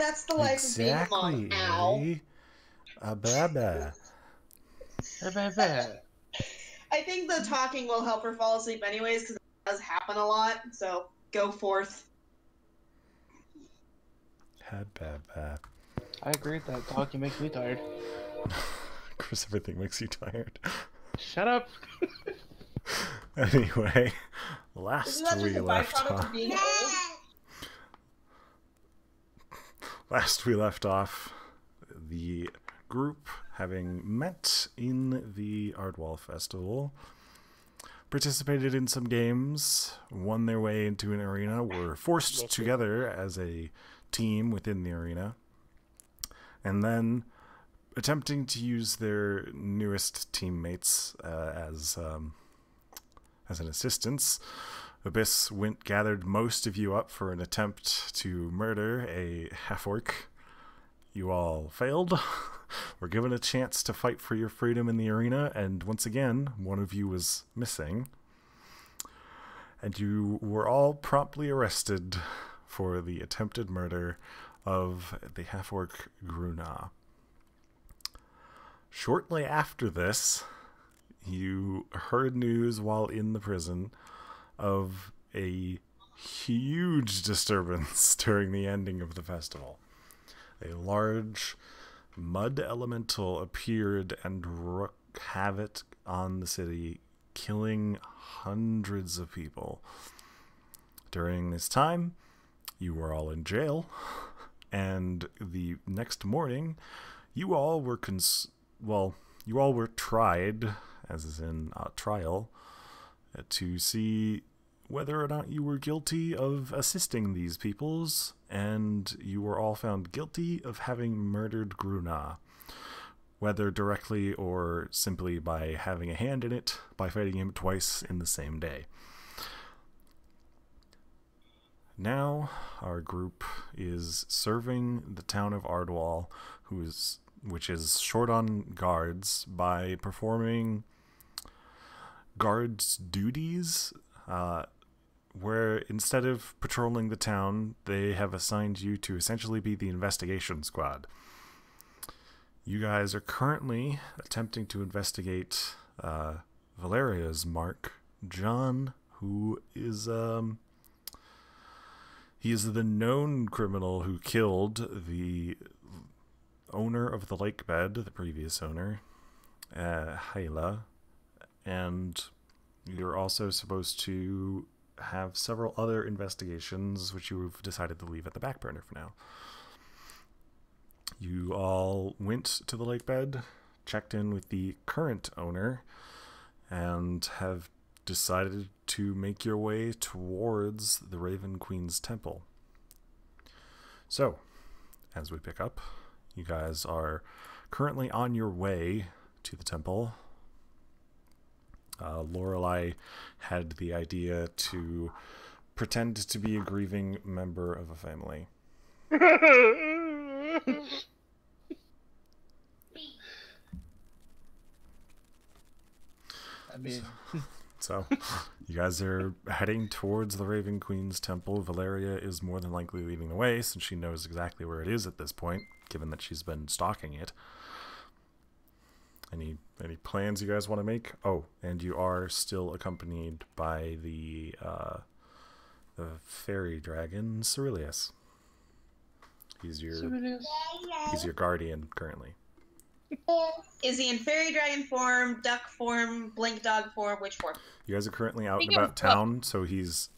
That's the life of being a mom. Ow. Baba. I think the talking will help her fall asleep anyways, because it does happen a lot, so go forth. Baba. I agree with that. Talking makes me tired. Chris, everything makes you tired. Shut up. Anyway, last Isn't that we just a left byproduct off. of being old? Last we left off, the group, having met in the Ardwall Festival, participated in some games, won their way into an arena, were forced together as a team within the arena, and then attempting to use their newest teammates as an assistance, Abyss gathered most of you up for an attempt to murder a half-orc. You all failed. Were given a chance to fight for your freedom in the arena, and once again, one of you was missing. And you were all promptly arrested for the attempted murder of the half-orc Gruna. Shortly after this, you heard news while in the prison of a huge disturbance during the ending of the festival. A large mud elemental appeared and wreaked havoc on the city, killing hundreds of people. During this time, you were all in jail, and the next morning, you all were tried, as is in a trial, to see whether or not you were guilty of assisting these peoples, and you were all found guilty of having murdered Gruna, whether directly or simply by having a hand in it, by fighting him twice in the same day. Now, our group is serving the town of Ardwall, which is short on guards, by performing guards' duties, where instead of patrolling the town, they have assigned you to essentially be the investigation squad. You guys are currently attempting to investigate Valeria's mark, John, who is he is the known criminal who killed the owner of the lake bed, the previous owner, Hyla, and you're also supposed to have several other investigations which you've decided to leave at the back burner for now. You all went to the lake bed, checked in with the current owner, and have decided to make your way towards the Raven Queen's temple. So, as we pick up, you guys are currently on your way to the temple. Lorelei had the idea to pretend to be a grieving member of a family. I mean... So, you guys are heading towards the Raven Queen's temple. Valeria is more than likely leading the way, since she knows exactly where it is at this point, given that she's been stalking it. Any plans you guys want to make? Oh, and you are still accompanied by the fairy dragon, Cerilius. He's your guardian currently. Is he in fairy dragon form, duck form, blink dog form? Which form? You guys are currently out and about town, so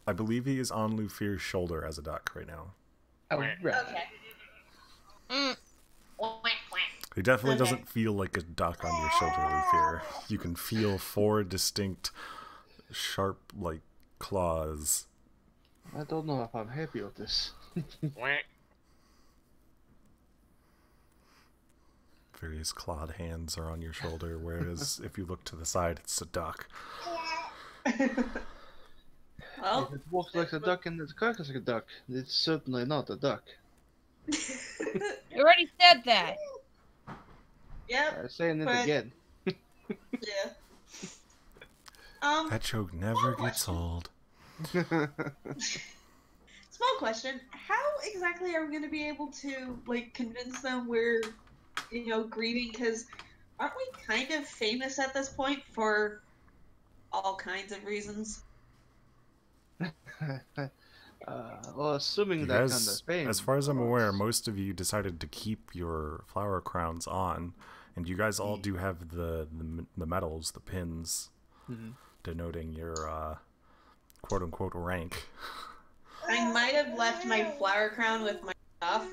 I believe he is on Lufir's shoulder as a duck right now. Oh, right. Okay. He definitely doesn't feel like a duck on your shoulder, Lufir. You can feel 4 distinct, sharp, like, claws. I don't know if I'm happy with this. Various clawed hands are on your shoulder, whereas if you look to the side, it's a duck. Well, if it walks like a duck and it quacks like a duck, it's certainly not a duck. You already said that. Yep. I'm saying it again. Yeah. That joke never gets old. Small question. How exactly are we going to be able to, like, convince them we're, grieving? Because aren't we kind of famous at this point for all kinds of reasons? Well, assuming You that kind of guys, fame. as far as I'm of aware, course. most of you decided to keep your flower crowns on, and you guys all do have the medals, the pins, denoting your quote-unquote rank. I might have left my flower crown with my stuff,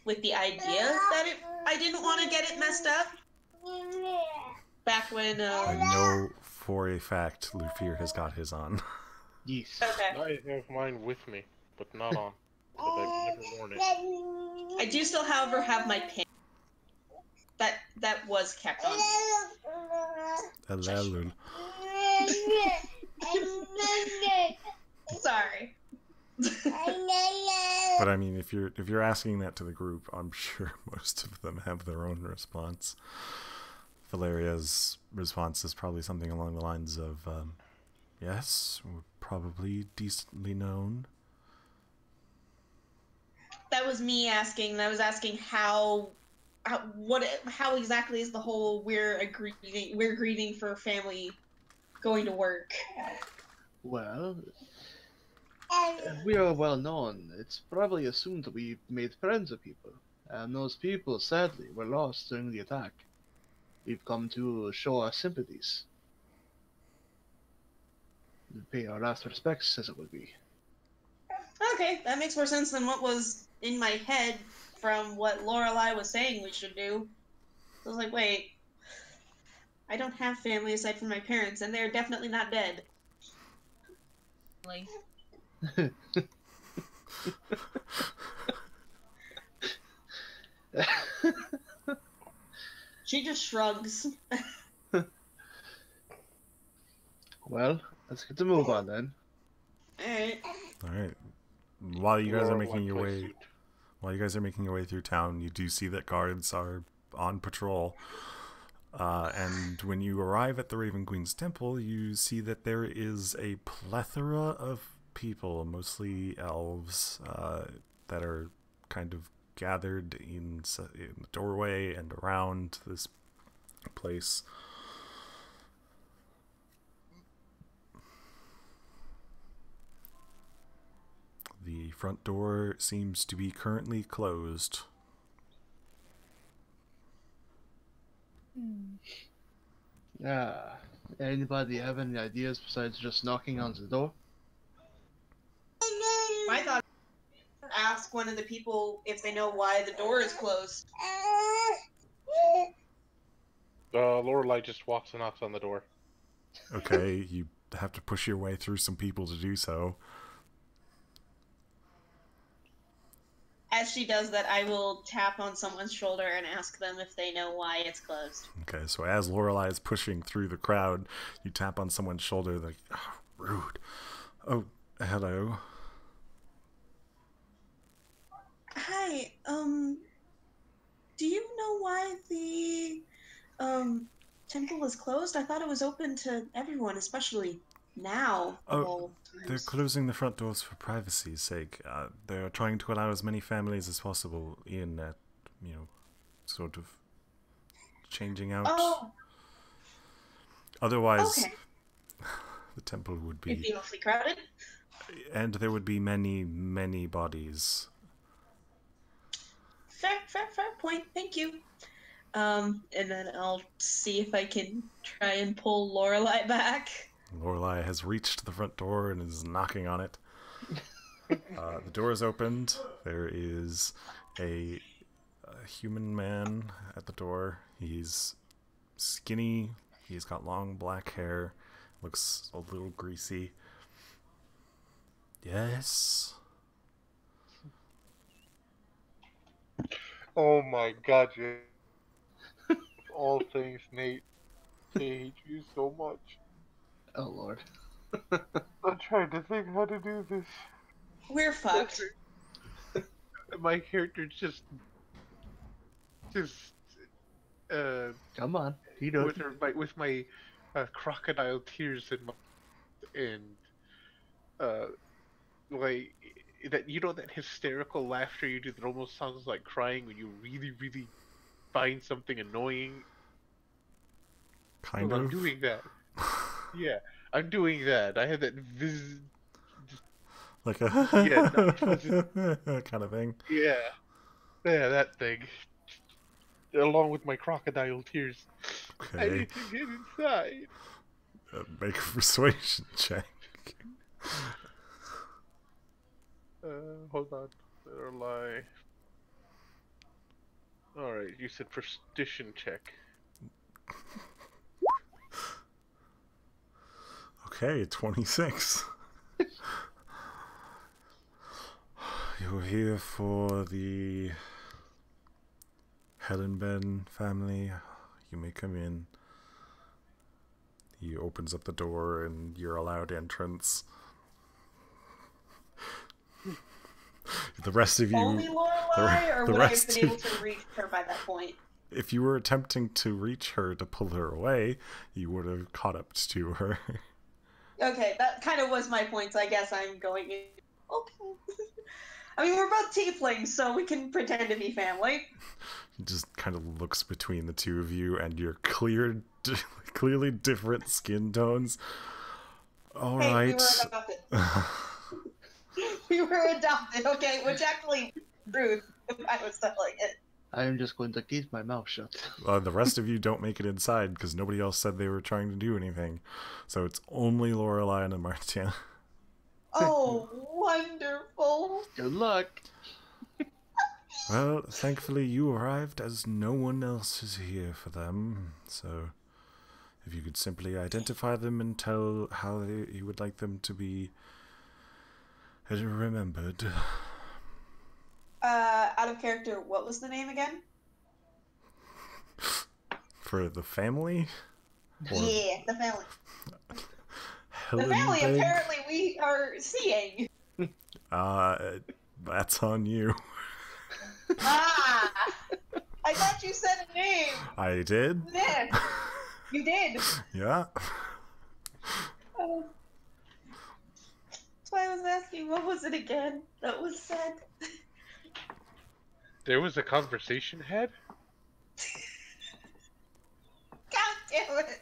with the idea that I didn't want to get it messed up. Back when, I know for a fact Lufier has got his on. Yes. Okay. I have mine with me, but not on. But I've never worn it. I do still, however, have my pin. That was kept on. Alalul. Sorry. But I mean, if you're asking that to the group, I'm sure most of them have their own response. Valeria's response is probably something along the lines of, yes, we're probably decently known. That was me asking. I was asking how exactly is the whole we're grieving for family going to work? Well, if we are well known, it's probably assumed that we made friends with people, and those people, sadly, were lost during the attack. We've come to show our sympathies. Pay our last respects, as it would be. Okay, that makes more sense than what was in my head from what Lorelai was saying we should do. So I was like, wait, I don't have family aside from my parents, and they're definitely not dead. Like, She just shrugs. Well, let's get the move on then. Alright. All right. While you guys are making your way, Suit. while you guys are making your way through town, you do see that guards are on patrol. And when you arrive at the Raven Queen's temple, you see that there is a plethora of people, mostly elves, that are kind of gathered in the doorway and around this place. The front door seems to be currently closed. Anybody have any ideas besides just knocking on the door? I thought ask one of the people if they know why the door is closed. Lorelai just walks and knocks on the door. Okay, you have to push your way through some people to do so. As she does that, I will tap on someone's shoulder and ask them if they know why it's closed. Okay, so as Lorelai is pushing through the crowd, you tap on someone's shoulder, like, oh, rude. Oh, hello. Hi, do you know why the, temple is closed? I thought it was open to everyone, especially now. Oh, they're closing the front doors for privacy's sake. They're trying to allow as many families as possible in at, sort of changing out. Oh, Otherwise, okay. the temple would It'd be... be awfully crowded. And there would be many, many bodies. Fair point. Thank you. And then I'll see if I can try and pull Lorelai back. Lorelai has reached the front door and is knocking on it. The door is opened. There is a human man at the door. He's skinny. He's got long black hair. Looks a little greasy. Yes? Oh my god, Jay. All things, Nate. I hate you so much. Oh lord. I'm trying to think how to do this. We're fucked. My character just Come on, he does. with my crocodile tears in my like that that hysterical laughter you do that almost sounds like crying when you really, really find something annoying. Kind Well, of. I'm doing that. Yeah, I'm doing that. I have that Like a kind of thing. yeah, that thing. Along with my crocodile tears. I Okay. need to get inside. Make a persuasion check. Hold on. Better lie. Alright, you said persuasion check. Okay, 26. You're here for the Helen Ben family. You may come in. He opens up the door and you're allowed entrance. The rest of you... Only Lorelai, or the would I have rest been able of- to reach her by that point? If you were attempting to reach her to pull her away, you would have caught up to her. Okay, that kind of was my point, so I guess I'm going in. Okay. I mean, we're both tieflings, so we can pretend to be family. He just kind of looks between the two of you and your clearly different skin tones. All Hey, right. we were adopted. We were adopted, okay? Which actually rude if I was telling it. I am just going to keep my mouth shut. The rest of you don't make it inside because nobody else said they were trying to do anything. So it's only Lorelai and Martina. Oh, wonderful. Good luck. Well, thankfully you arrived as no one else is here for them. So if you could simply identify them and tell how you would like them to be remembered. Out of character, what was the name again? For the family? Or Yeah, the family. Helen The family, Beg? apparently, we are seeing. That's on you. Ah! I thought you said a name. I did? Yeah. You did. Yeah. That's why I was asking, what was it again that was said? There was a conversation had? God damn it.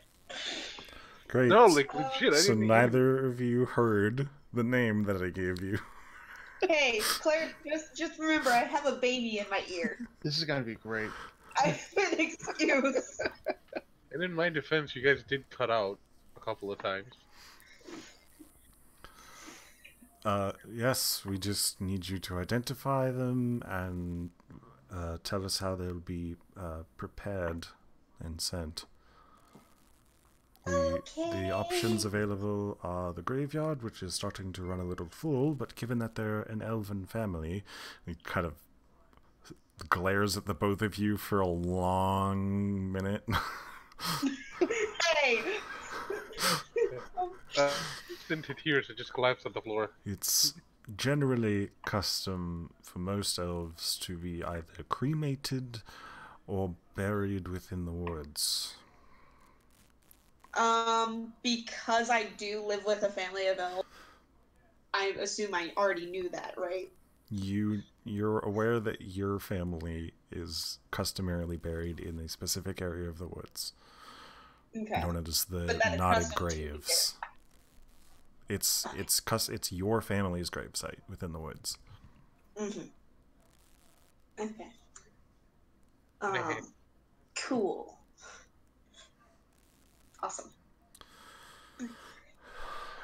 Great. No, like legit. I So didn't neither of you heard the name that I gave you. Hey, Claire, just remember, I have a baby in my ear. This is gonna be great. I've been excused. And in my defense, you guys did cut out a couple of times. Yes, we just need you to identify them and tell us how they'll be prepared and sent. The options available are the graveyard, which is starting to run a little full, but given that they're an elven family, he kind of glares at the both of you for a long minute. Hey! Into tears, it just collapsed on the floor. It's generally custom for most elves to be either cremated or buried within the woods. Because I do live with a family of elves, I assume I already knew that, right? You're aware that your family is customarily buried in a specific area of the woods, Okay. known as the But that is Knotted custom to be Graves. It's your family's gravesite within the woods. Mm-hmm. Okay. Okay. Cool. Awesome.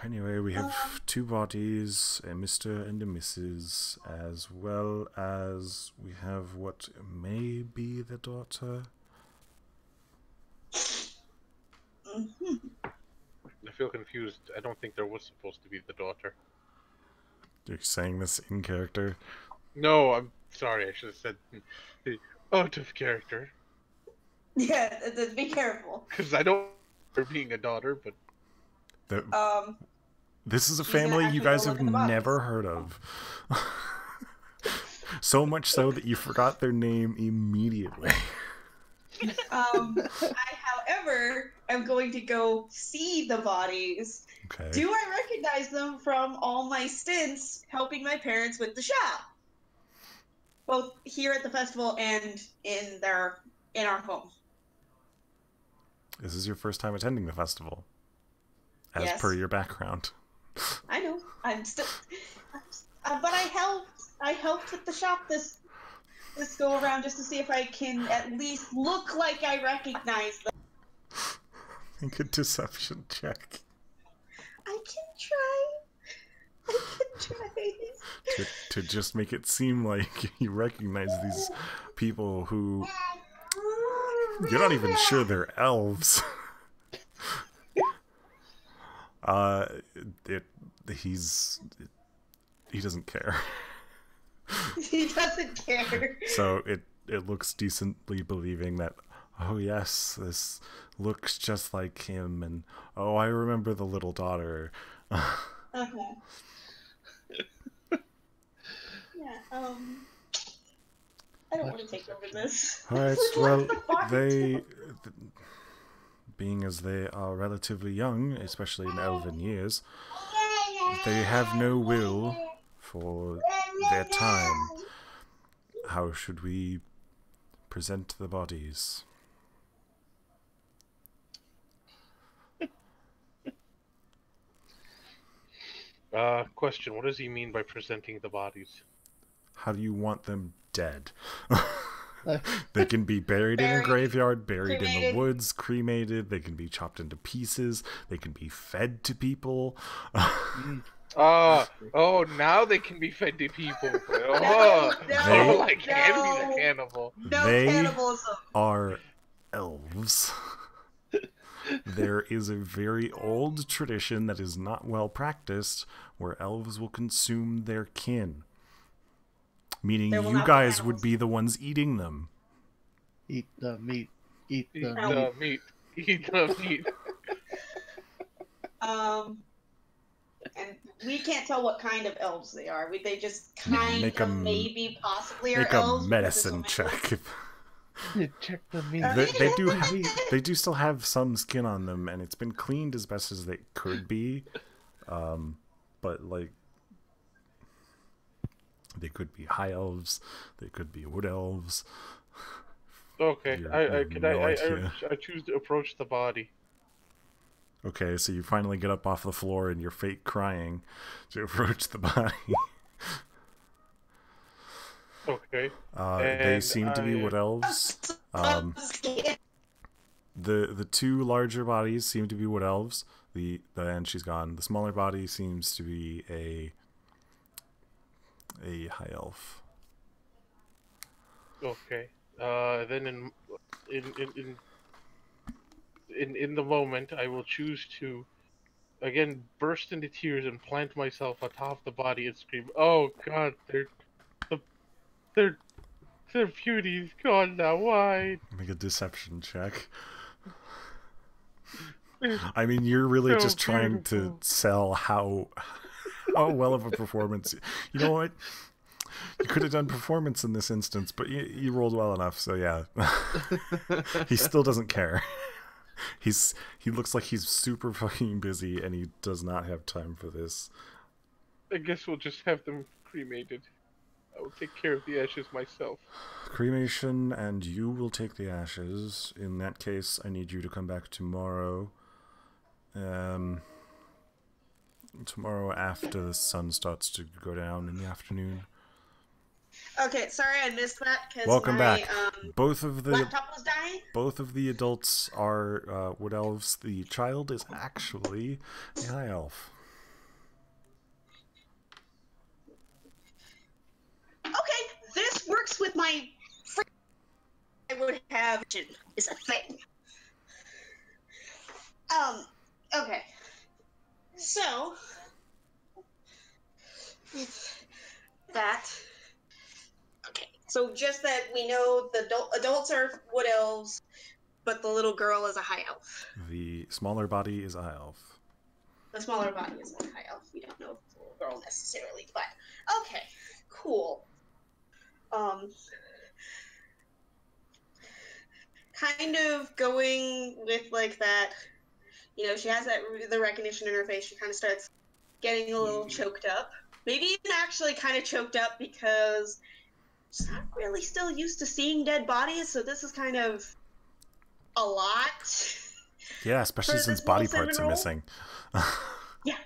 Anyway, we have two bodies, a Mr. and a Mrs., as well as we have what may be the daughter. Mm-hmm. I feel confused. I don't think there was supposed to be the daughter. You're saying this in character? No, I'm sorry. I should have said the out of character. Yeah, be careful. Because I don't for being a daughter, but This is a She's gonna family you actually guys go have look at the bodies. never heard of. So much so that you forgot their name immediately. I, However, I'm going to go see the bodies. Okay. Do I recognize them from all my stints helping my parents with the shop? Both here at the festival and in our home. This is your first time attending the festival, as Yes. per your background. I know. I'm still, but I helped with the shop this go around just to see if I can at least look like I recognize them. Make a deception check. I can try. To just make it seem like you recognize these people who you're not even sure they're elves. He doesn't care. He doesn't care. So it looks decently believing that, oh yes, this looks just like him, and oh, I remember the little daughter. Okay. Yeah, I don't want to take over this. Alright, well, being as they are relatively young, especially in elven years, they have no will for their time. How should we present the bodies? Question, what does he mean by presenting the bodies? How do you want them dead? They can be buried in a graveyard, buried cremated. in the woods, cremated. They can be chopped into pieces. They can be fed to people. Oh, now they can be fed to people. Like Henry the Cannibal. No They cannibalism. are elves. There is a very old tradition that is not well practiced where elves will consume their kin. Meaning There will you not be guys would animals. be the ones eating them. Eat the meat. Eat Eat the the meat. meat. Eat the meat. And we can't tell what kind of elves they are. They just kind Make of 'em- maybe possibly are Make elves. a because medicine there's so many- check. Check the meat. They do still have some skin on them, and it's been cleaned as best as they could be. But like, they could be high elves, they could be wood elves. Okay, You I have no idea. choose to approach the body. Okay, so you finally get up off the floor and you're fake crying to approach the body. Okay. They seem to be wood elves. The two larger bodies seem to be wood elves. And she's gone. The smaller body seems to be a high elf. Okay. Then in the moment, I will choose to again burst into tears and plant myself atop the body and scream, "Oh God, their beauty's gone now. Why?" Make a deception check. I mean, you're really So just trying to beautiful. sell how well of a performance. You know what? You could have done performance in this instance, but you rolled well enough, so yeah. He still doesn't care. He looks like he's super fucking busy, and he does not have time for this. I guess we'll just have them cremated. I will take care of the ashes myself. Cremation, and you will take the ashes. In that case, I need you to come back tomorrow. Tomorrow after the sun starts to go down in the afternoon. Okay, sorry I missed that because Welcome my back. Both of the laptop was dying. Both of the adults are wood elves. The child is actually a high elf. Okay, this works with my. I would have is a thing. Okay. So that. Okay. So just that we know the adults are wood elves, but the little girl is a high elf. The smaller body is a high elf. The smaller body is a high elf. We don't know the little girl necessarily, but okay, cool. kind of going with like that, she has the recognition in her face. She kind of starts getting a little choked up. Maybe even actually kind of choked up because she's not really still used to seeing dead bodies, so this is kind of a lot. Yeah, especially since body parts are missing. Yeah.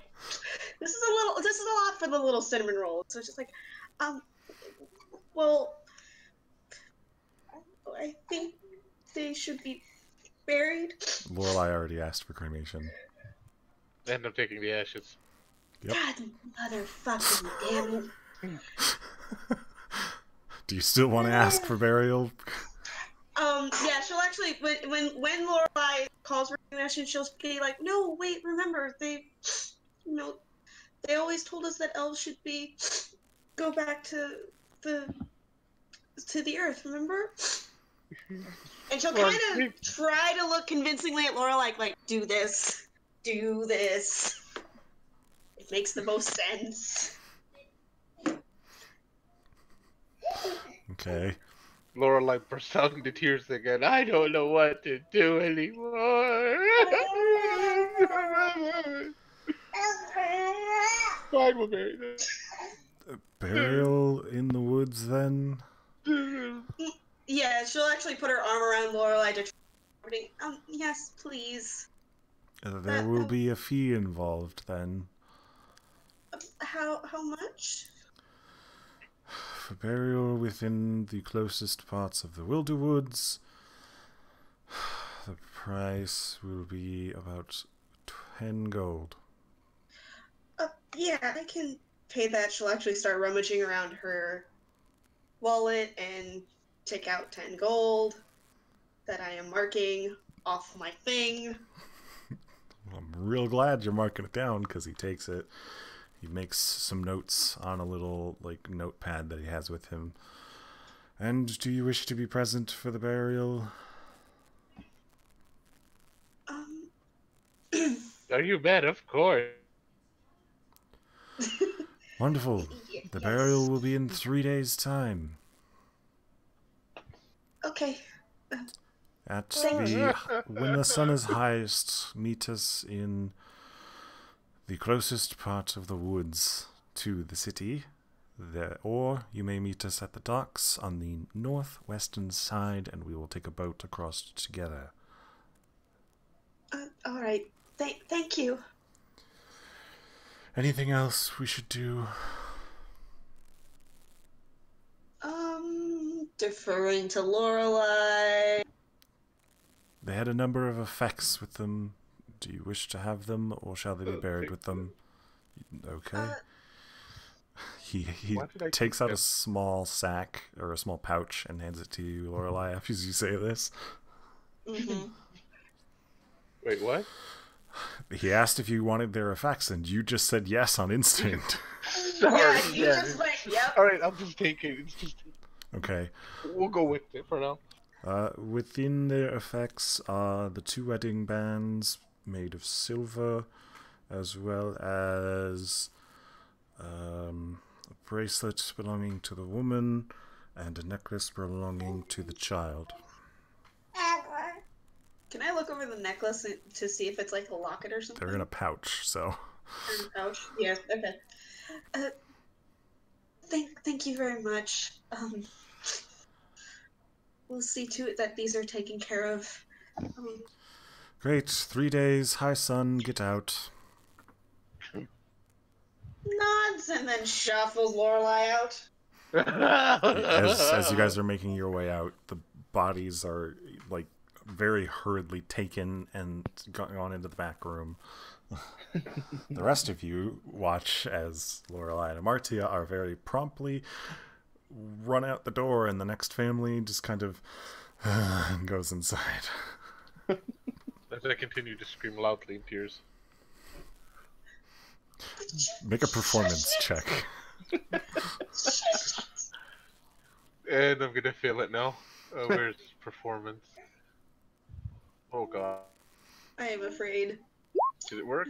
This is a lot for the little cinnamon roll. So it's just like, well, I think they should be buried. Lorelai already asked for cremation. And I'm taking the ashes. Yep. God, motherfucking damn it. Do you still want to ask for burial? Yeah, she'll actually, when Lorelai calls for cremation, she'll be like, no, wait, remember, they always told us that elves should go back to the earth, remember? And she'll kind of try to look convincingly at Lorelai, like, do this. It makes the most sense. Okay. Lorelai bursts out into tears again. I don't know what to do anymore. Fine, we'll bury this. Burial in the woods, then? Yeah, she'll actually put her arm around Lorelai to try. Yes, please. There will be a fee involved, then. How much? For burial within the closest parts of the Wilder Woods, the price will be about 10 gold. Yeah, I can pay that. She'll actually start rummaging around her wallet and take out 10 gold that I am marking off my thing. I'm real glad you're marking it down, because he takes it. He makes some notes on a little, notepad that he has with him. And do you wish to be present for the burial? Are you mad? Of course. Wonderful. The burial will be in 3 days' time. Okay. When the sun is highest, meet us in the closest part of the woods to the city, or you may meet us at the docks on the northwestern side, and we will take a boat across together. All right. Thank you. Anything else we should do? Deferring to Lorelai. They had a number of effects with them. Do you wish to have them, or shall they be buried with them? Okay. He takes out a small sack, or a small pouch, and hands it to you, Lorelai, after you say this. Mm-hmm. Wait, what? He asked if you wanted their effects, and you just said yes on instinct. Sorry. Yeah, you just went, yep. Alright, I'll just take it. It's just... Okay. We'll go with it for now. Within their effects are the 2 wedding bands made of silver, as well as a bracelet belonging to the woman and a necklace belonging to the child. Can I look over the necklace to see if it's like a locket or something? They're in a pouch, so... In a pouch? Yeah, okay. Thank you very much. We'll see to it that these are taken care of. Great. 3 days, high sun, get out. Nods and then shuffles Lorelai out. As you guys are making your way out, the bodies are, very hurriedly taken and gone into the back room. The rest of you watch as Lorelai and Amartia are very promptly run out the door, and the next family just kind of goes inside. As I continue to scream loudly in tears. Make a performance check. And I'm gonna fail it now. Where's performance? Oh god. I am afraid. Did it work?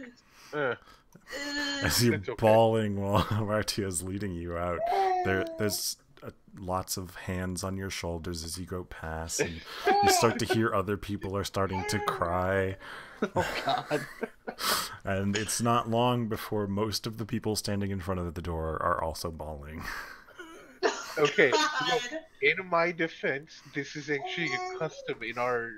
As you're bawling while Amartia is leading you out, there's lots of hands on your shoulders as you go past, and you start to hear other people are starting to cry. Oh God. And it's not long before most of the people standing in front of the door are also bawling. Okay, God. look, in my defense, this is actually a custom in our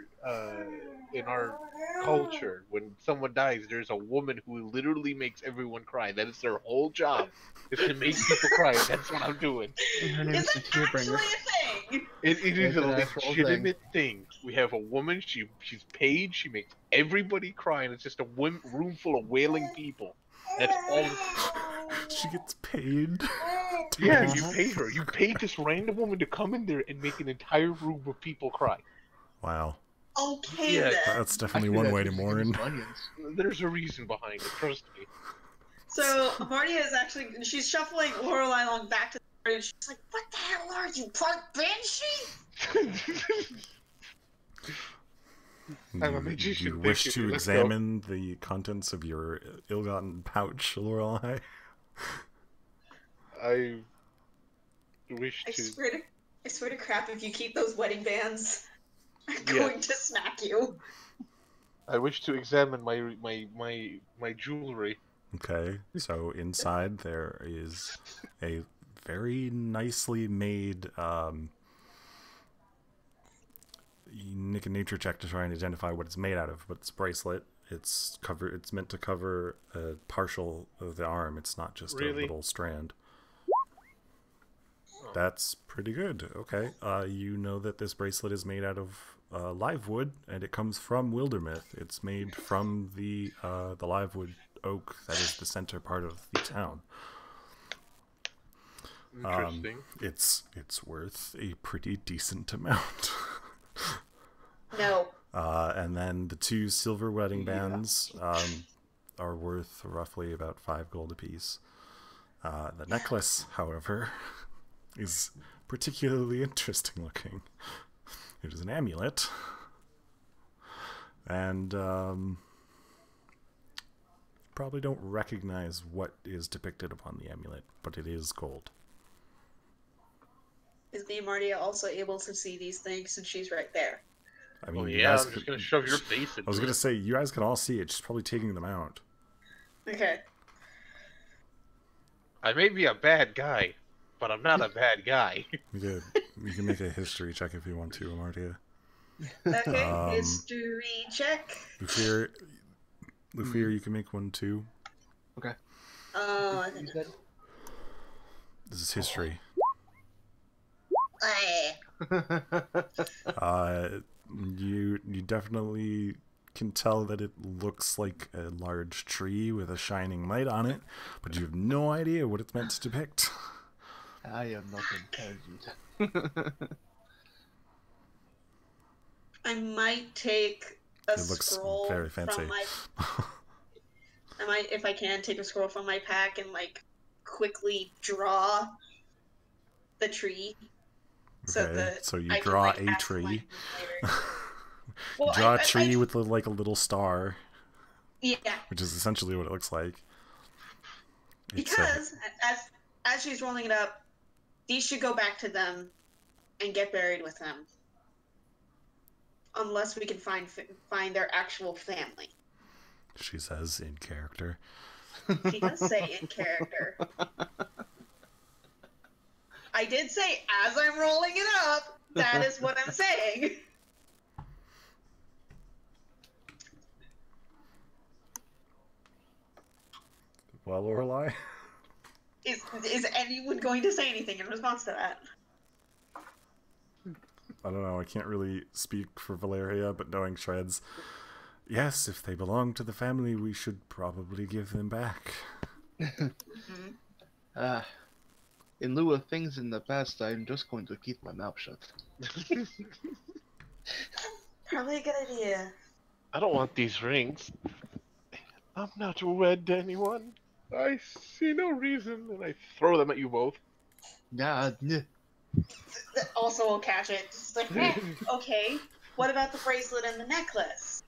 culture. When someone dies, there's a woman who literally makes everyone cry. That is their whole job, is to make people cry. That's what I'm doing. And her name Is is the that actually Tearbringer. a thing? It is It's a an actual legitimate thing. We have a woman. She's paid. She makes everybody cry, and it's just a room full of wailing people. That's all. She gets paid. Yeah, you pay her. You pay this random woman to come in there and make an entire room of people cry. Wow. Okay, Yeah, then. That's definitely one way to mourn. There's a reason behind it. Trust me. So Martia is actually, she's shuffling Lorelai along back to the party, and she's like, "What the hell are you, part banshee?" I'm a Do magician, you wish basically. to Let's go. examine the contents of your ill-gotten pouch, Lorelai? I wish I to. swear to crap, if you keep those wedding bands, I'm Yeah. going to smack you. I wish to examine my jewelry. Okay, so inside there is a very nicely made you make a nature check to try and identify what it's made out of, but it's a bracelet. It's meant to cover a partial of the arm. It's not just Really? a little strand. That's pretty good. Okay. You know that this bracelet is made out of live wood, and it comes from Wildermyth. It's made from the live wood oak that is the center part of the town. Interesting. It's worth a pretty decent amount. No. And then the 2 silver wedding bands are worth roughly about 5 gold apiece. The necklace, however, is particularly interesting looking. It is an amulet, and probably don't recognize what is depicted upon the amulet, but it is gold. Is me and Martia also able to see these things since she's right there? I mean, Oh you yeah, guys I'm just could- gonna shove your face in. I was gonna say you guys can all see it. She's probably taking them out. Okay. I may be a bad guy, but I'm not a bad guy. You can make a history check if you want to, Amartia. Okay, history check. Lufier, you can make one too. Okay. I You think said? This is history. I- You definitely can tell that it looks like a large tree with a shining light on it, but you have no idea what it's meant to depict. I am not intelligent. I might take a It looks scroll very fancy. from my. I might, if I can, take a scroll from my pack and like quickly draw the tree. Okay, so you I draw can, a ask my tree. later. Well, Draw I- a tree I- with like a little star, Yeah, which is essentially what it looks like. It's, because as she's rolling it up, these should go back to them and get buried with them, unless we can find their actual family. she says in character. She does say in character. I did say as I'm rolling it up. That is what I'm saying. Well, Lorelai? Is anyone going to say anything in response to that? I don't know, I can't really speak for Valeria, but knowing Shreds, yes, if they belong to the family, we should probably give them back. In lieu of things in the past, I'm just going to keep my mouth shut. Probably a good idea. I don't want these rings. I'm not wed to anyone. I see no reason, and I throw them at you both. Yeah, Also, we'll catch it. Just like, okay, what about the bracelet and the necklace?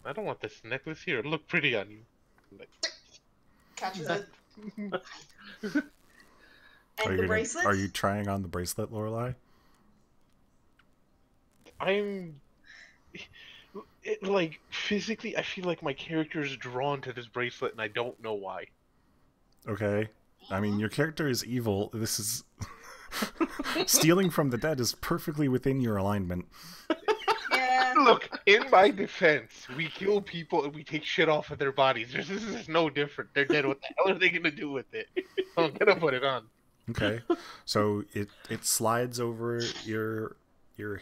I don't want this necklace here. It'll look pretty on you. Like, Catches it. And the bracelet? Are you trying on the bracelet, Lorelai? Like, physically, I feel like my character is drawn to this bracelet, and I don't know why. Okay. I mean, your character is evil. This is... Stealing from the dead is perfectly within your alignment. Yeah. Look, in my defense, we kill people and we take shit off of their bodies. This is no different. They're dead. What the hell are they gonna do with it? I'm gonna put it on. Okay. So it slides over your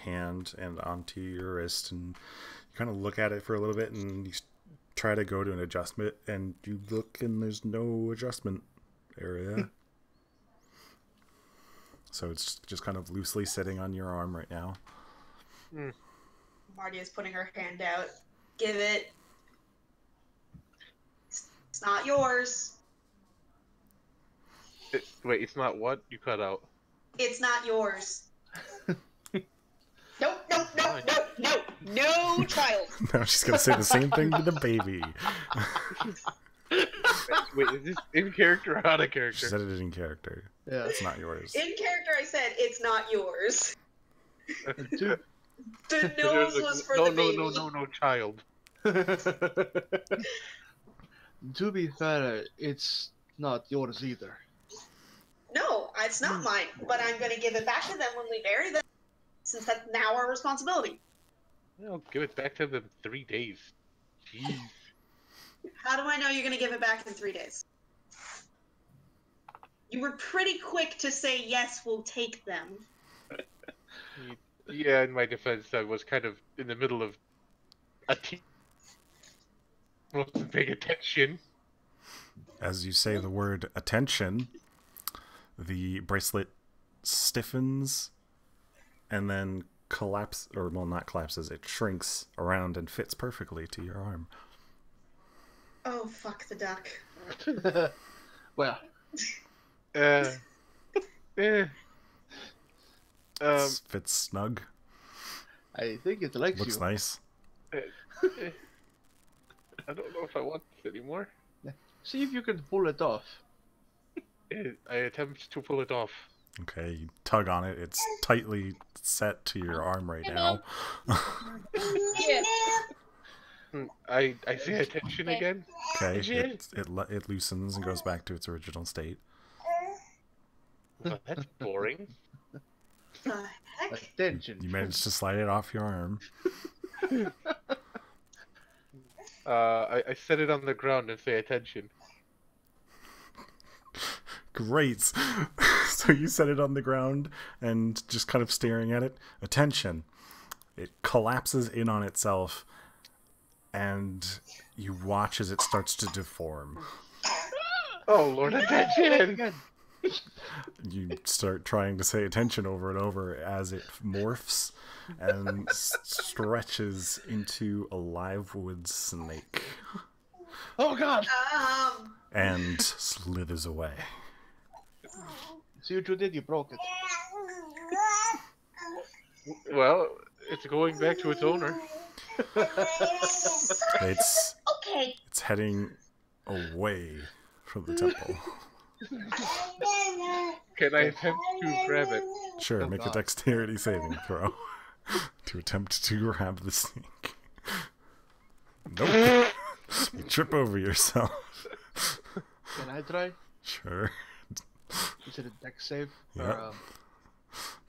hand and onto your wrist, and you kind of look at it for a little bit, and you try to go to an adjustment, and you look, and there's no adjustment area. So it's just kind of loosely sitting on your arm right now. Marty is putting her hand out. Give it. It's not yours. Wait, it's not what? You cut out. It's not yours. Nope, no, child. Now she's going to say the same thing to the baby. Wait, is this in character or out of character? She said it in character. Yeah. It's not yours. In character, I said it's not yours. To, The nose was for the baby. No, child. to be fair, it's not yours either. No, it's not mine. But I'm going to give it back to them when we bury them, since that's now our responsibility. I'll give it back to them in 3 days. Jeez. How do I know you're going to give it back in 3 days? You were pretty quick to say, yes, we'll take them. Yeah, in my defense, I was kind of in the middle of a team. Wasn't paying attention. As you say the word attention, the bracelet stiffens and then not collapses, it shrinks around and fits perfectly to your arm. Oh, fuck the duck. Well, Fits snug. I think it likes Looks you. nice. I don't know if I want this anymore. See if you can pull it off. I attempt to pull it off. Okay, you tug on it. It's tightly set to your arm right now. Yeah. I say attention again. Okay, it loosens and goes back to its original state. Well, that's boring. The heck? Attention. You managed to slide it off your arm. I set it on the ground and say attention. Great. So you set it on the ground and just kind of staring at it. Attention. It collapses in on itself, and you watch as it starts to deform. Oh, Lord, attention! You start trying to say attention over and over as it morphs and stretches into a live wood snake. Oh God! And slithers away. See what you did? You broke it. Well, it's going back to its owner. It's Okay. it's heading away from the temple. Can I attempt to grab it? Sure, Oh, make a God. dexterity saving throw to attempt to grab the snake. Nope. You trip over yourself. Can I try? Sure. Is it a dex save? Yeah. Or,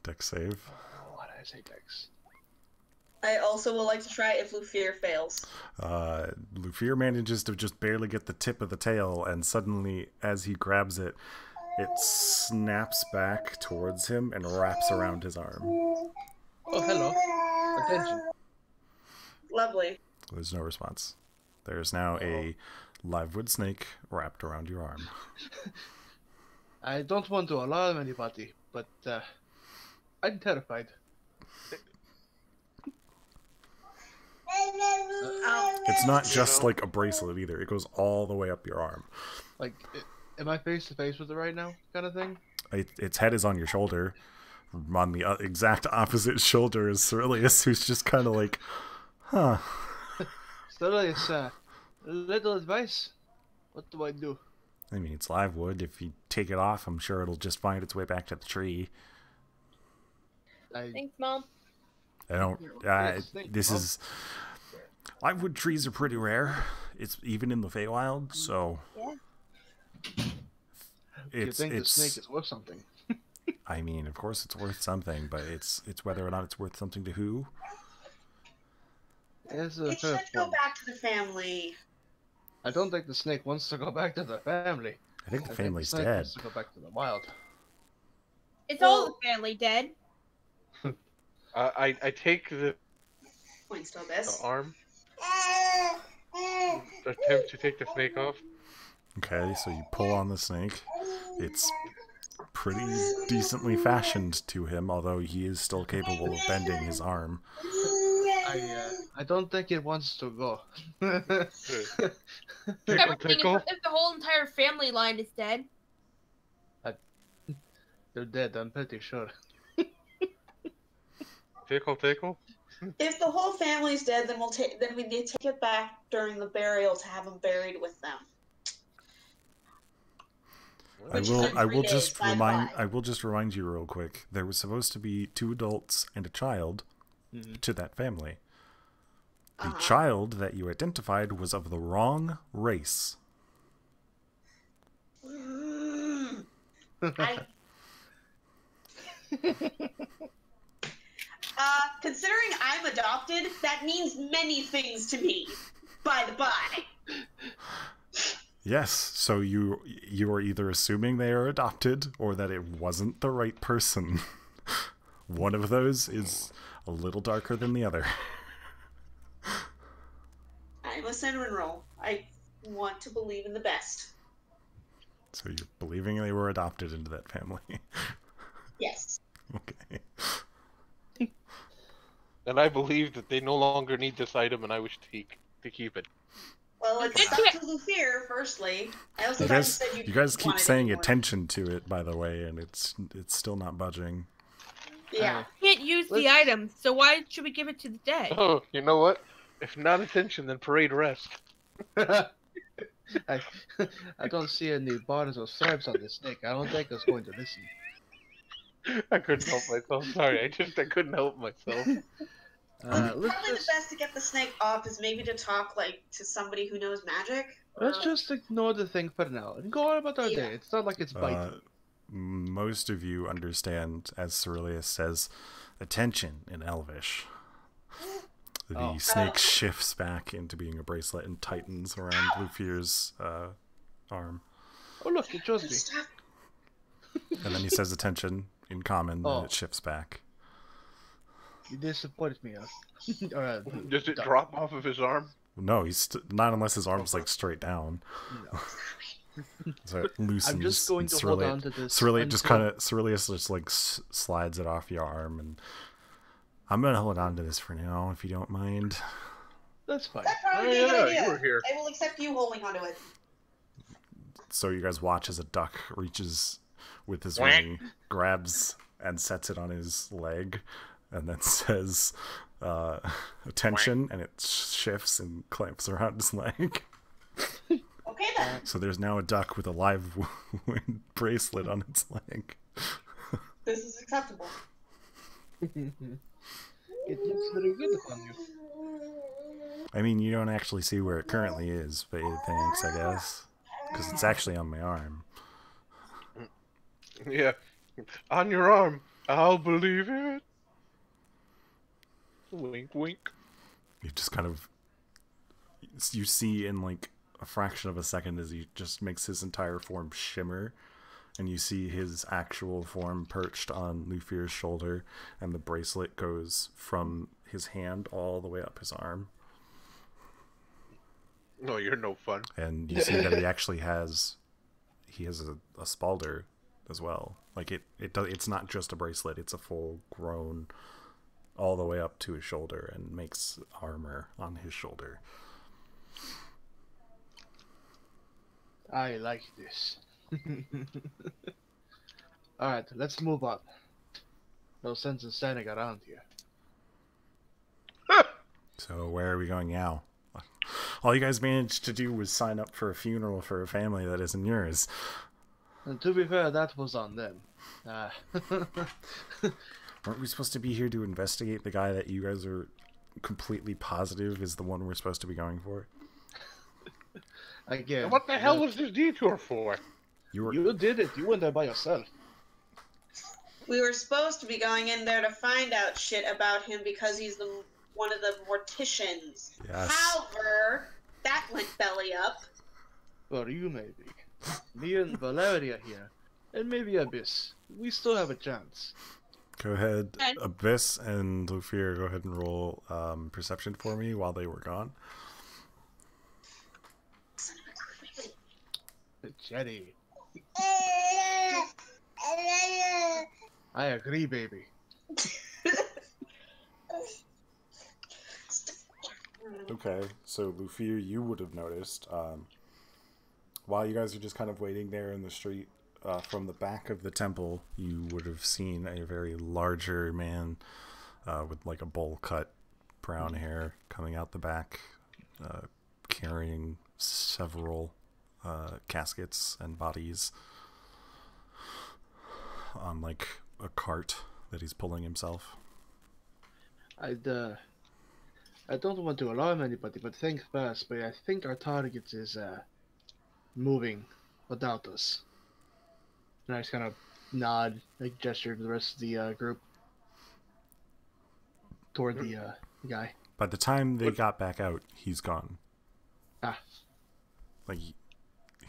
Dex save. what did I say, dex? I also would like to try if Lufier fails. Lufier manages to just barely get the tip of the tail, and suddenly, as he grabs it, it snaps back towards him and wraps around his arm. Oh, hello. Attention. Lovely. There's no response. There's now a live wood snake wrapped around your arm. I don't want to alarm anybody, but I'm terrified. It's not just like a bracelet either. It goes all the way up your arm. Like, am I face to face with it right now, kind of thing? Its head is on your shoulder. On the exact opposite shoulder is Cerilius, who's just kind of like, huh. Still, it's little advice. What do I do? I mean, it's live wood. If you take it off, I'm sure it'll just find its way back to the tree. Thanks, Mom. I don't. This is live wood trees are pretty rare. It's even in the Feywild, so Yeah. You think the snake is worth something? I mean, of course, it's worth something, but it's whether or not it's worth something to who. It should go back to the family. I don't think the snake wants to go back to the family. I think the family's snake dead. wants to go back to the wild. It's all the family dead. I take the Points to this. arm. Attempt to take the snake off. Okay, so you pull on the snake. It's pretty decently fashioned to him, although he is still capable of bending his arm. I don't think it wants to go. Tickle, tickle. If the whole entire family line is dead. They're dead, I'm pretty sure. Tickle, tickle. If the whole family's dead, then we need to take it back during the burial to have them buried with them. I will just remind you real quick. There was supposed to be 2 adults and a child to that family. The child that you identified was of the wrong race. Considering I'm adopted, that means many things to me. By the by. Yes, so you are either assuming they are adopted or that it wasn't the right person. One of those is a little darker than the other. I'm a cinnamon roll. I want to believe in the best. So you're believing they were adopted into that family? Yes. Okay. And I believe that they no longer need this item, and I wish to keep it. Well, it's stuck to Lufir, firstly. I also thought you said you guys keep saying attention to it, by the way, and it's still not budging. Yeah. Can't use the item, so why should we give it to the dead? Oh, you know what? If not attention, then parade rest. I don't see any bars or stripes on this snake. I don't think it's going to listen. I couldn't help myself. Sorry, I couldn't help myself. Probably the best to get the snake off is maybe to talk to somebody who knows magic. Let's just ignore the thing for now and go on about our day. It's not like it's biting. Most of you understand, as Ceruleus says, attention in Elvish. The snake shifts back into being a bracelet and tightens around Lufir's arm. Oh look, it chose me. And then he says attention in common, and it shifts back. You disappointed me. Does it drop off of his arm? No, he's not unless his arm's straight down. No. So it loosens. I'm just going to hold on to this. Ceruleus just slides it off your arm, and I'm gonna hold on to this for now, if you don't mind. That's fine. That's probably a good idea. You were here. I will accept you holding onto it. So you guys watch as a duck reaches with his wing, grabs and sets it on his leg, and then says, attention, and it shifts and clamps around his leg. Okay then. So there's now a duck with a live bracelet on its leg. This is acceptable. It looks very good upon you. I mean, you don't actually see where it currently is, but thanks, I guess. Because it's actually on my arm. Yeah. On your arm. I'll believe it. Wink, wink. You just kind of... You see in a fraction of a second as he just makes his entire form shimmer. And you see his actual form perched on Lufir's shoulder. And the bracelet goes from his hand all the way up his arm. No, you're no fun. And you see that he actually has... He has a spalder as well. It's not just a bracelet, it's a full grown all the way up to his shoulder and makes armor on his shoulder. I like this. Alright, let's move on. No sense in standing around here. So where are we going now? All you guys managed to do was sign up for a funeral for a family that isn't yours. And to be fair, that was on them. Weren't we supposed to be here to investigate the guy that you guys are completely positive is the one we're supposed to be going for? Again. And what the hell was this detour for? You did it. You went there by yourself. We were supposed to be going in there to find out shit about him because he's one of the morticians. Yes. However, that went belly up. For you, maybe. Me and Valeria here. And maybe Abyss. We still have a chance. Go ahead, Abyss and Lufir, go ahead and roll perception for me while they were gone. Jetty. I agree, baby. Okay, so Lufir, you would have noticed, while you guys are just kind of waiting there in the street, from the back of the temple, you would have seen a very larger man with like a bowl cut brown hair coming out the back, carrying several caskets and bodies on like a cart that he's pulling himself. I don't want to alarm anybody, but think fast. But I think our target is moving without us. And I just kind of nod, like gesture to the rest of the group toward the guy. By the time they got back out, he's gone. Ah. Like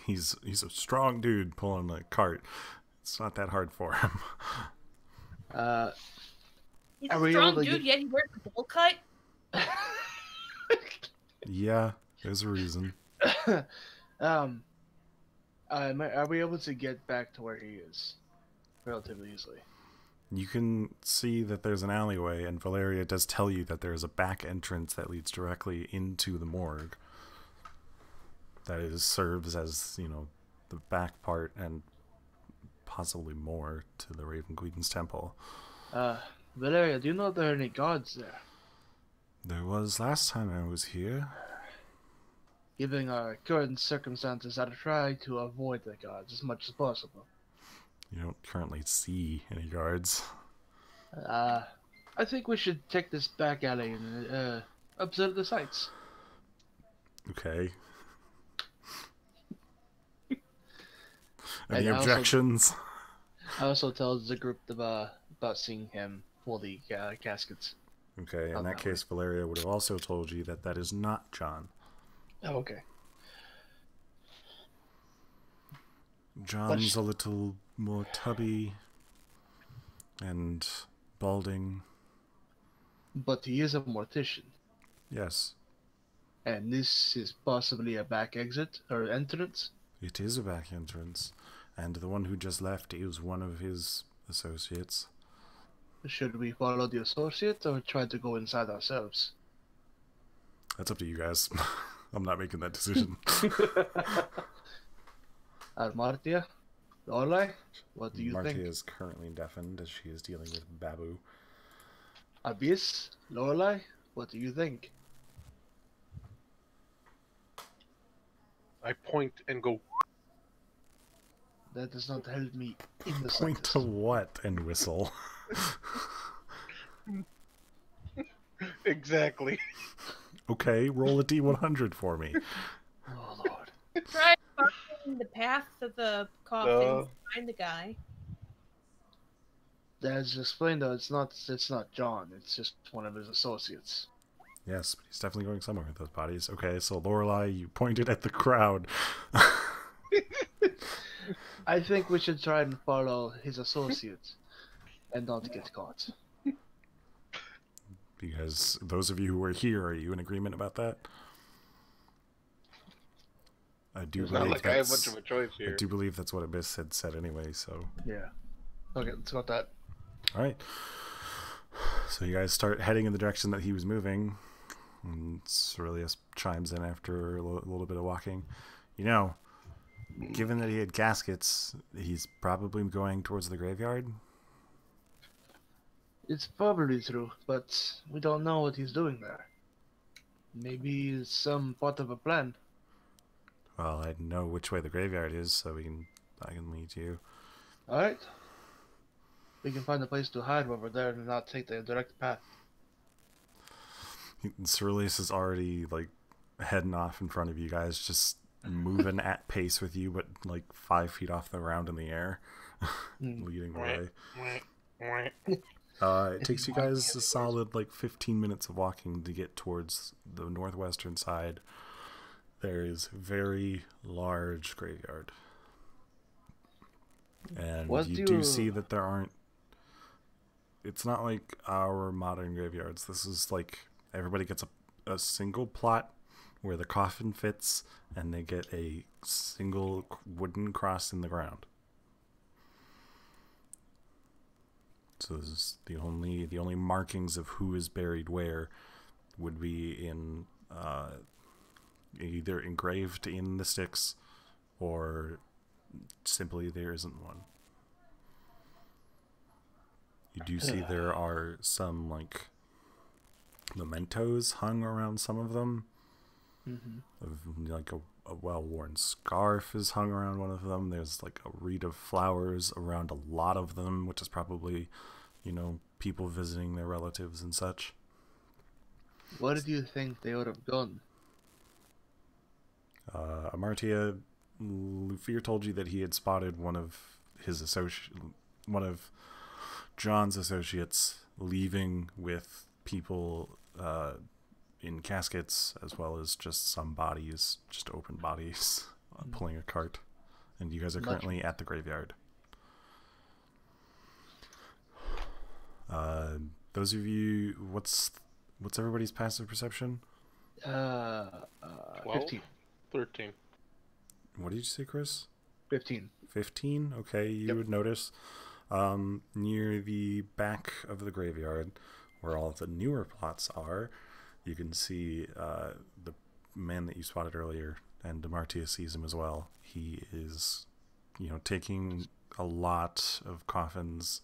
he's a strong dude pulling a cart. It's not that hard for him. He's a strong dude, yet he wears a bowl cut. Yeah, there's a reason. Are we able to get back to where he is relatively easily? You can see that there's an alleyway, and Valeria does tell you that there's a back entrance that leads directly into the morgue. That serves as, you know, the back part and possibly more to the Raven Queen's temple. Valeria, do you know if there are any guards there? There was last time I was here. Given our current circumstances, I'd try to avoid the guards as much as possible. You don't currently see any guards. I think we should take this back alley and observe the sights. Okay. Any objections? I also tell the group about seeing him pull the caskets. Okay, in that case, Valeria would have also told you that that is not John. Oh, okay. John's a little more tubby and balding. But he is a mortician. Yes. And this is possibly a back exit or entrance? It is a back entrance. And the one who just left is one of his associates. Should we follow the associate or try to go inside ourselves? That's up to you guys. I'm not making that decision. Martia? Lorelai? What do you think? Martia is currently deafened as she is dealing with Babu. Abyss? Lorelai? What do you think? I point and go. That does not help me in the Point slightest. to what and whistle? Exactly. Okay, roll a D100 for me. Oh Lord. Try following the path of the coffin behind the guy. As explained though, it's not John, it's just one of his associates. Yes, but he's definitely going somewhere with those bodies. Okay, so Lorelai, you pointed at the crowd. I think we should try and follow his associates and not get caught. Because those of you who are here, are you in agreement about that? I do It's not believe like I have much of a choice here. I do believe that's what Abyss had said anyway, so. Yeah. Okay, let's go with that. Alright. So you guys start heading in the direction that he was moving. And Cerilius chimes in after a little bit of walking. You know, given that he had caskets, he's probably going towards the graveyard. It's probably true, but we don't know what he's doing there. Maybe some part of a plan. Well, I know which way the graveyard is, so I can lead you. Alright. We can find a place to hide while we're there and not take the direct path. Ceruleus is already like heading off in front of you guys, just moving at pace with you, but like 5 feet off the ground in the air, leading the way. It takes you guys a solid like 15 minutes of walking to get towards the northwestern side. There is a very large graveyard. And you do see that there aren't... It's not like our modern graveyards. This is like everybody gets a single plot where the coffin fits, and they get a single wooden cross in the ground. So this is the only markings of who is buried where would be in either engraved in the sticks or simply there isn't one. You do see there are some like mementos hung around some of them. Like a well-worn scarf is hung around one of them. There's like a wreath of flowers around a lot of them, which is probably, people visiting their relatives and such. What did you think they would have done? Amartia, Lufir told you that he had spotted one of John's associates leaving with people in caskets, as well as just some bodies, just open bodies, pulling a cart. And you guys are currently at the graveyard. Those of you, what's everybody's passive perception? 15. 13. What did you say, Chris? 15. 15? Okay, you would notice near the back of the graveyard, where all of the newer plots are, you can see the man that you spotted earlier, and Demartia sees him as well. He is, taking a lot of coffins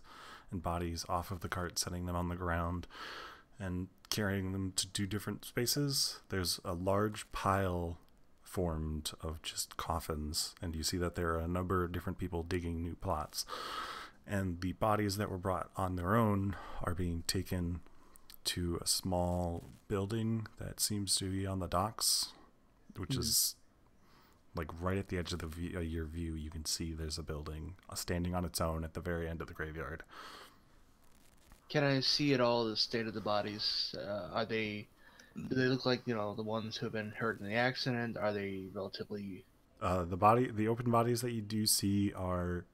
and bodies off of the cart, setting them on the ground, and carrying them to 2 different spaces. There's a large pile formed of just coffins, and you see that there are a number of different people digging new plots. And the bodies that were brought on their own are being taken to a small building that seems to be on the docks, which is like right at the edge of your view. You can see there's a building standing on its own at the very end of the graveyard. Can I see at all the state of the bodies? Do they look like, the ones who have been hurt in the accident? Are they relatively... The open bodies that you do see are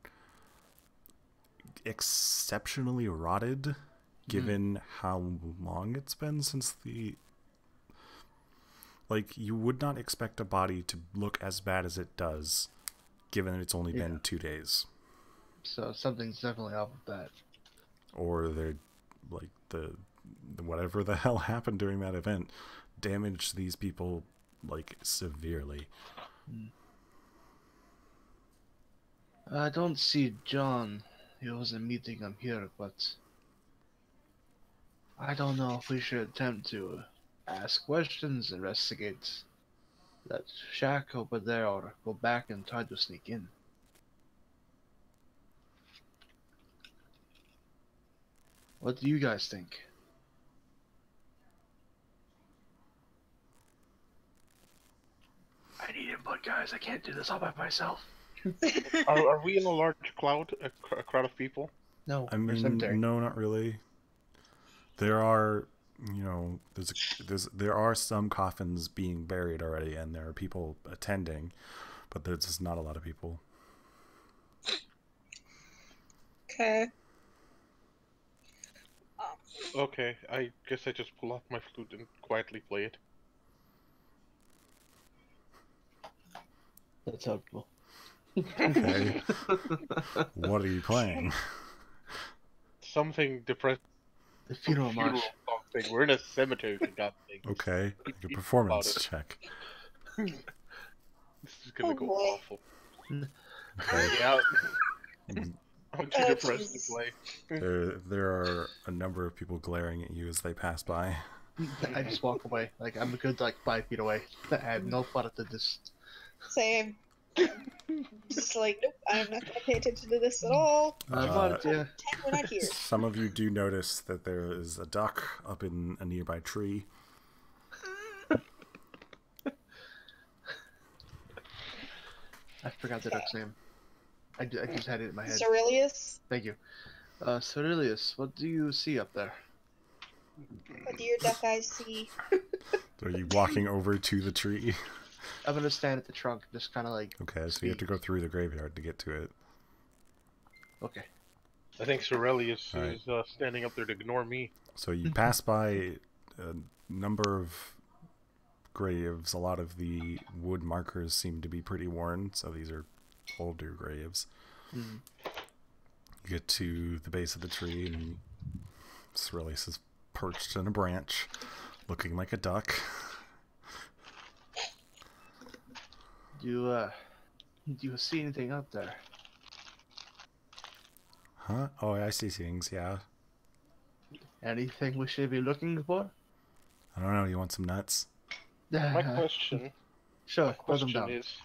exceptionally rotted, given how long it's been since the... Like, you would not expect a body to look as bad as it does, given that it's only been 2 days. So something's definitely off with that. Or they're, like, whatever the hell happened during that event damaged these people, like, severely. I don't see John. He wasn't meeting him here, but I don't know if we should attempt to ask questions, investigate that shack over there, or go back and try to sneak in. What do you guys think? I need input, guys. I can't do this all by myself. Are we in a large crowd of people? No, I mean, no, not really. There are, there are some coffins being buried already, and there are people attending, but there's just not a lot of people. Okay. Okay, I guess I just pull out my flute and quietly play it. That's helpful. Okay. What are you playing? Something depressing. The funeral march. Something. We're in a cemetery, for God's sake. Okay, a performance check. This is gonna go awful. Okay. Yeah. I'm too depressed to play. There are a number of people glaring at you as they pass by. I just walk away. Like, I'm a good, 5 feet away. I have no part of this. Same. Just like, nope, I'm not going to pay attention to this at all. I'm not, yeah. Pretend we're not here. Some of you do notice that there is a duck up in a nearby tree. I forgot the duck's name. I just had it in my head. Cerilius? Thank you. Cerilius, what do you see up there? What do your duck eyes see? Are you walking over to the tree? I'm gonna stand at the trunk, just kind of like... Okay, so you have to go through the graveyard to get to it. Okay. I think Cerelius Alright. is standing up there to ignore me. So you pass by a number of graves. A lot of the wood markers seem to be pretty worn, so these are older graves. Mm. You get to the base of the tree, and Cerilius is perched in a branch, looking like a duck. Do you see anything up there? Huh? Oh, I see things, yeah. Anything we should be looking for? I don't know, you want some nuts? My question, Sure, put them down. is,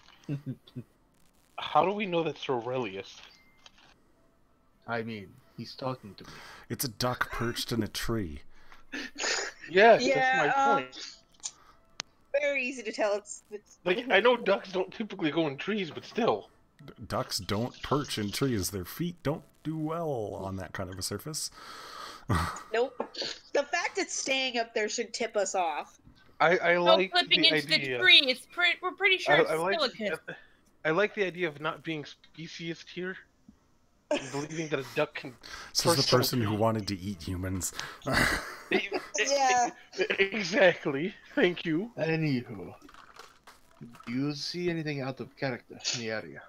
how do we know that's Cerelius? I mean, he's talking to me. It's a duck perched in a tree. Yes, Yeah, that's my point. Very easy to tell. It's Like, I know ducks don't typically go in trees, but still. Ducks don't perch in trees. Their feet don't do well on that kind of a surface. Nope. The fact it's staying up there should tip us off. I No like clipping the into idea. the tree. We're pretty sure it's like, silicon. I like the idea of not being speciesist here. And believing that a duck can... This is the person who wanted to eat humans. Yeah. Exactly. Thank you. Anywho, do you see anything out of character in the area?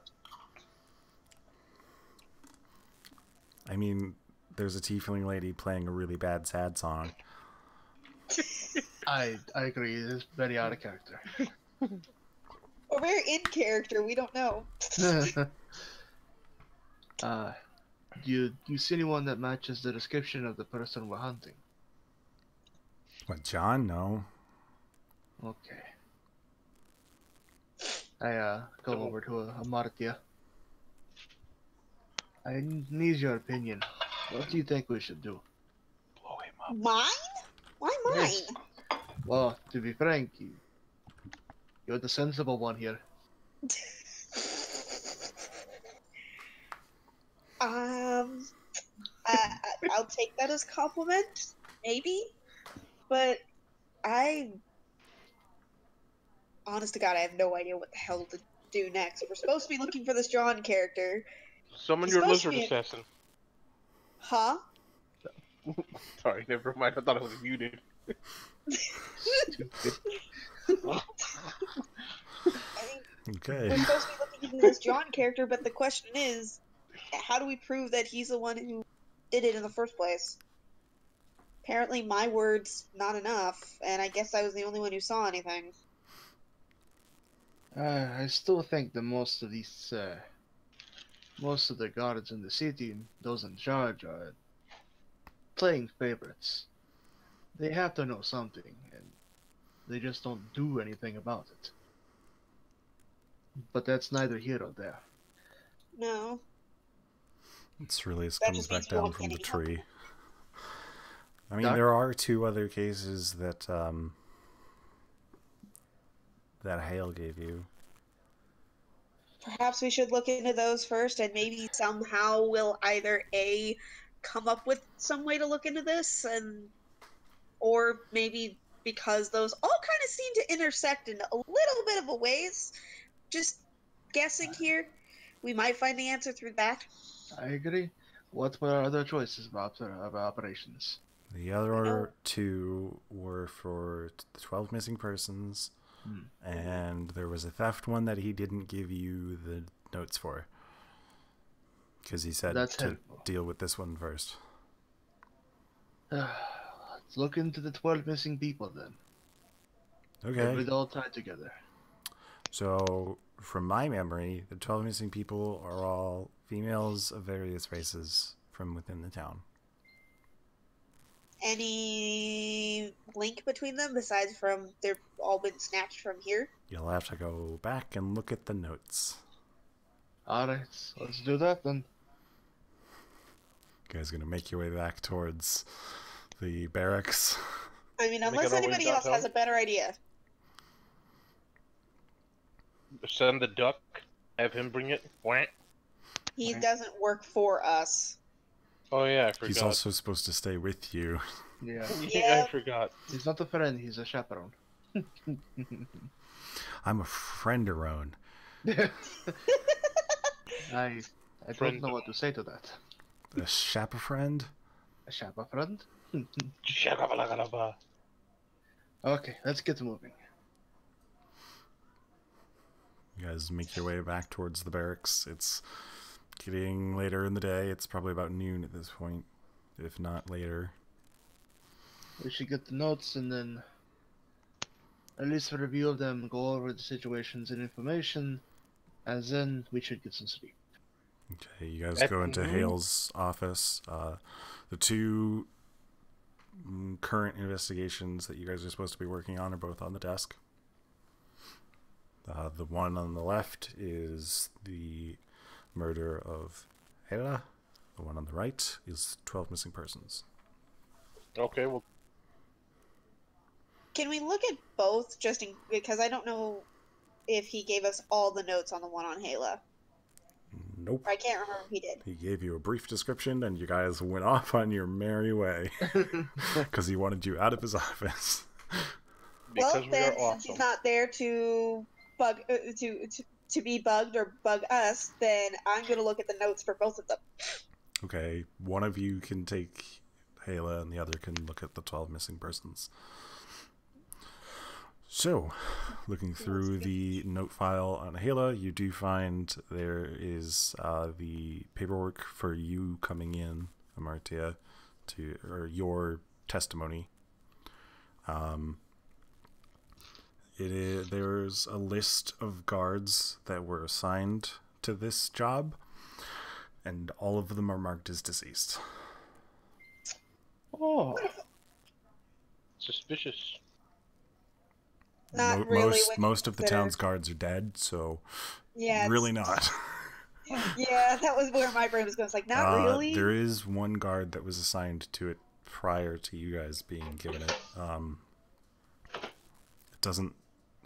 I mean, there's a tiefling lady playing a really bad sad song. I agree. It's very out of character. Or very in character. We don't know. Do you see anyone that matches the description of the person we're hunting? What, John? No. Okay. I go over to Amartya. I need your opinion. What do you think we should do? Blow him up. Mine? Why mine? Yes. Well, to be frank, you're the sensible one here. I'll take that as compliment, maybe. But honest to God, I have no idea what the hell to do next. We're supposed to be looking for this John character. Summon He's your supposed to lizard be assassin. Huh? Sorry, never mind. I thought I was muted. Stupid. Okay. We're supposed to be looking into this John character, but the question is, how do we prove that he's the one who did it in the first place? Apparently my word's not enough, and I guess I was the only one who saw anything. I still think that most of the guards in the city and those in charge are playing favorites. They have to know something, and they just don't do anything about it. But that's neither here nor there. No. Cerilius That comes just back means we down won't from get the any help. tree. I mean, Doc? there are 2 other cases that that Hale gave you. Perhaps we should look into those first, and maybe somehow we'll either A, come up with some way to look into this, or maybe because those all kind of seem to intersect in a little bit of a ways, just guessing here, we might find the answer through that. I agree. What were our other choices of operations? The other 2 were for the 12 missing persons, and there was a theft one that he didn't give you the notes for. Because he said That's to helpful. deal with this one first. Let's look into the 12 missing people then. Okay. We're all tied together. So, from my memory, the 12 missing people are all females of various races from within the town. any link between them besides from they've all been snatched from here? You'll have to go back and look at the notes. Alright, let's do that then. You guys gonna make your way back towards the barracks? I mean, Make unless it our way anybody else has downtown. a better idea. Send the duck. Have him bring it. Wah. He Right. doesn't work for us. Oh yeah, I forgot. He's also supposed to stay with you. Yeah. Yeah, I forgot. He's not a friend, he's a chaperone. I'm a frienderone. I don't know what to say to that. A shapa friend? A chapa friend? Shakabalakadaba. Okay, let's get moving. You guys make your way back towards the barracks. It's getting later in the day. It's probably about noon at this point, if not later. We should get the notes and then at least review of them, go over the situations and information, and then we should get some sleep. Okay, you guys At go into noon? Hale's office. The two current investigations that you guys are supposed to be working on are both on the desk. The one on the left is the murder of Hela. The one on the right is 12 missing persons. Okay, well, Can we look at both because I don't know if he gave us all the notes on the one on Hala. Nope. I can't remember if he did. He gave you a brief description, and you guys went off on your merry way because he wanted you out of his office. because Well, we then, are since awesome. he's not there to bug to be bugged or bug us, then I'm gonna look at the notes for both of them. Okay, one of you can take Hala, and the other can look at the 12 missing persons. So, looking through the note file on Hala, you do find there is the paperwork for you coming in, Amartya, or your testimony. There's a list of guards that were assigned to this job, and all of them are marked as deceased. Oh, Suspicious. Not really. when you Most of the consider- town's guards are dead, so Yeah, really not. Yeah, that was where my brain was going. It's like, not really. There is one guard that was assigned to it prior to you guys being given it. It doesn't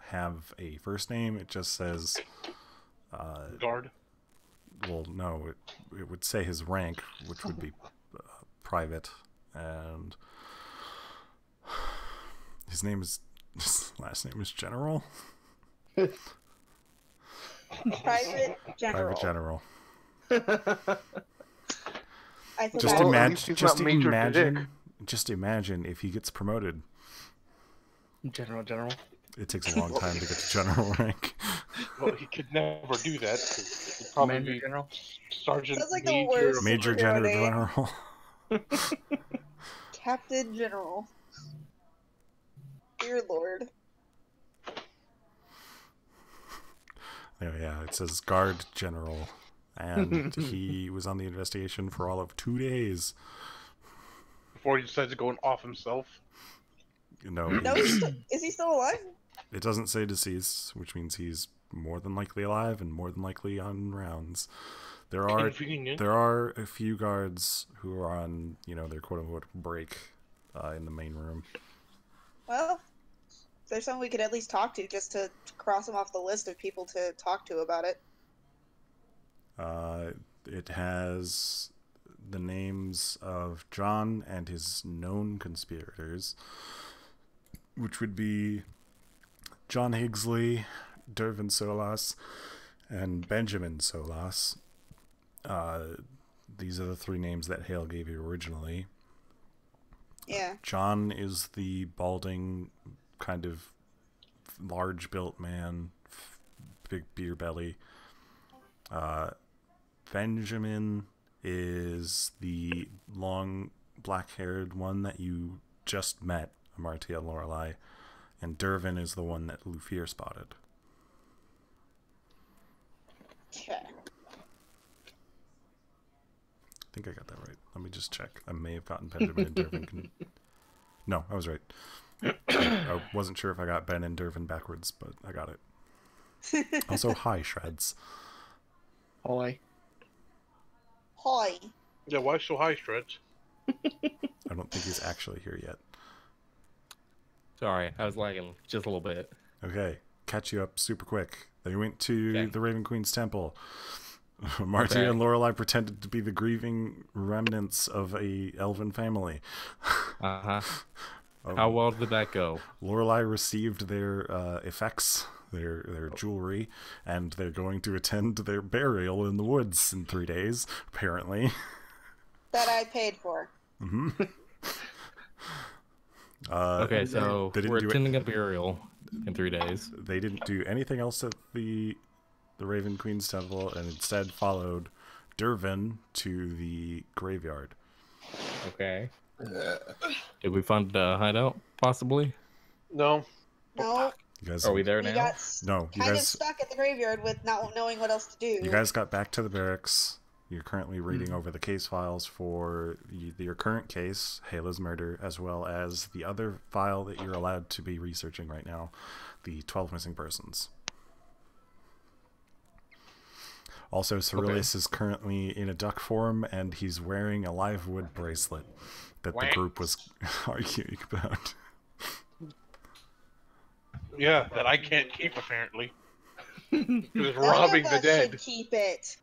have a first name. It just says, Guard. well, no, it would say his rank, which would be private, and his last name is General. Private general. Private General. I feel Just bad. Well, at least he's not Major Dick. Just imagine if he gets promoted. General. It takes a long time to get to general rank. Well, he could never do that. 'Cause he'd probably Commander be General. Sergeant Sounds like the Major. worst. Major Superhero General. Captain General. Dear Lord. Oh, yeah, it says Guard General. And he was on the investigation for all of 2 days. Before he decides to go off himself. No, No, is he still alive? it doesn't say deceased, which means he's more than likely alive and more than likely on rounds. There are Convenient. a few guards who are on, their quote-unquote break in the main room. Well, there's someone we could at least talk to just to cross him off the list of people to talk to about it. It has the names of John and his known conspirators, which would be John Higgsley, Dervin Solas, and Benjamin Solas. These are the three names that Hale gave you originally. Yeah. John is the balding, kind of large-built man, big beer belly. Benjamin is the long, black-haired one that you just met, Amartya and Lorelei, and Dervin is the one that Lufir spotted. Okay. I think I got that right. Let me just check. I may have gotten Benjamin and Dervin No, I was right. I wasn't sure if I got Ben and Dervin backwards, but I got it. Also, hi, Shreds. Hi. Hi. Yeah, why so high, Shreds? I don't think he's actually here yet. Sorry, I was lagging just a little bit. Okay, catch you up super quick. They went to Okay. the Raven Queen's temple. Marty Okay. and Lorelei pretended to be the grieving remnants of a elven family. Uh-huh. How well did that go? Lorelei received their effects, their jewelry, and they're going to attend their burial in the woods in 3 days, apparently. That I paid for. Mm-hmm. Okay, so they didn't we're do it- attending a burial in 3 days. They didn't do anything else at the Raven Queen's temple, and instead followed Dervin to the graveyard. Okay. Did we find a hideout, possibly? No. No, You guys, Are we there we now? got No, you kind of guys. stuck at the graveyard with not knowing what else to do. You guys got back to the barracks. You're currently reading over the case files for your current case, Hela's murder, as well as the other file that you're allowed to be researching right now, the 12 missing persons. Also, Cerullius is currently in a duck form, and he's wearing a live wood bracelet that the group was arguing about. Yeah, that I can't keep, apparently. He was None robbing of the us dead. should keep it.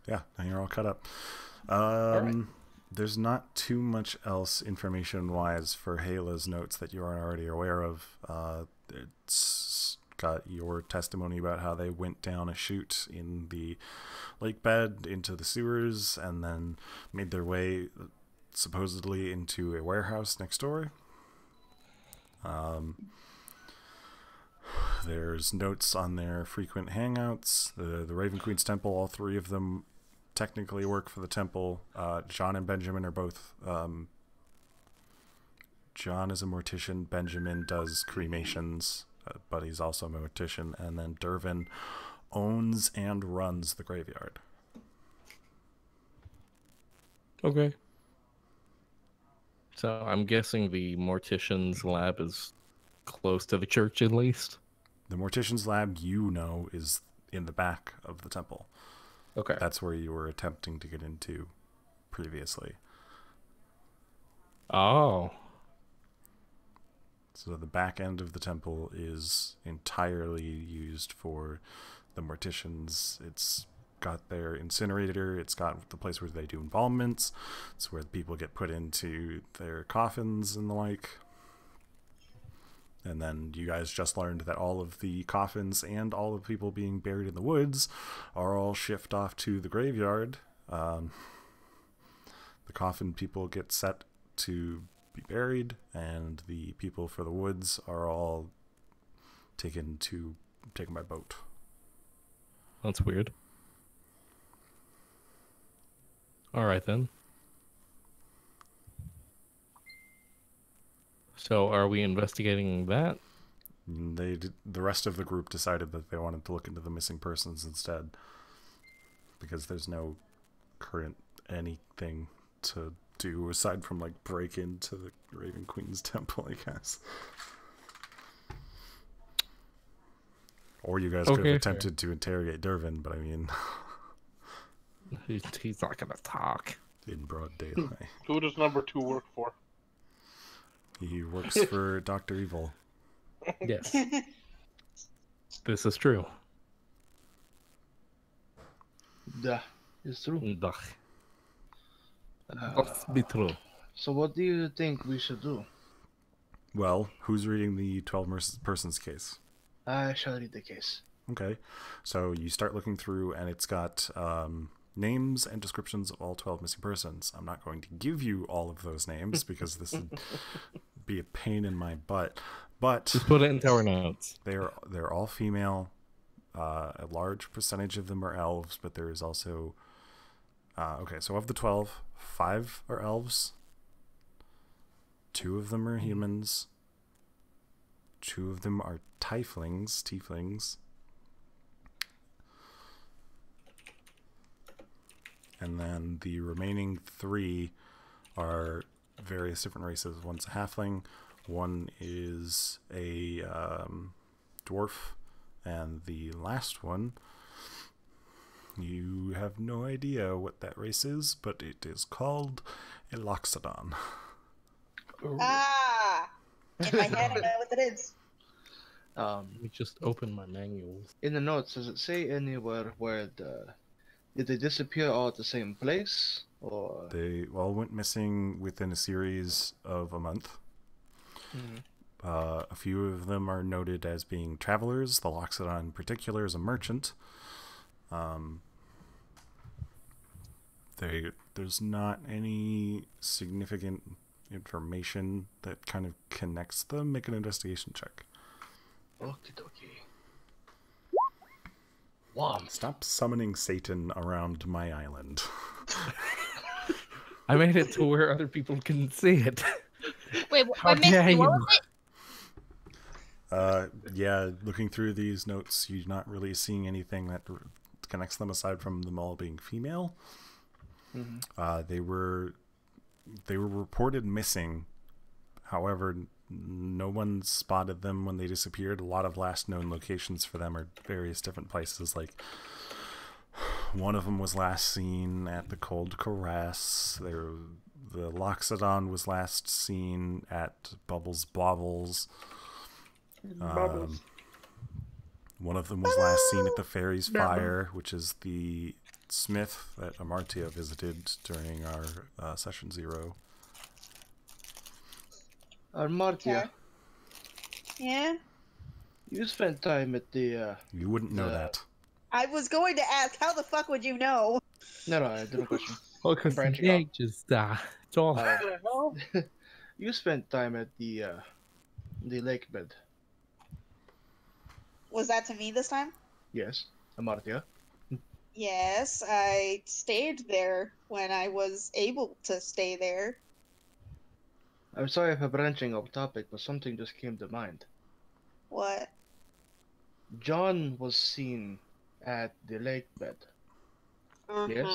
Yeah, now you're all caught up. right. There's not too much else information-wise for Hela's notes that you aren't already aware of. It's got your testimony about how they went down a chute in the lake bed into the sewers and then made their way supposedly into a warehouse next door. There's notes on their frequent hangouts. The Raven Queen's temple, all three of them technically work for the temple. John and Benjamin are both... John is a mortician. Benjamin does cremations, but he's also a mortician. And then Dervin owns and runs the graveyard. Okay. So I'm guessing the mortician's lab is close to the church at least? The mortician's lab, you know, is in the back of the temple. Okay. That's where you were attempting to get into previously. Oh. So the back end of the temple is entirely used for the morticians. It's got their incinerator. It's got the place where they do embalments. It's where people get put into their coffins and the like. And then you guys just learned that all of the coffins and all of the people being buried in the woods are all shipped off to the graveyard. The coffin people get set to be buried, and the people for the woods are all taken by boat. That's weird. Alright then. So are we investigating that? The rest of the group decided that they wanted to look into the missing persons instead, because there's no current anything to do aside from like break into the Raven Queen's temple, I guess. Or you guys could have attempted to interrogate Dervin, but I mean, He's not gonna talk. in broad daylight. Who does number 2 work for? He works for Dr. Evil. Yes. This is true. Yeah, it's true. Ugh. Must be true. So what do you think we should do? Well, who's reading the 12 persons case? I shall read the case. Okay, so you start looking through, and it's got names and descriptions of all 12 missing persons. I'm not going to give you all of those names because this would be a pain in my butt. But Just put it into our notes. they're all female. A large percentage of them are elves, but there is also okay. So of the 12, 5 are elves. 2 of them are humans. 2 of them are tieflings. and then the remaining 3 are various different races. One's a halfling, one is a dwarf, and the last one, you have no idea what that race is, but it is called a Loxodon. Ah! In my head, I know what it is. Let me just open my manuals. In the notes, does it say anywhere where did they disappear all at the same place, or They all went missing within a series of a month. A few of them are noted as being travelers. The Loxodon in particular is a merchant. There's not any significant information that kind of connects them. Make an investigation check. Okie dokie. Wow. Stop summoning Satan around my island. I made it to where other people can see it. Wait, How what makes dare what you? was it? Yeah, looking through these notes, you're not really seeing anything that connects them aside from them all being female. They were reported missing. However, no one spotted them when they disappeared. A lot of last known locations for them are various different places. Like, one of them was last seen at the Cold Caress. The Loxodon was last seen at Bubbles Bobbles. One of them was last seen at the Fairies Fire, which is the smith that Amartya visited during our session 0. Amartya, Yeah? you spent time at the You wouldn't know that. I was going to ask, how the fuck would you know? No, I have a question. Oh, because Branching the off. egg just it's all. You spent time at the lake bed. Was that to me this time? Yes, Amartya. Yes, I stayed there when I was able to stay there. I'm sorry for branching off topic, but something just came to mind. What? John was seen at the lake bed. Yes?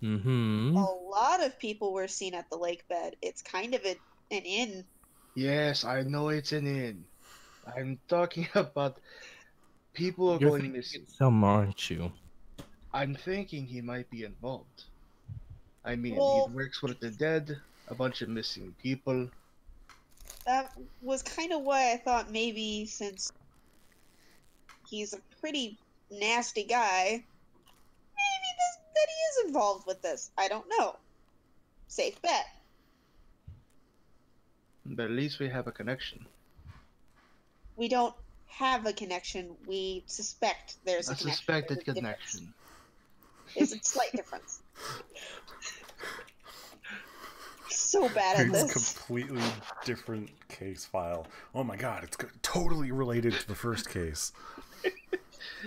Mm-hmm. A lot of people were seen at the lake bed. It's kind of an inn. Yes, I know it's an inn. I'm talking about people are You're going thinking missing. some, aren't you? I'm thinking he might be involved. I mean, Well- he works with the dead, a bunch of missing people. That was kind of why I thought maybe since he's a pretty nasty guy, maybe that he is involved with this. I don't know. Safe bet. But at least we have a connection. We don't have a connection. We suspect there's a A connection. suspected There's a difference. connection. There's a slight difference. So bad at It's this. completely different case file. Oh my god, it's totally related to the first case.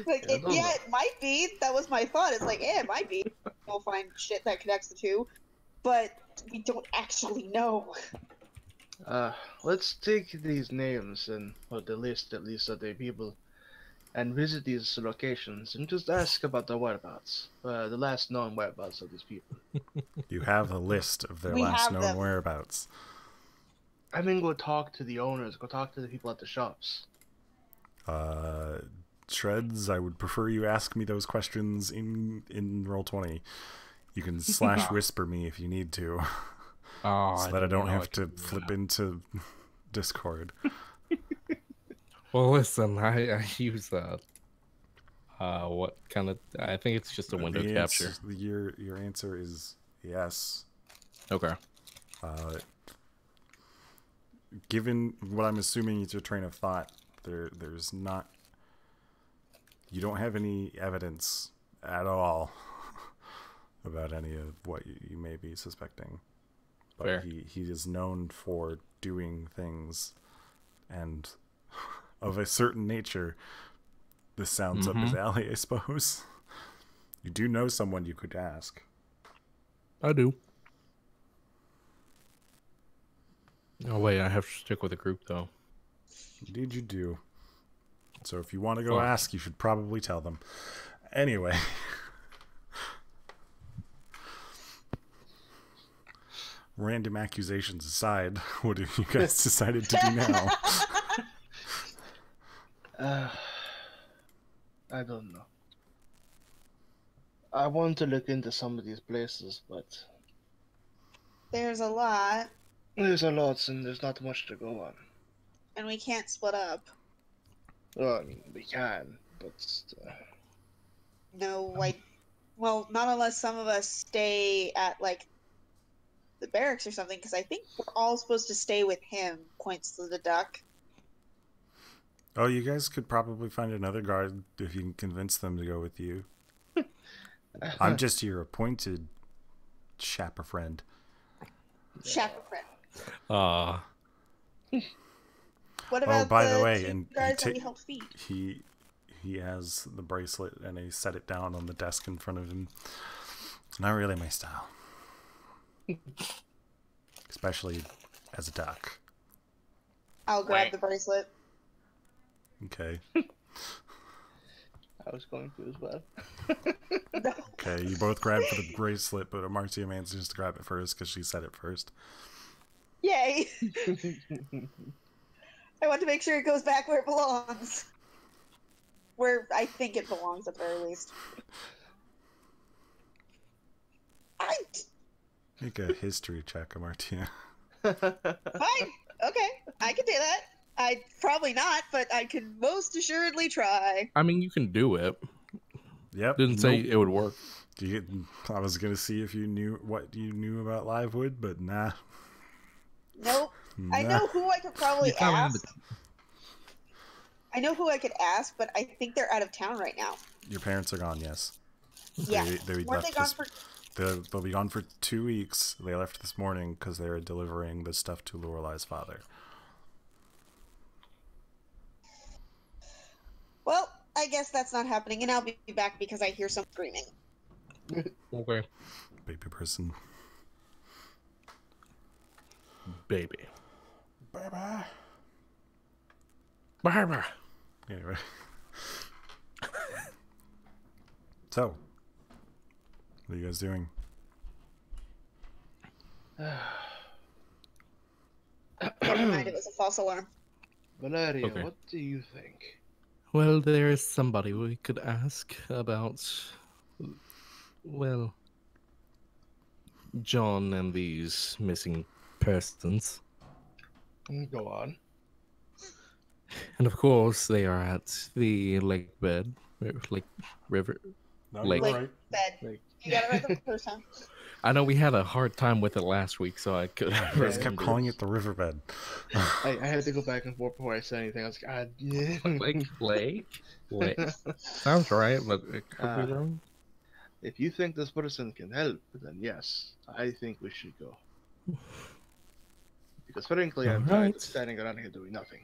Like, Yeah, it might be. That was my thought. It's like, it might be. We'll find shit that connects the two, but we don't actually know. Let's take these names and or the list at least of the people, and visit these locations and just ask about the whereabouts, the last known whereabouts of these people. You have a list of their We last have known them. whereabouts. I mean, go talk to the owners, go talk to the people at the shops. Shreds, I would prefer you ask me those questions in Roll20. You can / whisper me if you need to, Oh, so that I don't know have to can do flip that. into Discord. Well, listen, I use what kind of? I think it's just a window The capture. answer- your answer is yes. Okay. Given what I'm assuming is your train of thought, there's not. You don't have any evidence at all about any of what you may be suspecting. But Fair. he is known for doing things and of a certain nature. This sounds up his alley, I suppose. You do know someone you could ask. I do. Oh wait, I have to stick with a group though. Indeed you do. So if you want to go Fuck. ask, you should probably tell them. Anyway. random accusations aside, what have you guys decided to do now? I don't know. I want to look into some of these places, but There's a lot, there's a lot and there's not much to go on. and we can't split up. Well, I mean, we can, but No, like, well, not unless some of us stay at, like, the barracks or something, because I think we're all supposed to stay with him, points to the duck. Oh, you guys could probably find another guard if you can convince them to go with you. I'm just your appointed chaper friend. Chaperone. What Oh, about by the the way, two and guards that we helped feed? he has the bracelet and he set it down on the desk in front of him. Not really my style. Especially as a duck. I'll grab the bracelet. Okay. I was going to as well. Okay, you both grab for the bracelet, but Amartia manages to grab it first because she said it first. Yay! I want to make sure it goes back where it belongs. Where I think it belongs, at the very least. Make a history check, Amartia. Fine. Okay, I can do that. I probably not, but I can most assuredly try. I mean, you can do it. Yep. Didn't say it would work. I was gonna see if you knew what you knew about Livewood, but nah. Nope. I know who I could probably ask. I know who I could ask, but I think they're out of town right now. Your parents are gone, yes. Yeah. They Weren't they gone for... They'll be gone for 2 weeks. They left this morning because they're delivering the stuff to Lorelai's father. Well, I guess that's not happening, and I'll be back because I hear some screaming. Okay. Baby person. Baby. Bye-bye. Bye-bye. Anyway. So, what are you guys doing? Never mind, it was a false alarm. Valeria, Okay. what do you think? Well, there is somebody we could ask about, well, John and these missing persons. Go on. And of course, they are at the lake bed, lake river, No, lake. you're right. Bed. Like, You got it right the first time. I know we had a hard time with it last week, so I could. You guys kept calling it the riverbed. I had to go back and forth before I said anything. I was like, God, yeah. Lake. Sounds right, but it could be wrong. If you think this person can help, then yes, I think we should go. Because frankly, I'm tired of standing around here doing nothing.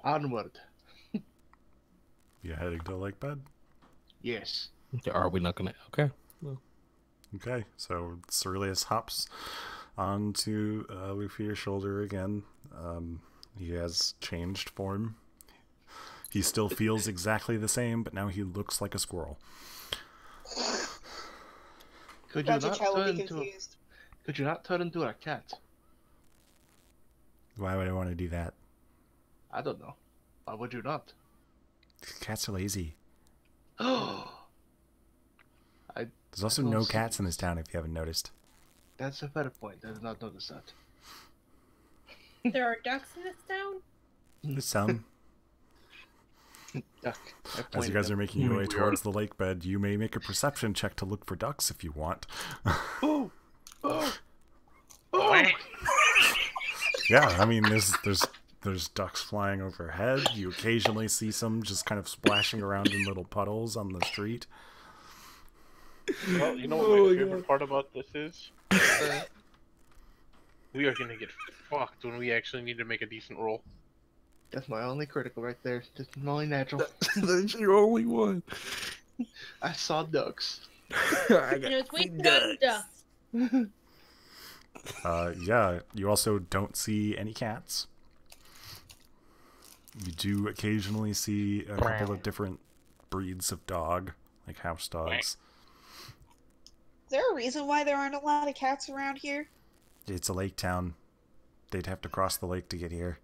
Onward. You heading to Lake Bed? Yes. Are we not gonna? Okay. Well, Okay, so Cerilius hops onto Lufia's shoulder again. He has changed form. He still feels exactly the same, but now he looks like a squirrel. Could you Gotcha, not child will turn be into a, confused. could you not turn into a cat? Why would I want to do that? I don't know. Why would you not? Cats are lazy. Oh, There's also I don't no see cats in this town, if you haven't noticed. that's a fair point. I did not notice that. There are ducks in this town? There's some. Duck. As you guys are making your way towards the lake bed, you may make a perception check to look for ducks if you want. Oh! Oh! Oh! Yeah, I mean, there's ducks flying overhead. You occasionally see some just kind of splashing around in little puddles on the street. Well, you know what my favorite part about this is? We are gonna get fucked when we actually need to make a decent roll. That's my only critical right there. Just my only natural. That's your only one. I saw ducks. You know, it's wasted on ducks. Yeah, you also don't see any cats. You do occasionally see a couple of different breeds of dog, like house dogs. Is there a reason why there aren't a lot of cats around here? It's a lake town. They'd have to cross the lake to get here.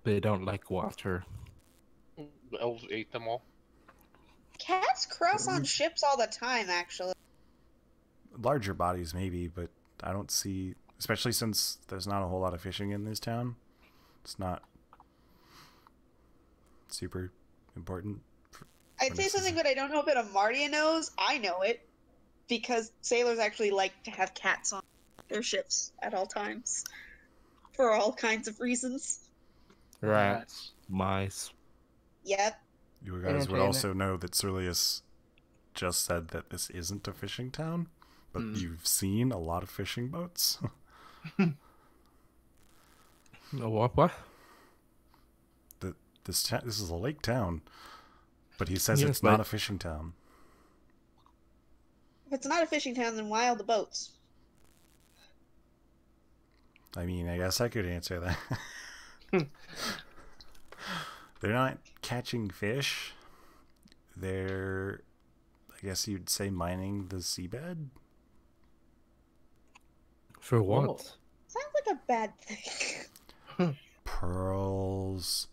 They don't like water. The elves ate them all. Cats cross on ships all the time, actually. Larger bodies, maybe, but I don't see, especially since there's not a whole lot of fishing in this town. It's not super important. I'd say something, but I don't know if Amardia knows. I know it. Because sailors actually like to have cats on their ships at all times. For all kinds of reasons. Rats, mice. Yep. You guys would also know that Surlius just said that this isn't a fishing town, but you've seen a lot of fishing boats. What? This is a lake town, but he says Yes, it's not a fishing town. If it's not a fishing town, then why all the boats? I mean, I guess I could answer that. They're not catching fish. They're, I guess you'd say, mining the seabed. For what? Whoa. Sounds like a bad thing. Pearls,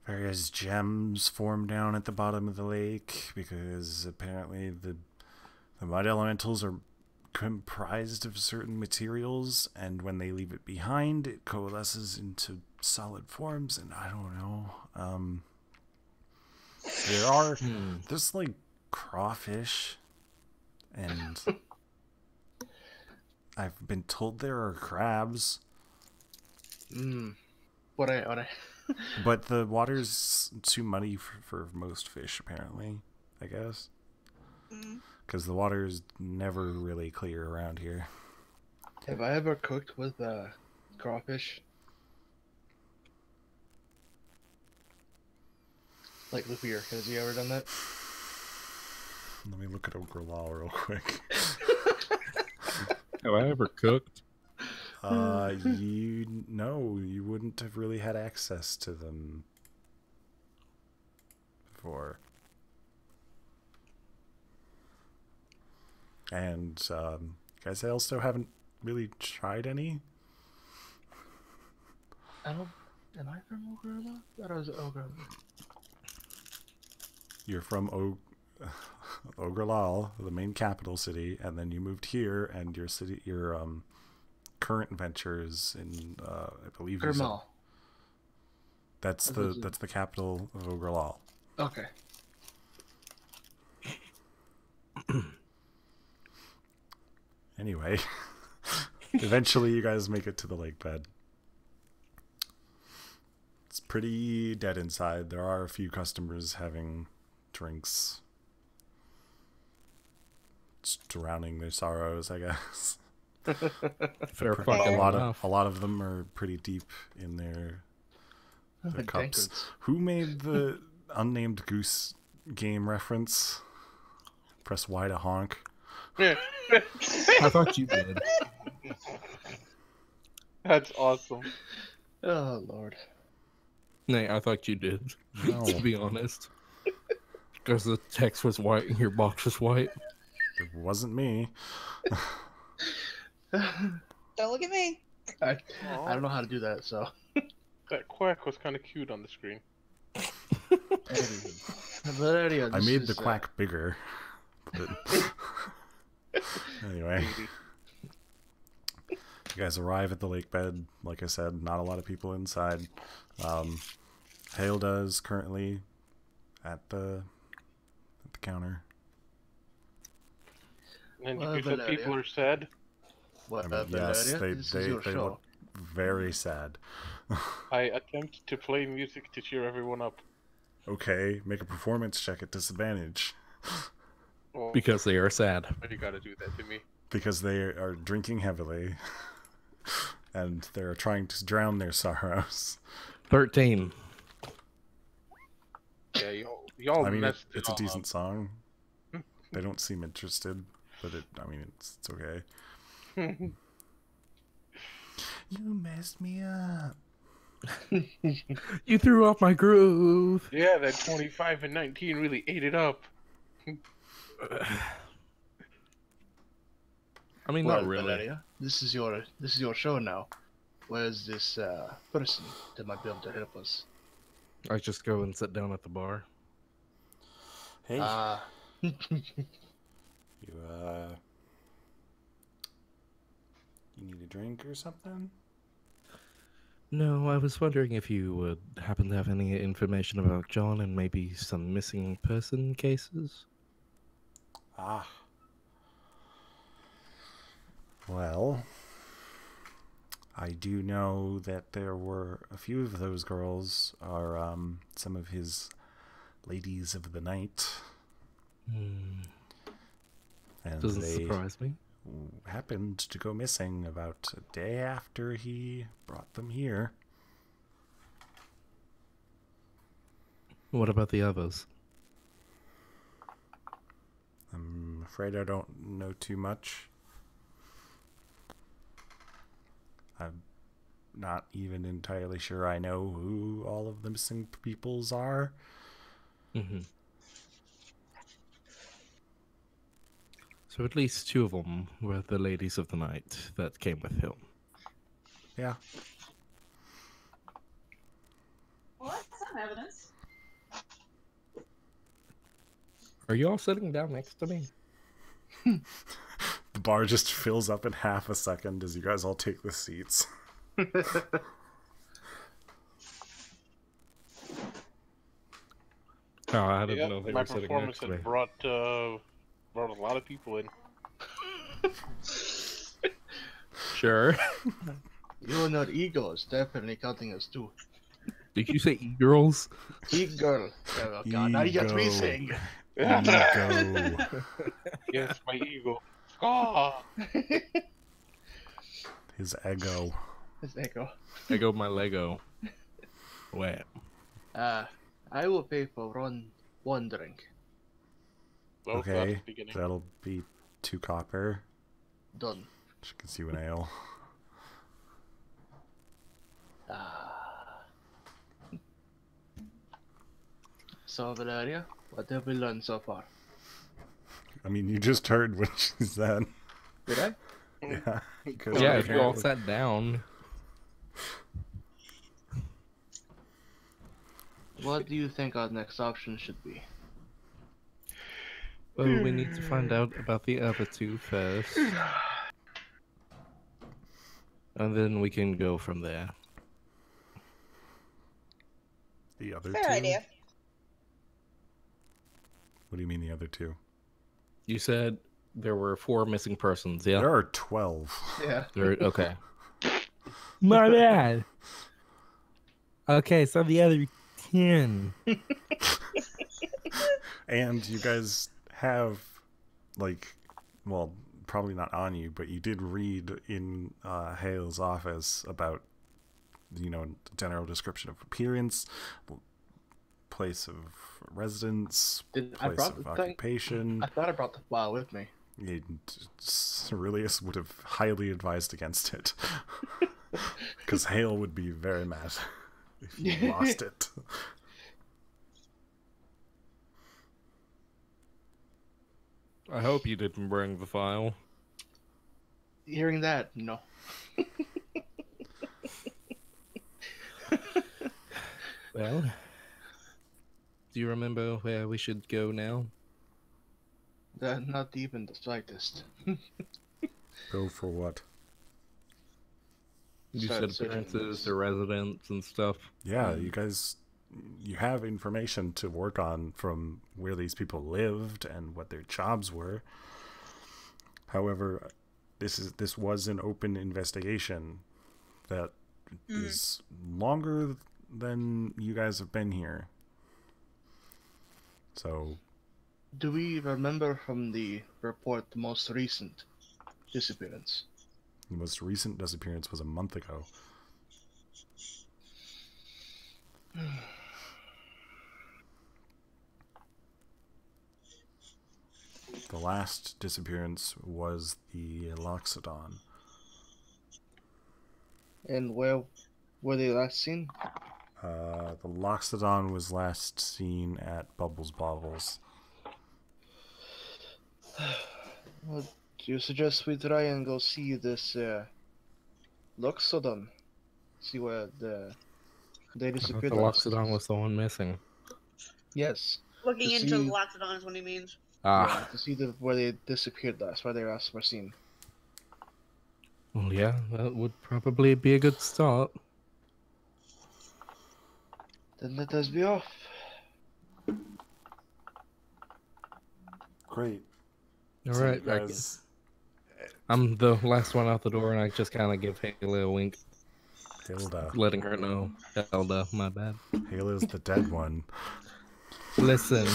various gems form down at the bottom of the lake because apparently the mud elementals are comprised of certain materials, and when they leave it behind, it coalesces into solid forms, and I don't know. There's like crawfish, and I've been told there are crabs. What I But the water's too muddy for most fish, apparently, I guess. Because the water's never really clear around here. Have I ever cooked with crawfish? Like Lupier, has he ever done that? Let me look at Ogre Law real quick. Have I ever cooked? You wouldn't have really had access to them before. And guys, I also haven't really tried any. Am I from Ogre? That was Ogre. You're from Ogrelal, the main capital city, and then you moved here, and your current ventures in I believe you said, that's the capital of Ogrelal. Okay. Anyway, eventually you guys make it to the lake bed. It's pretty dead inside. There are a few customers having drinks. Just drowning their sorrows, I guess. Fair A fucking lot enough. of them are pretty deep in their cups. Tankards. Who made the unnamed goose game reference? Press Y to honk. I thought you did. That's awesome. Oh Lord. Nay, I thought you did. No. To be honest. Because the text was white and your box was white. It wasn't me. Don't look at me. I don't know how to do that, so. That quack was kind of cute on the screen. Valeria, I made the quack bigger. But anyway. You guys arrive at the lake bed. Like I said, not a lot of people inside. Hailda is currently at the counter. And Well, you said Valeria. people are sad. What, I mean, Valeria? yes, they This is your show. look very sad. I attempt to play music to cheer everyone up. Okay, make a performance check at disadvantage. Well, Because they are sad. why you gotta do that to me? Because they are drinking heavily. And they're trying to drown their sorrows. 13. Yeah, y'all I mean, messed it's it a all decent up. song. They don't seem interested, but it's okay. You messed me up. You threw off my groove. Yeah, that 25 and 19 really ate it up. I mean, Well, not really. Valeria, this is your show now. Where's this person that might be able to help us? I just go and sit down at the bar. Hey, You you need a drink or something? No, I was wondering if you would happen to have any information about John and maybe some missing person cases. Ah. Well, I do know that there were a few of those girls are some of his ladies of the night. And Doesn't they surprise me. happened to go missing about a day after he brought them here. What about the others? I'm afraid I don't know too much. I'm not even entirely sure I know who all of the missing peoples are. Mm-hmm. So at least two of them were the ladies of the night that came with him. Yeah. Well, that's some evidence. Are you all sitting down next to me? The bar just fills up in half a second as you guys all take the seats. Oh, I didn't Yeah, know they my were sitting performance next to me. had brought a lot of people in. Sure. You and your ego is definitely cutting us too. Did you say e-girls? E-girl. Oh god, now you got me Ego. saying Ego. Yes, my ego. Ah! His ego. It's echo. I go my Lego. Wait. I will pay for one drink. Well, that's Okay, the beginning. that'll be 2 copper. Done. She can see an ale. So Valeria, what have we learned so far? I mean, you just heard what she said. Did I? Yeah. 'Cause Yeah, if you all apparently- sat down. What do you think our next option should be? Well, we need to find out about the other two first. And then we can go from there. The other Fair two? idea. What do you mean the other two? You said there were 4 missing persons, yeah? There are 12. Yeah. Okay. My bad. Okay, so the other 10. And you guys have, like, well, probably not on you, but you did read in Hale's office about, you know, general description of appearance, place of residence, I place brought of the thing. occupation. I thought I brought the file with me. Aurelius would have highly advised against it. Because Hale would be very mad if you lost it. I hope you didn't bring the file. Hearing that, no. Well, do you remember where we should go now? Not even the slightest. Go for what? You Start said searching appearances, this. the residents, and stuff. Yeah, you guys, you have information to work on from where these people lived and what their jobs were. However, this was an open investigation that is longer than you guys have been here. So, Do we remember from the report the most recent disappearance? the most recent disappearance was a month ago. The last disappearance was the Loxodon. And where were they last seen? The Loxodon was last seen at Bubbles Bobbles. Well, do you suggest we try and go see this Loxodon? See where they I thought disappeared the last. Loxodon was the one missing. Yes. Looking To into see- Loxodon is what he means. Yeah, to see where they disappeared last, where they last were seen. Well, yeah, that would probably be a good start. Then let us be off. Great. All So right, you guys, I'm the last one out the door, and I just kind of give Haley a wink, Hilda. letting her know. Hilda, my bad. Hilda's the dead one. Listen,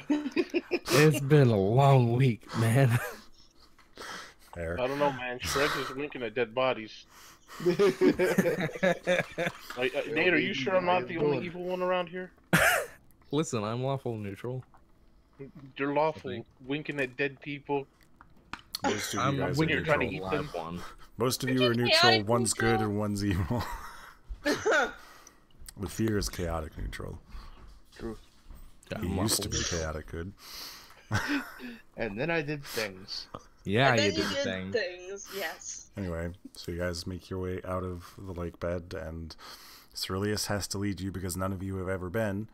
it's been a long week, man. There. I don't know, man. Shreds is winking at dead bodies. Nate, are you sure I'm not the only evil one around here? Listen, I'm lawful neutral. You're lawful winking at dead people. Most of you I'm guys are winking winking trying to at a eat live them. one. Most of you are neutral. chaotic One's good neutral. and one's evil. The fear is chaotic neutral. True. Yeah, He I'm used lawful to be neutral. chaotic good. And then I did things. Yeah, And you then did you the did thing. things, yes. Anyway, so you guys make your way out of the lake bed, and Ceruleus has to lead you because none of you have ever been.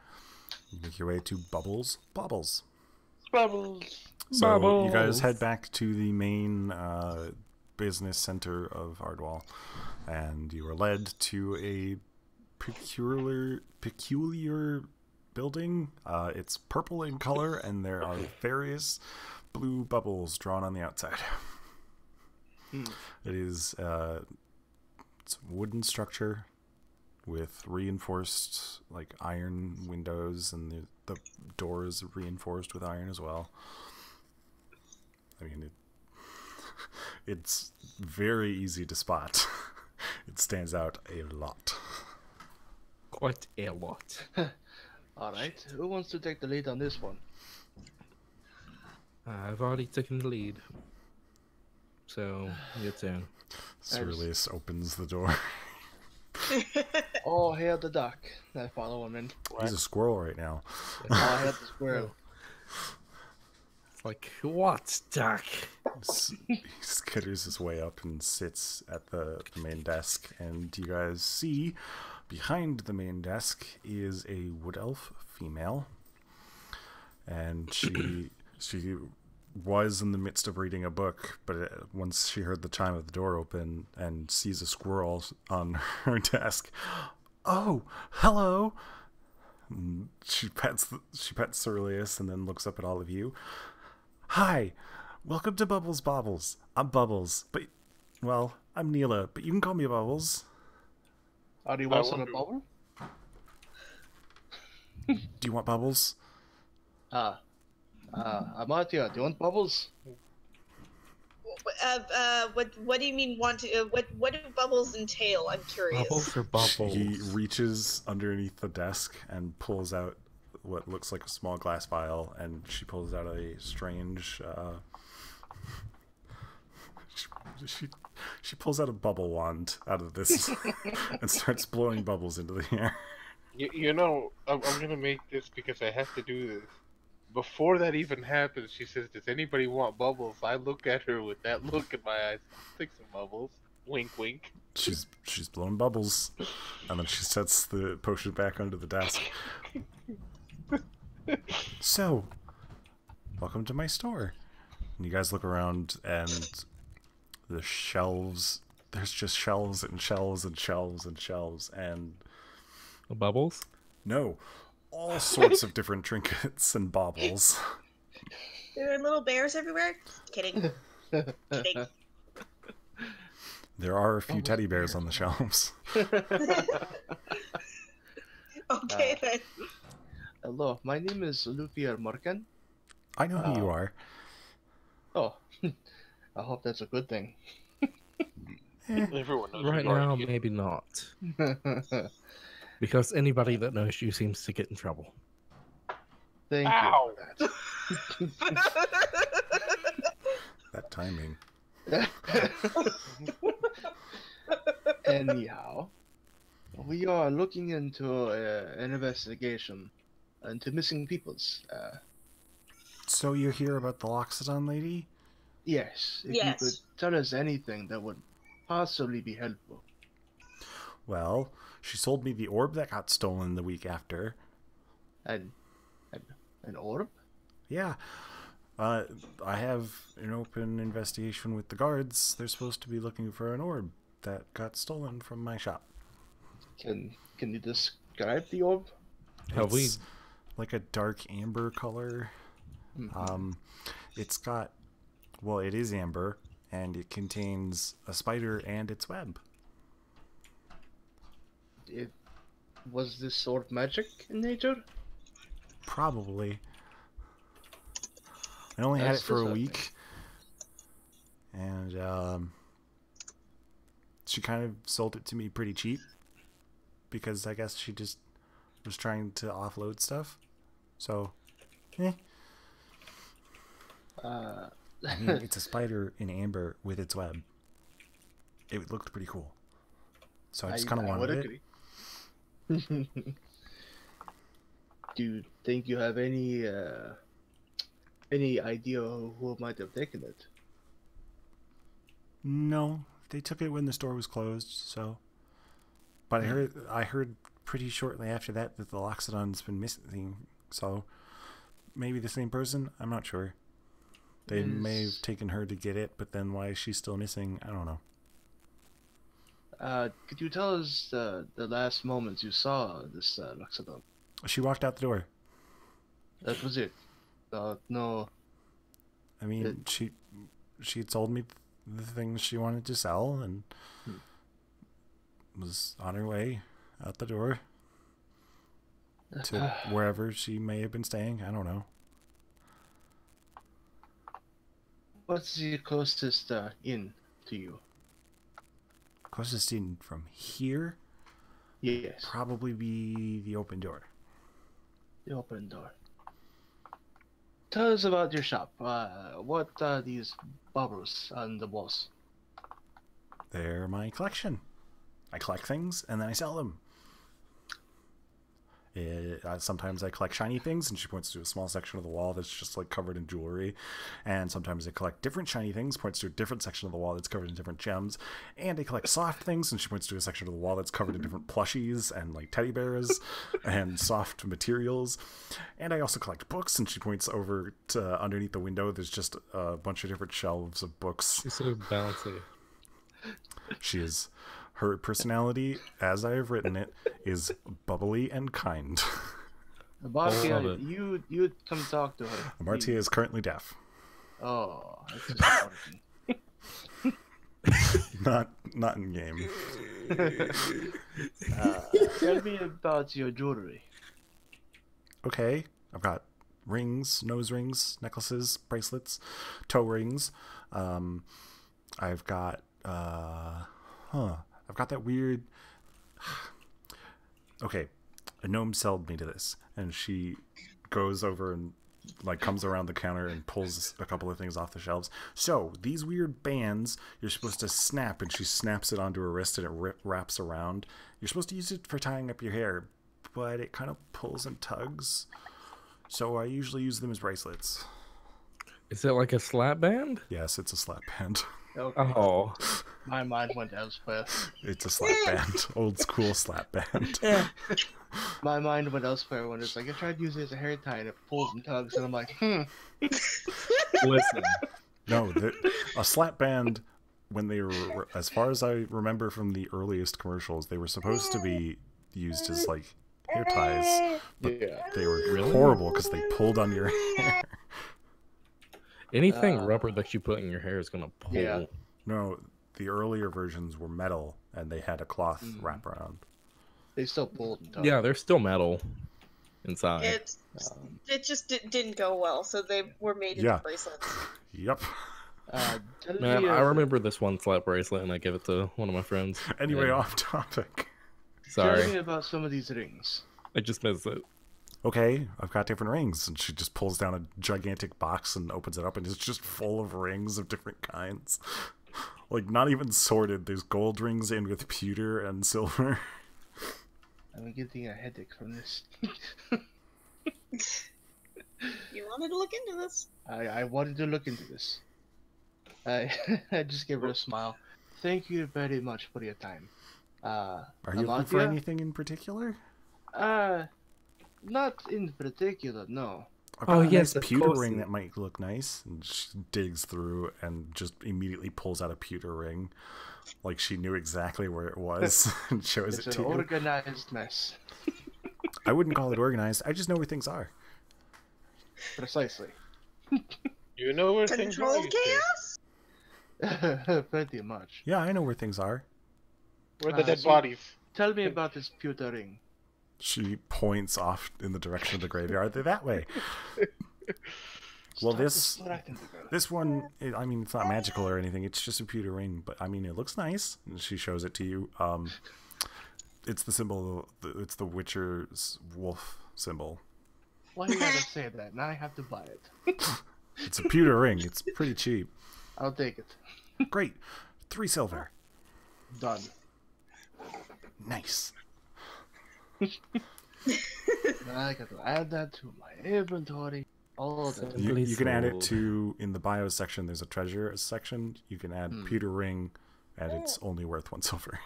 You make your way to Bubbles. Bubbles. So you guys Bubbles. head back to the main business center of Ardwall, and you are led to a peculiar building. It's purple in color, and there are various blue bubbles drawn on the outside. It is it's a wooden structure with reinforced like iron windows, and the door is reinforced with iron as well. I mean, it's very easy to spot. It stands out a lot. Quite a lot. Alright, who wants to take the lead on this one? I've already taken the lead. So, your turn. Ceruleus opens the door. Oh, hail the duck. I follow him in. He's a squirrel right now. Oh, hail the squirrel. It's like, what, Duck? He skitters his way up and sits at the main desk, and you guys see behind the main desk is a wood elf female, and she was in the midst of reading a book, but once she heard the chime of the door open and sees a squirrel on her desk, oh, hello. And she pets Ceruleus and then looks up at all of you. Hi, welcome to Bubbles Bobbles. I'm Bubbles, but, well, I'm Neela, but you can call me Bubbles. Oh, do you want some wonder- bubble? Do you want Bubbles? Amartya, do you want bubbles? What do you mean want to? What do bubbles entail? I'm curious. Bubbles or bubbles? He reaches underneath the desk and pulls out what looks like a small glass vial, and she pulls out a strange she pulls out a bubble wand out of this and starts blowing bubbles into the air. You know, I'm gonna make this because I have to do this. Before that even happens, she says, "Does anybody want bubbles?" I look at her with that look in my eyes. Take some bubbles. Wink, wink. She's blowing bubbles, and then she sets the potion back under the desk. So, welcome to my store. And you guys look around, and the shelves, there's just shelves and shelves and shelves and shelves, and Bubbles? no, all sorts of different trinkets and baubles. There are little bears everywhere. Kidding. Kidding. There are a few teddy bears on the shelves. Okay then. Hello, my name is Lufier Morgan. I know who you are. Oh, I hope that's a good thing. Everyone knows Right you are. now, maybe not. Because anybody that knows you seems to get in trouble. Thank Ow! you for That timing. that. Anyhow, we are looking into an investigation into missing peoples. So you hear about the Loxodon lady? Yes, if you could tell us anything that would possibly be helpful. Well, she sold me the orb that got stolen the week after. An orb? Yeah. I have an open investigation with the guards. They're supposed to be looking for an orb that got stolen from my shop. Can you describe the orb? It's like a dark amber color. Mm-hmm. It's got, well, it is amber, and it contains a spider and its web. Was this orb magic in nature? Probably. I only had it for a week, and she kind of sold it to me pretty cheap because I guess she just was trying to offload stuff. So, I mean, it's a spider in amber with its web. It looked pretty cool, so I just kind of wanted it. Do you think you have any idea who might have taken it? No, they took it when the store was closed. So, but I heard pretty shortly after that the Loxodon's been missing. So, maybe the same person. I'm not sure. They may have taken her to get it, but then why is she still missing? I don't know. Could you tell us the last moments you saw this Loxodon? She walked out the door. That was it. No. I mean, she told me the things she wanted to sell and was on her way out the door to wherever she may have been staying. I don't know. What's the closest inn to you? Closest inn from here? Yes. Probably be the Open Door. The Open Door. Tell us about your shop. What are these bubbles on the walls? They're my collection. I collect things and then I sell them. Sometimes I collect shiny things, and she points to a small section of the wall that's just like covered in jewelry. And sometimes I collect different shiny things, points to a different section of the wall that's covered in different gems. And I collect soft things, and she points to a section of the wall that's covered in different plushies and like teddy bears and soft materials. And I also collect books, and she points over to underneath the window. There's just a bunch of different shelves of books. She's so bouncy. She is. Her personality, as I have written it, is bubbly and kind. Martia, you come talk to her. Martia is currently deaf. Oh, that's Not in game. Tell me about your jewelry. Okay, I've got rings, nose rings, necklaces, bracelets, toe rings. I've got I've got that weird... Okay, a gnome sold me to this, and she goes over and like comes around the counter and pulls a couple of things off the shelves. So, these weird bands, you're supposed to snap, and she snaps it onto her wrist and it wraps around. You're supposed to use it for tying up your hair, but it kind of pulls and tugs. So I usually use them as bracelets. Is it like a slap band? Yes, it's a slap band. Okay. Oh. My mind went elsewhere. It's a slap band. Old school slap band. My mind went elsewhere when it's like, I tried to use it as a hair tie and it pulls and tugs, and I'm like, Listen. No, a slap band, when they were, as far as I remember from the earliest commercials, they were supposed to be used as like hair ties, but they were horrible because they pulled on your hair. Anything rubber that you put in your hair is gonna pull. Yeah. No, the earlier versions were metal and they had a cloth wrap around. they still pulled and tugged. Yeah, they're still metal inside. It just didn't go well, so they were made into bracelets. Yep. Man, I remember this one slap bracelet and I gave it to one of my friends. Anyway, off topic. Sorry. Tell me about some of these rings. I just missed it. Okay, I've got different rings. And she just pulls down a gigantic box and opens it up, and it's just full of rings of different kinds. Like, not even sorted. There's gold rings in with pewter and silver. I'm getting a headache from this. You wanted to look into this. I wanted to look into this. I just gave her a smile. Thank you very much for your time. Are you looking for anything in particular? Not in particular, no. Oh, yes, a pewter ring that might look nice. And she digs through and just immediately pulls out a pewter ring. Like she knew exactly where it was and shows it to you. It's an organized mess. I wouldn't call it organized. I just know where things are. Precisely. You know where things are. Controlled chaos? Pretty much. Yeah, I know where things are. Where the dead bodies. Tell me about this pewter ring. She points off in the direction of the graveyard. They're that way. Well, this one, I mean, it's not magical or anything. It's just a pewter ring, but I mean, it looks nice. And she shows it to you. It's the symbol. It's the Witcher's wolf symbol. Why do you gotta say that? Now I have to buy it. It's a pewter ring. It's pretty cheap. I'll take it. Great. 3 silver. Done. Nice. I got to add that to my inventory. All that. You can add it to, in the bio section, there's a treasure section. You can add pewter ring, and it's only worth 1 silver.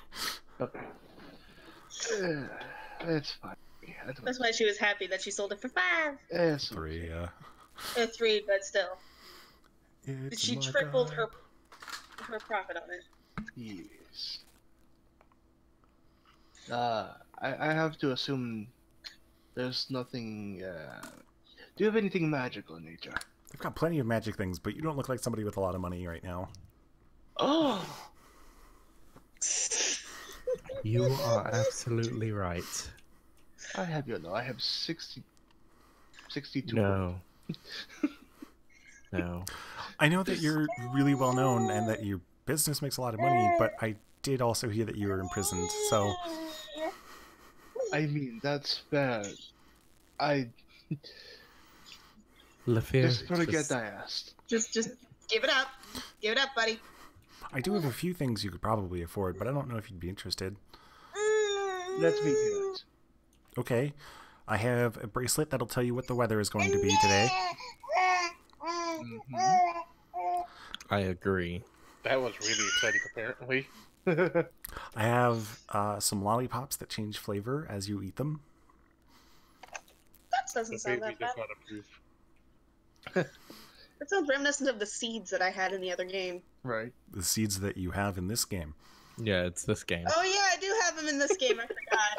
Okay. It's fine. That's why she was happy that she sold it for 5. It's 3, yeah. 3, but still. It's She tripled her profit on it. Yes. I have to assume there's nothing. Do you have anything magical in nature? I've got plenty of magic things, but you don't look like somebody with a lot of money right now. Oh! You are absolutely right. I have I have 62. No. No. I know that you're really well known and that your business makes a lot of money, but I did also hear that you were imprisoned, so... I mean, that's fair. Just forget I asked. Just give it up. Give it up, buddy. I do have a few things you could probably afford, but I don't know if you'd be interested. Let me hear it. Okay. I have a bracelet that'll tell you what the weather is going to be today. I agree. That was really exciting, apparently. I have some lollipops that change flavor as you eat them. That doesn't sound that bad. Not approve. It sounds reminiscent of the seeds that I had in the other game. Right. The seeds that you have in this game. Yeah, it's this game. Oh yeah, I do have them in this game. I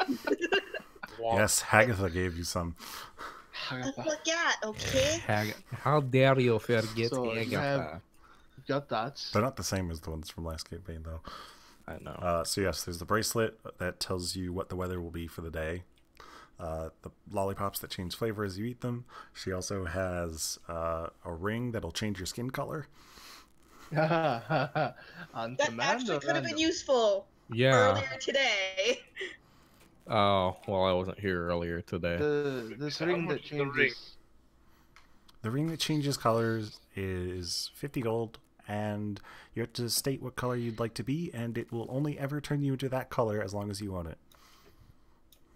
forgot. Yes, Hagatha gave you some. I forgot. Okay. How dare you forget So Agatha? Got that. They're not the same as the ones from last campaign, though. I know. So yes, there's the bracelet that tells you what the weather will be for the day. The lollipops that change flavor as you eat them. She also has a ring that'll change your skin color. That actually could have been useful earlier today. Oh, well, I wasn't here earlier today. This ring that changes. The ring that changes colors is 50 gold, and you have to state what color you'd like to be, and it will only ever turn you into that color as long as you own it.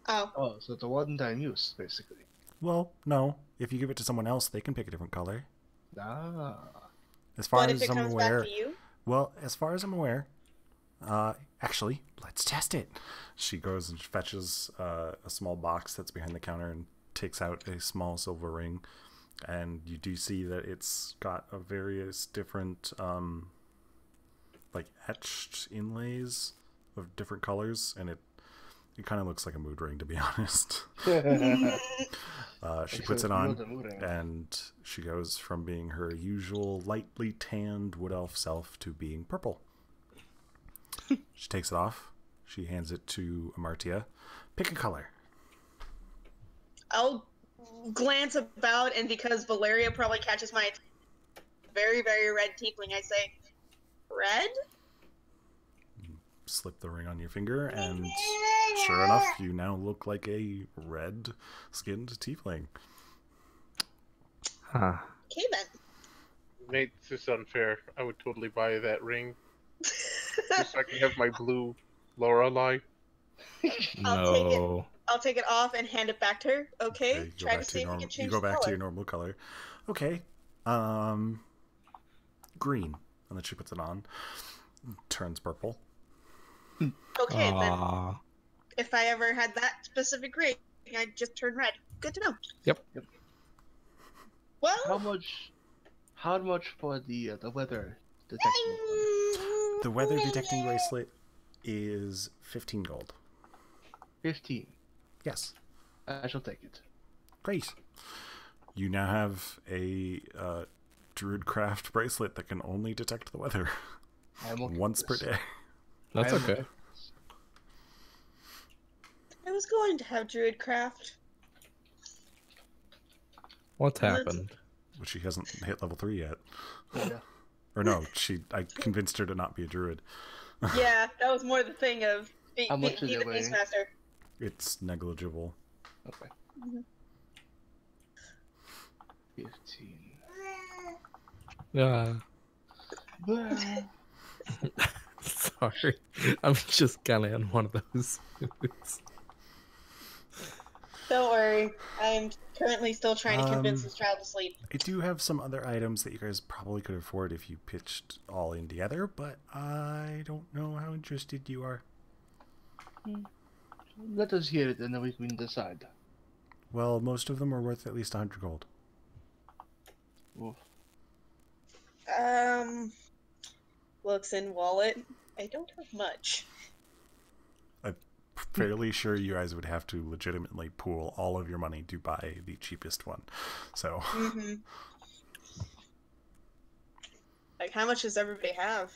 Oh, so it's a one-time use, basically. Well, no. If you give it to someone else, they can pick a different color. Ah. As far what as if it I'm comes aware, back to you? well, as far as I'm aware, actually, let's test it. She goes and fetches a small box that's behind the counter and takes out a small silver ring, and you do see that it's got a various different like etched inlays of different colors, and it kind of looks like a mood ring, to be honest. She puts it on, and she goes from being her usual lightly tanned wood elf self to being purple. She takes it off. She hands it to Amartia. Pick a color. I'll glance about, and because Valeria probably catches my very, very red tiefling, I say, red? Slip the ring on your finger, and sure enough, you now look like a red-skinned tiefling. Huh. Okay, then. Nate, this is unfair. I would totally buy that ring. Just so I can have my blue Lorelei. I'll take it. I'll take it off and hand it back to her. Okay. you Try to see if we can change You go back the to your normal color. Okay. Green. And then she puts it on. Turns purple. Okay, then Aww. if I ever had that specific ring, I'd just turn red. Good to know. Yep. Well, How much for the weather detection? The weather detecting bracelet is 15 gold. 15. Yes. I shall take it. Great. You now have a Druidcraft bracelet that can only detect the weather I'm okay once per with this. day. That's I am okay. I was going to have Druidcraft. What's Well, that's- happened? But she hasn't hit level 3 yet. Yeah. Or no, I convinced her to not be a druid. yeah, that was more the thing of How much is be it the weighing? Beastmaster. It's negligible. Okay. Mhm. 15. Sorry. I'm just kind of in one of those moods. Don't worry. I'm currently still trying to convince Um, this child to sleep. I do have some other items that you guys probably could afford if you pitched all in together, but I don't know how interested you are. Let us hear it and then we can decide. Well, most of them are worth at least 100 gold. Oof. Looks in wallet. I don't have much. Fairly sure you guys would have to legitimately pool all of your money to buy the cheapest one. So, Mm-hmm. Like, how much does everybody have?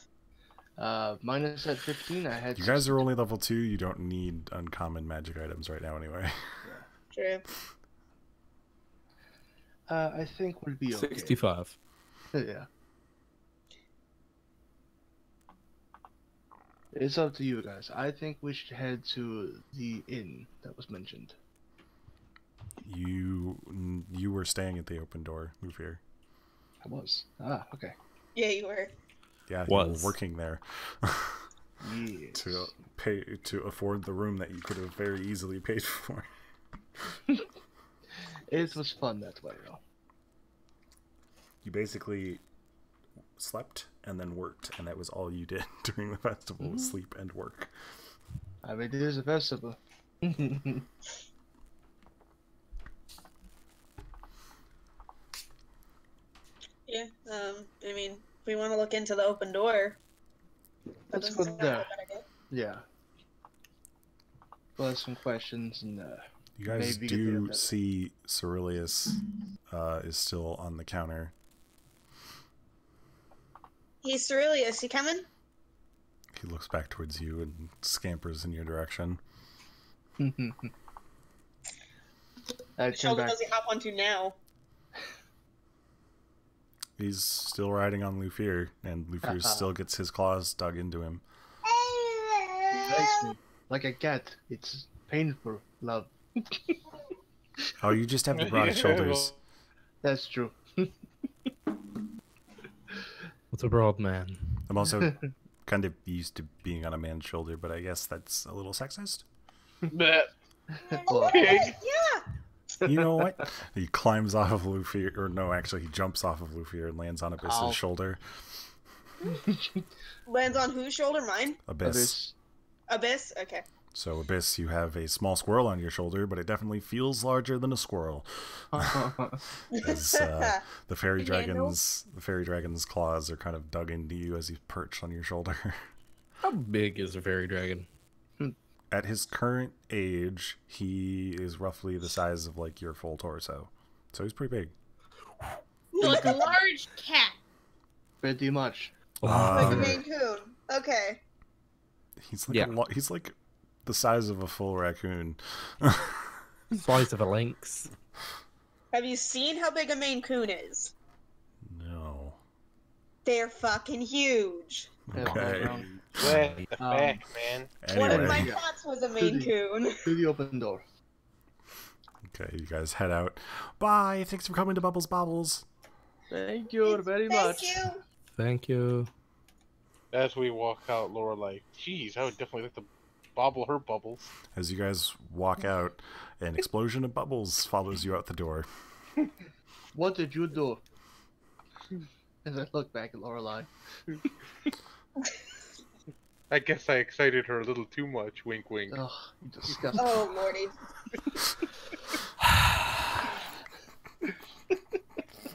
Minus at 15, I had you guys are only level 2. You don't need uncommon magic items right now anyway. True. I think we'll be okay. 65. Yeah. It's up to you guys. I think we should head to the inn that was mentioned. You were staying at the open door, Lufir. I was. Ah, okay. Yeah, you were. Yeah, Was. you were working there. Yes. to afford the room that you could have very easily paid for. It was fun that way, though. You basically slept and then worked, and that was all you did during the festival, was sleep and work. I mean, it is a festival. Yeah. I mean, if we want to look into the open door, that Let's doesn't go sound there. like a bad idea. Yeah. We'll have some questions and You guys maybe get the do other- see Cerilius is still on the counter. Hey, Cerilius, you coming? He looks back towards you and scampers in your direction. I Which turn shoulder back. does he hop onto now? He's still riding on Lufir, and Lufir still gets his claws dug into him. He likes me like a cat. It's painful, love. Oh, you just have the broadest shoulders. That's true. What's a broad man? I'm also kind of used to being on a man's shoulder, but I guess that's a little sexist. Bleh. Well, Pig. You know what? He climbs off of Lufir, or no, actually, he jumps off of Lufir and lands on Abyss's Ow. shoulder. Lands on whose shoulder? Mine? Abyss. Abyss? Okay. So, Abyss, you have a small squirrel on your shoulder, but it definitely feels larger than a squirrel. As the fairy dragon's claws are kind of dug into you as you perch on your shoulder. How big is a fairy dragon? At his current age, he is roughly the size of like your full torso. So he's pretty big. Like a large cat. pretty much. Like a Um, Maine Coon. Okay. he's like Yeah. he's like the size of a full raccoon. Size of a lynx. Have you seen how big a Maine Coon is? No. They're fucking huge. Yeah, Okay. around What the heck, man? One of my Anyway, cats was a Maine Coon. to the open door. okay, you guys head out. Bye. Thanks for coming to Bubbles Bobbles. Thank you very much. Thank you. Thank you. As we walk out, Laura like, geez, I would definitely like to bobble her bubbles. As you guys walk out, an explosion of bubbles follows you out the door. What did you do? As I look back at Lorelai. I guess I excited her a little too much. Wink, wink. Oh, you disgusting. Oh, Lordy.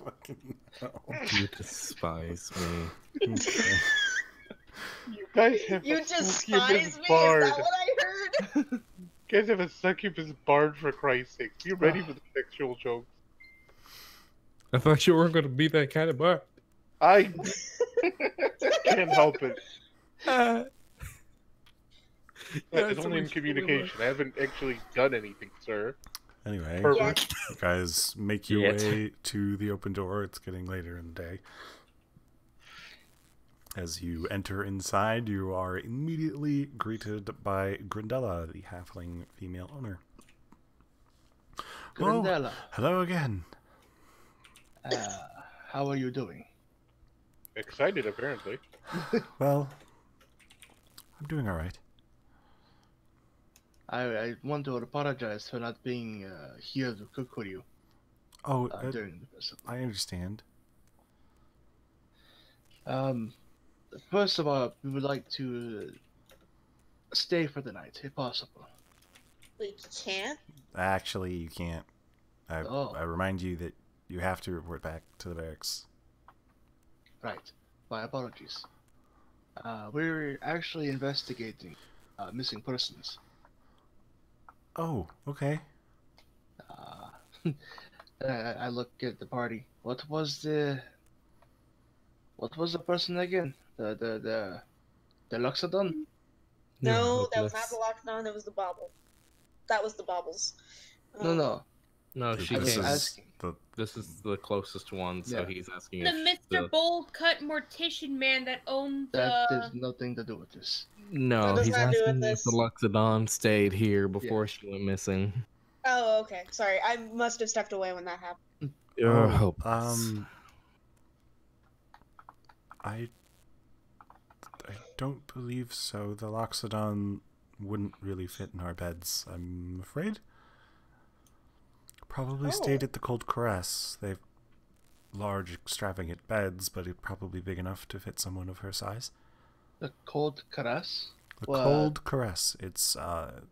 Fucking hell. You despise me. Okay. You guys have You a despise succubus me? bard. Is that what I heard? You guys have a succubus bard, for Christ's sake. Be ready for the sexual jokes. I thought you weren't going to be that kind of bar. I can't help it. It's only in communication. I haven't actually done anything, sir. Anyway, Pervert. you guys make your way to the open door. It's getting later in the day. As you enter inside, you are immediately greeted by Grindella, the halfling female owner. Grindella. Oh, hello again. How are you doing? Excited, apparently. Well, I'm doing all right. I want to apologize for not being here to cook for you Oh, during the festival. I understand. First of all, we would like to stay for the night, if possible. We can't. Actually, you can't. Oh. I remind you that you have to report back to the barracks. Right. My apologies. We're actually investigating missing persons. Oh, okay. I look at the party. What was the person again? The Loxodon? No, that was not the lockdown. That was the bobble. That was the bobbles. No. No, she I was came. asking. This is the closest one, so Yeah. he's asking The if Mr. Bold Cut mortician man that owned That has nothing to do with this. No, That does he's not do with asking if this. the Loxodon stayed here before she went missing. Oh, okay. Sorry, I must have stepped away when that happened. Your hope. I don't believe so. The Loxodon wouldn't really fit in our beds, I'm afraid. Probably stayed at the Cold Caress. They've large, extravagant beds, but it's probably big enough to fit someone of her size. The Cold Caress? The Cold Caress. It's a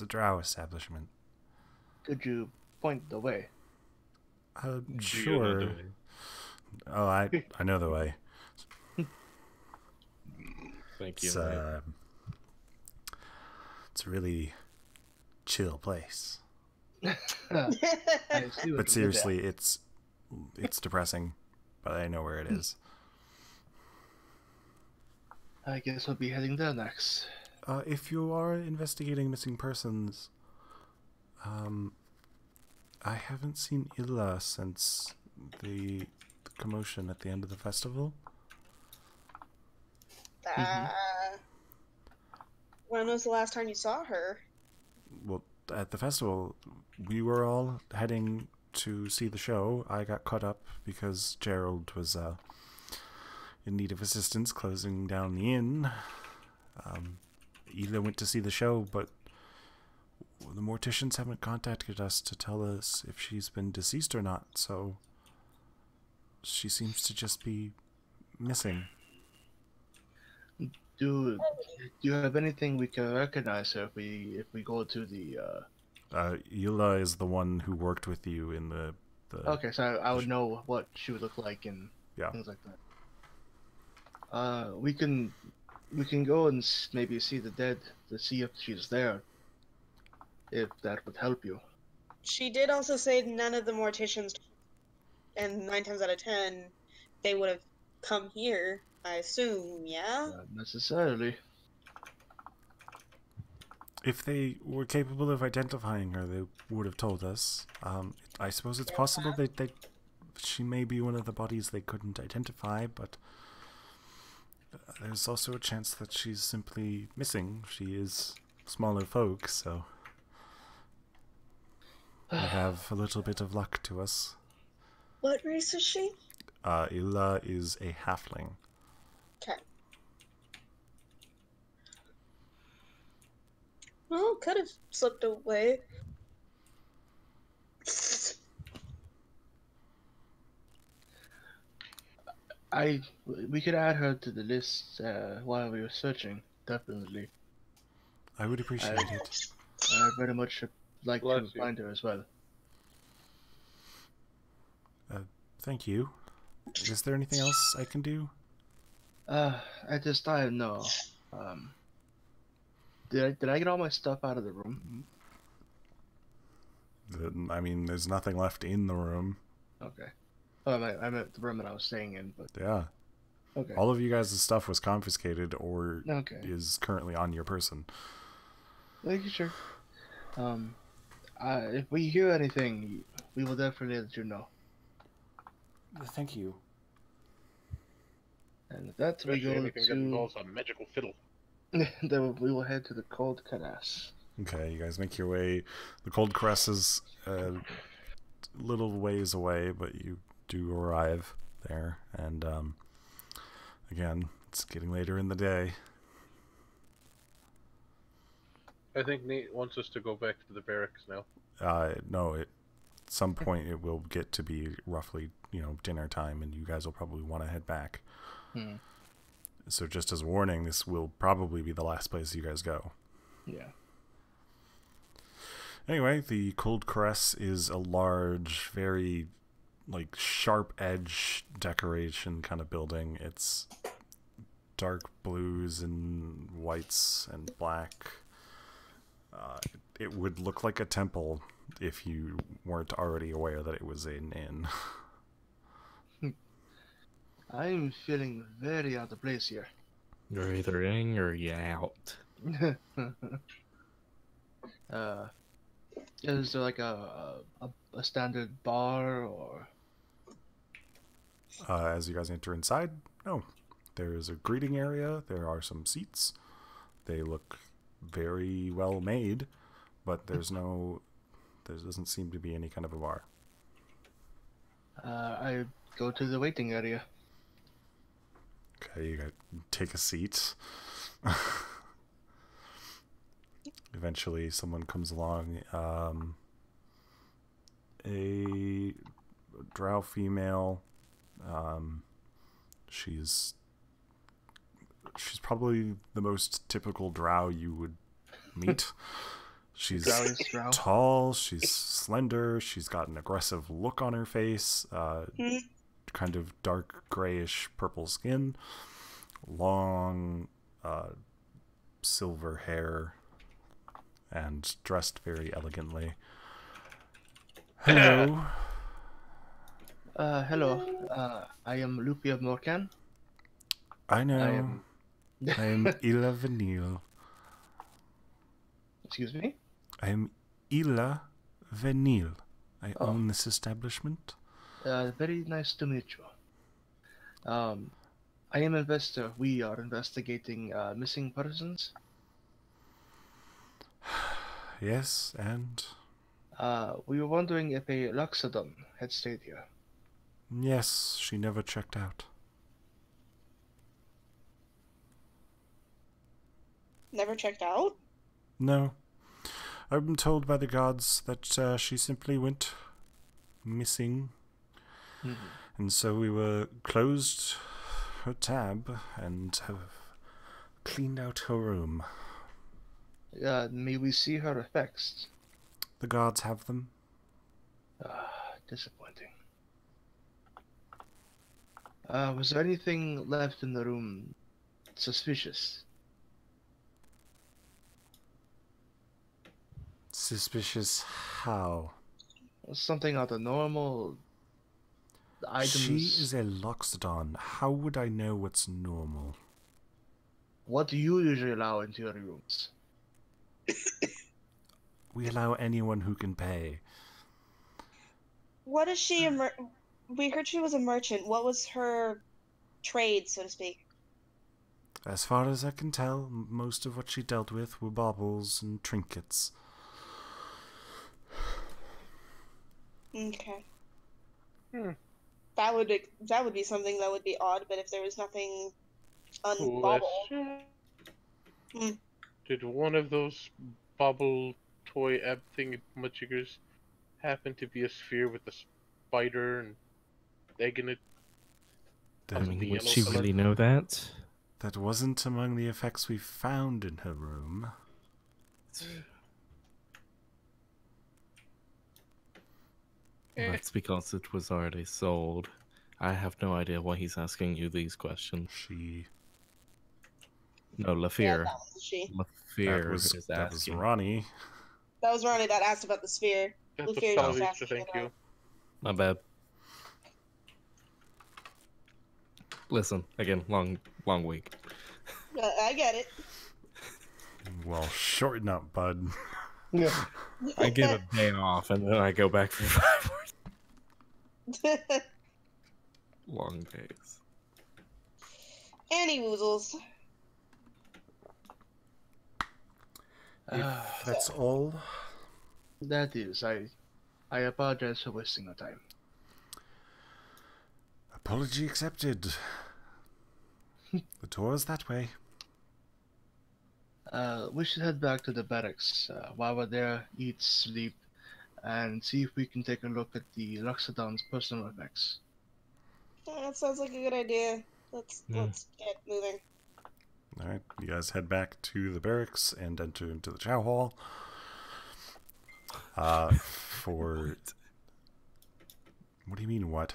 drow establishment. Could you point the way? Sure. Oh, I know the way. Thank you. It's a really chill place. I see what But you seriously, it's depressing, but I know where it is. I guess we'll be heading there next. If you are investigating missing persons, I haven't seen Illa since the commotion at the end of the festival. When was the last time you saw her? Well, at the festival, we were all heading to see the show. I got caught up because Gerald was in need of assistance closing down the inn. Ela went to see the show, but the morticians haven't contacted us to tell us if she's been deceased or not, so she seems to just be missing. Do you have anything we can recognize her if we go to the Ela is the one who worked with you in the Okay, so I would know what she would look like and things like that. We can go and maybe see the dead to see if she's there. If that would help you. She did also say none of the morticians, and 9 times out of 10, they would have come here, I assume, yeah? Not necessarily. If they were capable of identifying her, they would have told us. I suppose it's possible that she may be one of the bodies they couldn't identify, but there's also a chance that she's simply missing. She is smaller folk, so we have a little bit of luck to us. What race is she? Illa is a halfling. Okay. Well, could have slipped away. We could add her to the list while we were searching. Definitely. I would appreciate it. I very much like to Bless you. find her as well. Thank you. Is there anything else I can do? At this time, no. Did I get all my stuff out of the room? I mean, there's nothing left in the room. Okay. Oh, I meant the room that I was staying in, but Yeah. okay. All of you guys' stuff was confiscated or Okay. is currently on your person. Thank you, sure. If we hear anything, we will definitely let you know. Thank you. And with that, we Especially go anything that to. involves a magical fiddle. Then we will head to the Cold Cadass. Okay, you guys make your way. The Cold Crest is a little ways away, but you do arrive there. And again, it's getting later in the day. I think Nate wants us to go back to the barracks now. No, at some point it will get to be roughly, dinner time, and you guys will probably want to head back. So just as a warning, this will probably be the last place you guys go. Yeah. Anyway, the Cold Crest is a large, very sharp edge decoration kind of building. It's dark blues and whites and black. It would look like a temple if you weren't already aware that it was an inn. I'm feeling very out of place here. You're either in or you're out. Is there like a standard bar or? As you guys enter inside, there is a greeting area. There are some seats. They look very well made, but there doesn't seem to be any kind of a bar. I go to the waiting area. Okay, you gotta take a seat. Eventually, someone comes along. A drow female. She's probably the most typical drow you would meet. She's Drow. tall, she's slender, she's got an aggressive look on her face, kind of dark grayish purple skin, long silver hair, and dressed very elegantly. Hello. Hello. I am Lupi of Morkan. I know. I am Ila Vanille. Excuse me? I am Ila Vanille. I own this establishment. Very nice to meet you. I am investor. We are investigating missing persons. Yes, and? We were wondering if a Loxodon had stayed here. Yes, she never checked out. Never checked out? No. I've been told by the gods that she simply went missing. And so we were closed her tab and have cleaned out her room. May we see her effects? The gods have them. Disappointing. Was there anything left in the room suspicious? Suspicious how? Something out of normal items? She is a Loxodon. How would I know what's normal? What do you usually allow into your rooms? We allow anyone who can pay. What is she? We heard she was a merchant. What was her trade, so to speak? As far as I can tell, most of what she dealt with were baubles and trinkets. Okay. That would be something that would be odd, but if there was nothing unbauble. Did one of those bobble toy app thing Mudjiggers happen to be a sphere with a spider and egg in it? I Of mean, the would yellow she color? really know that? That wasn't among the effects we found in her room. That's because it was already sold. I have no idea why he's asking you these questions. She... No, Yeah, Lafir. that was she. Lafir is that was asking. Ronnie. That was Ronnie that asked about the sphere. That's what Lufir just Salvista, asking thank you. My bad. Listen, again, long week. I get it. Well, shorten up, bud. Yeah. I get a day off and then I go back for 5 more long days. Any woozles. If that's all, That is, I apologize for wasting your time. apology accepted. The door's that way. We should head back to the barracks. While we're there, eat, sleep, and see if we can take a look at the Loxodon's personal effects. That sounds like a good idea. Let's get moving. Alright, you guys head back to the barracks and enter into the chow hall. For... What do you mean, what?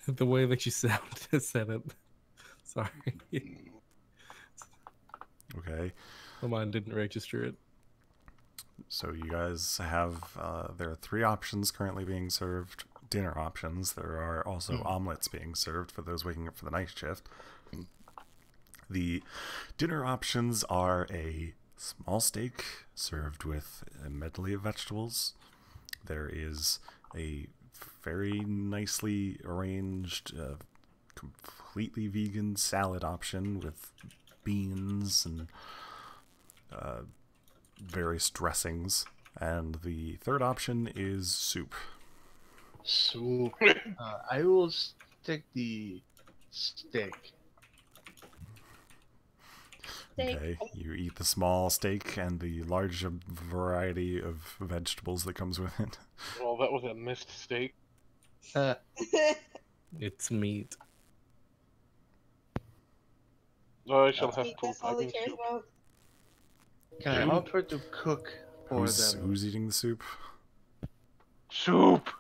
The way that you said it. Sorry. Okay. My mind didn't register it. So you guys have, there are 3 options currently being served. Dinner options. There are also omelets being served for those waking up for the night shift. The dinner options are a small steak served with a medley of vegetables. There is a very nicely arranged, completely vegan salad option with beans and various dressings. And the third option is soup. So, I will take the steak. Okay, you eat the small steak and the large variety of vegetables that comes with it. Well, that was a missed steak. It's meat. Oh, I shall have Meat, to. that's all I he mean, cares soup. about. Can I offer to cook for Who's them? who's eating the soup? Soup!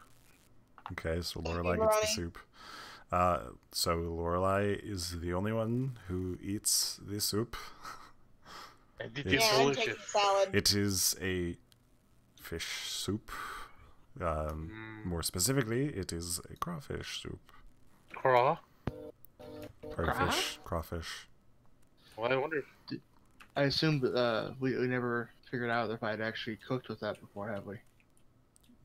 Okay, so Thank you, Lorelai gets the Ronnie. soup. So Lorelai is the only one who eats the soup. And it Yeah, is Yeah, I'm delicious. taking salad. It is a fish soup. More specifically, it is a crawfish soup. Craw? Crawfish. Well, I wonder if... I assume we never figured out if I'd actually cooked with that before, have we?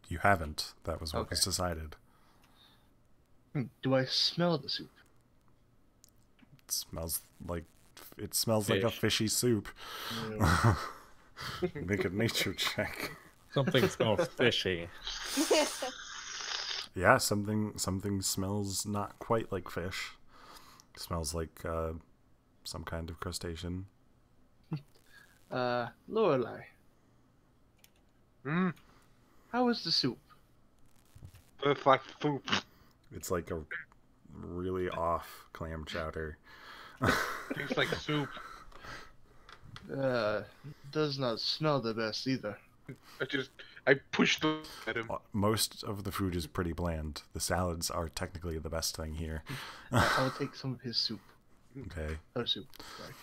You haven't. That was what was Okay. decided. Do I smell the soup? It smells like a Fish. fishy soup. Make a nature check. Something smells fishy. Yeah, something smells not quite like fish. It smells like some kind of crustacean. Lorelai, Hmm? how is the soup? It's like soup. It's like a really off clam chowder. Tastes like soup. Does not smell the best either. I pushed the at him. Most of the food is pretty bland. The salads are technically the best thing here. I'll take some of his soup. Okay. Or soup. Sorry.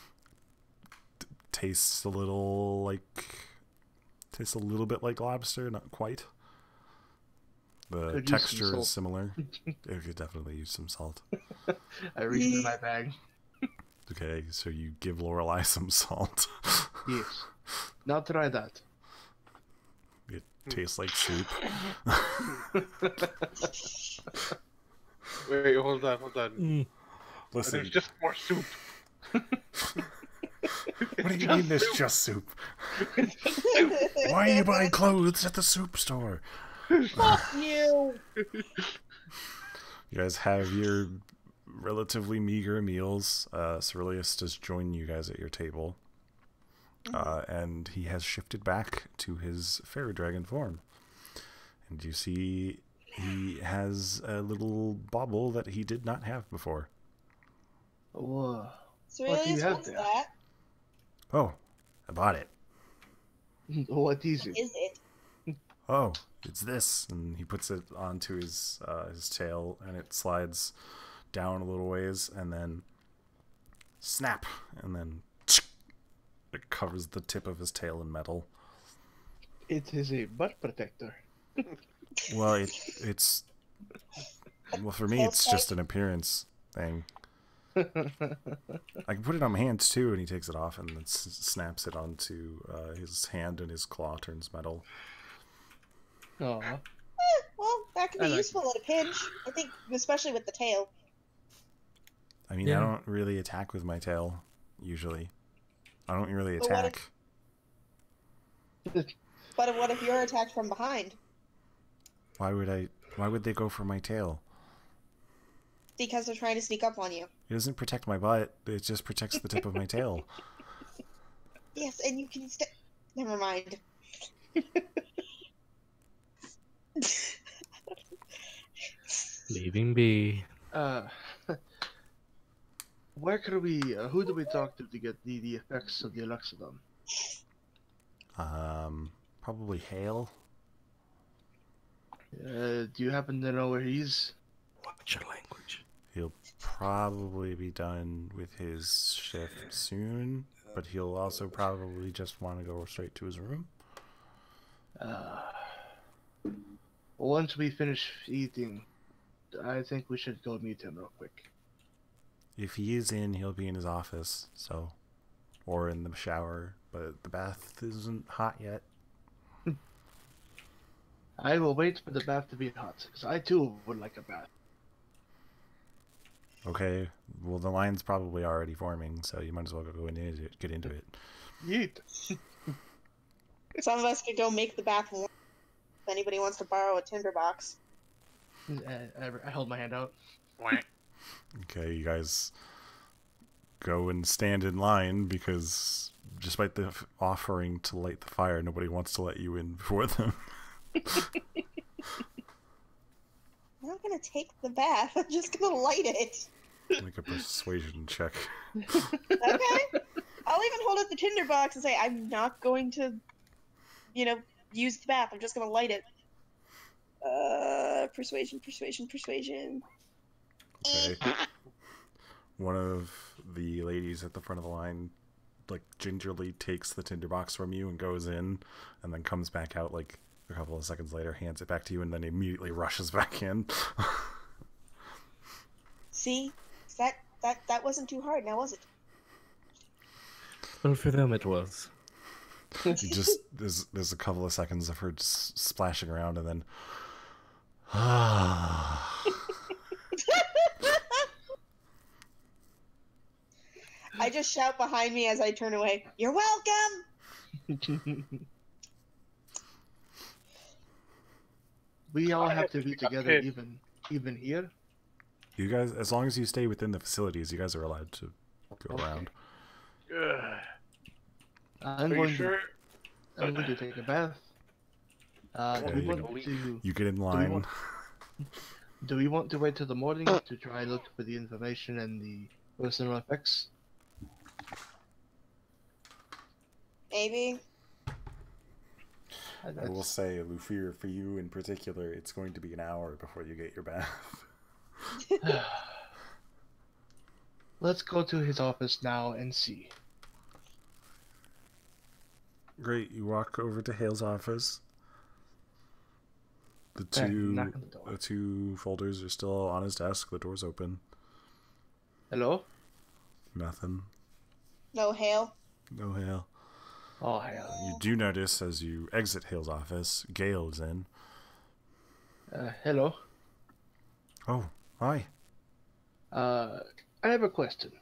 Tastes a little bit like lobster, not quite. The Could use some texture is salt. similar. You could definitely use some salt. I reached in my bag. Okay, so you give Lorelai some salt. Yes. Now try that. It tastes like soup. Wait, hold on. Listen, There's just more soup. what do you mean there's just soup? Why are you buying clothes at the soup store? Fuck you! You guys have your relatively meager meals. Ceruleus does join you guys at your table. And he has shifted back to his fairy dragon form. And you see he has a little bauble that he did not have before. Whoa. So What do you really, have what's there? that? Oh, I bought it. What is it? Is it? Oh, it's this. And he puts it onto his tail, and it slides down a little ways, and then snap, and then it covers the tip of his tail in metal. It is a butt protector. Well, it's well, for me, it's just an appearance thing. I can put it on my hands too, and he takes it off and then snaps it onto his hand, and his claw turns metal. Aw. Well, that can be I like useful at a pinch. I think, especially with the tail. I mean, I don't really attack with my tail usually. I don't really But what attack. But what if you're attacked from behind? Why would they go for my tail? Because they're trying to sneak up on you. It doesn't protect my butt. It just protects the tip of my tail. Yes, and you can Never mind. Leaving be. Where could we, who do we talk to get the effects of the Eluxodon? Probably Hale. Do you happen to know where he's? Watch your language. He'll probably be done with his shift soon, but he'll also probably just want to go straight to his room. Once we finish eating, I think we should go meet him real quick. If he is in, he'll be in his office, or in the shower, but the bath isn't hot yet. I will wait for the bath to be hot, because I too would like a bath. Okay, well, the line's probably already forming, so you might as well go get into it. Yeet. Some of us could go make the bath warm. If anybody wants to borrow a tinderbox. I hold my hand out. Okay, you guys go and stand in line, because despite the offering to light the fire, nobody wants to let you in before them. I'm not gonna take the bath. I'm just gonna light it. Make a persuasion check. Okay. I'll even hold up the tinderbox and say, I'm not going to, use the bath. I'm just gonna light it. Persuasion. Okay. One of the ladies at the front of the line, gingerly takes the tinderbox from you and goes in, and then comes back out, a couple of seconds later, hands it back to you, and then immediately rushes back in. See? That wasn't too hard, now was it? Well, for them it was. There's a couple of seconds of her just splashing around, and then I just shout behind me as I turn away, "You're welcome!" We all have to be together, even here. you guys, as long as you stay within the facilities, you guys are allowed to go around. I'm Are going you sure? I'm going to take a bath. Okay, you get in line. Do we want to wait till the morning to try look for the information and the personal effects? Maybe. I will say, Lufir, for you in particular, it's going to be an hour before you get your bath. Let's go to his office now and see. Great, you walk over to Hale's office. The Knock on the door. two folders are still on his desk. The door's open. Hello? Nothing. No hail. No Hale. Oh, hell. You do notice as you exit Hale's office, Gale is in. Hello? Oh, hi. I have a question.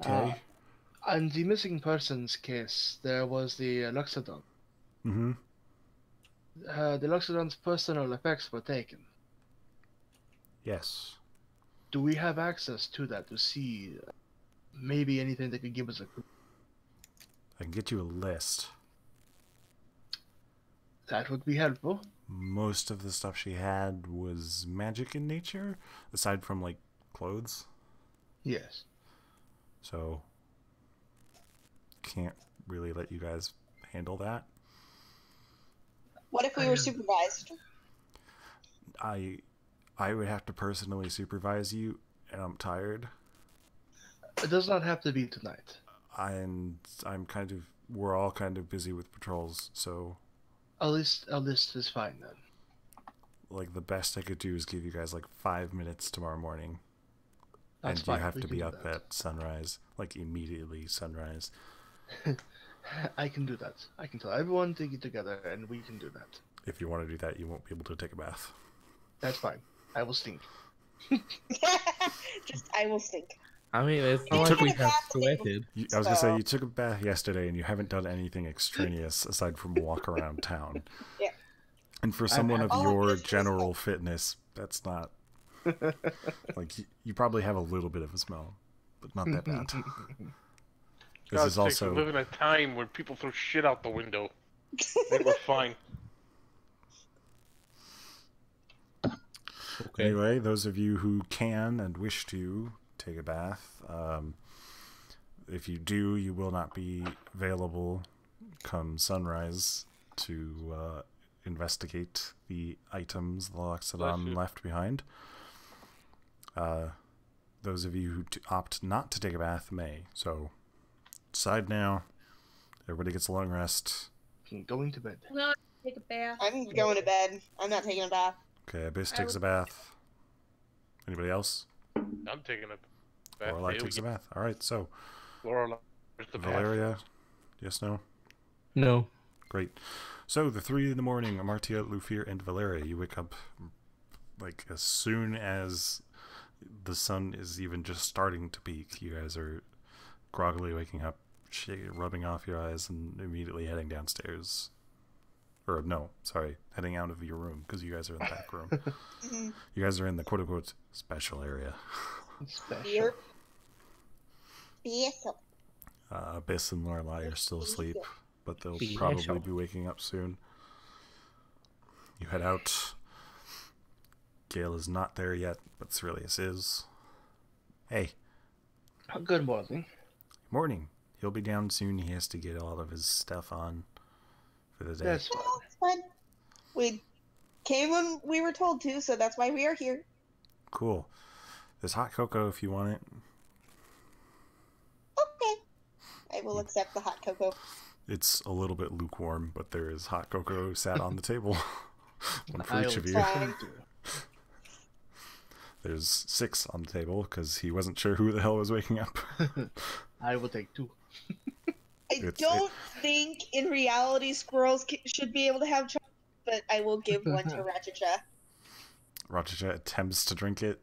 Okay. On the missing persons case, there was the Luxodon. Mm-hmm. The Luxodon's personal effects were taken. Yes. Do we have access to that to see maybe anything that could give us a clue? I can get you a list. That would be helpful. Most of the stuff she had was magic in nature, aside from, like, clothes. Yes. So, can't really let you guys handle that. What if we were supervised? I would have to personally supervise you, and I'm tired. It does not have to be tonight. We're all kind of busy with patrols, so A list is fine then. like the best I could do is give you guys like 5 minutes tomorrow morning. That's and fine. you have We to can be do up that. at sunrise, like immediately sunrise. I can do that. I can tell everyone to get together, and we can do that. If you want to do that, you won't be able to take a bath. That's fine. I will stink. Just, I will stink. I mean, it's You not like took we a have bath today. sweated. I was gonna say you took a bath yesterday and you haven't done anything extraneous aside from walk around town. Yeah. And for someone of All of your this is general fitness, that's not like you probably have a little bit of a smell, but not that bad. This God's is sakes, also we live in a time where people throw shit out the window. I think we're fine. Okay. Anyway, those of you who can and wish to take a bath, if you do, you will not be available come sunrise to investigate the items the Loxodon left behind. Those of you who opt not to take a bath may. So, decide now. Everybody gets a long rest. Going to bed. No, take a bath. I'm going to bed. I'm not taking a bath. Okay, Abyss takes a bath. Anybody else? I'm taking a bath. Lorelai takes a bath. All right, so Lorelai, where's the bath? Valeria, yes, no? No. Great. So, the 3 in the morning, Amartia, Lufir, and Valeria, you wake up like as soon as the sun is even just starting to peak. You guys are groggily waking up, rubbing off your eyes, and immediately heading downstairs. Or, no, sorry, heading out of your room, because you guys are in the back room. You guys are in the quote-unquote special area. Special. Yes. Abyss and Lorelai are still asleep, but they'll Special. probably be waking up soon. You head out. Gale is not there yet, but Cerilius is. Hey. Good morning. Morning. He'll be down soon. He has to get all of his stuff on for the day. That's fine. Oh, it's fine. We came when we were told to, so that's why we are here. Cool. There's hot cocoa if you want it. Okay. I will accept the hot cocoa. It's a little bit lukewarm, but there is hot cocoa sat on the table. One for each I'll of you. Fine. There's 6 on the table because he wasn't sure who the hell was waking up. I will take 2. I don't think in reality squirrels should be able to have chocolate, but I will give one to Ratchetcha. Rajaja attempts to drink it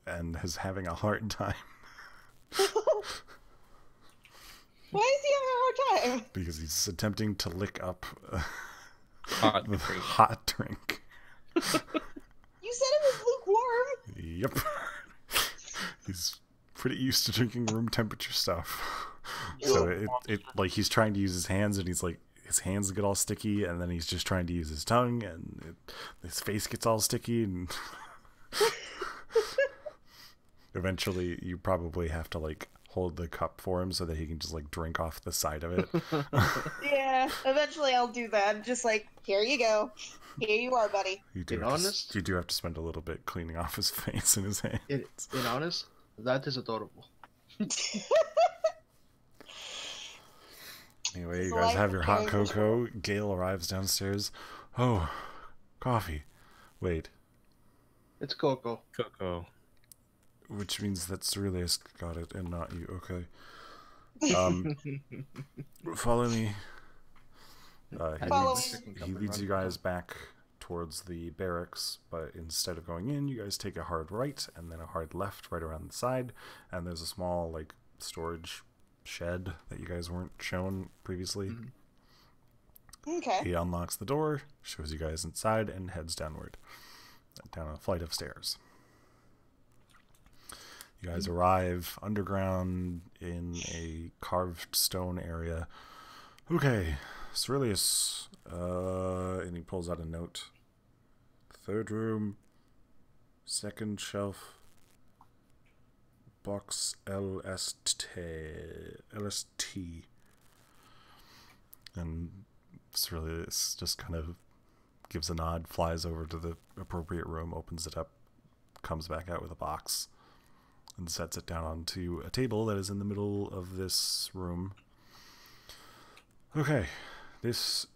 and is having a hard time Why is he having a hard time? because he's attempting to lick up Hot the drink. hot drink. You said it was lukewarm. Yep. He's pretty used to drinking room temperature stuff. So it like he's trying to use his hands and he's like his hands get all sticky and then he's just trying to use his tongue and his face gets all sticky and eventually you probably have to like hold the cup for him so that he can just like drink off the side of it. Yeah, eventually I'll do that. Just like, here you go. Here you are, buddy. You do In have honest? to, you do have to spend a little bit cleaning off his face and his hands. In honest, that is adorable. Anyway, you The guys life have of your hot caring cocoa. Gale arrives downstairs. Oh, coffee. Wait, It's Coco. Coco. which means that Cerilius got it and not you. Okay. Follow me. Follow He leads you guys back towards the barracks, but instead of going in, you guys take a hard right and then a hard left right around the side, and there's a small like storage shed that you guys weren't shown previously. Okay. He unlocks the door, shows you guys inside, and heads downward down a flight of stairs. You guys arrive underground in a carved stone area Okay, Cerilius, and he pulls out a note. Third room, second shelf, box LST. And Cerilius just kind of gives a nod, flies over to the appropriate room, opens it up, comes back out with a box, and sets it down onto a table that is in the middle of this room. Okay, this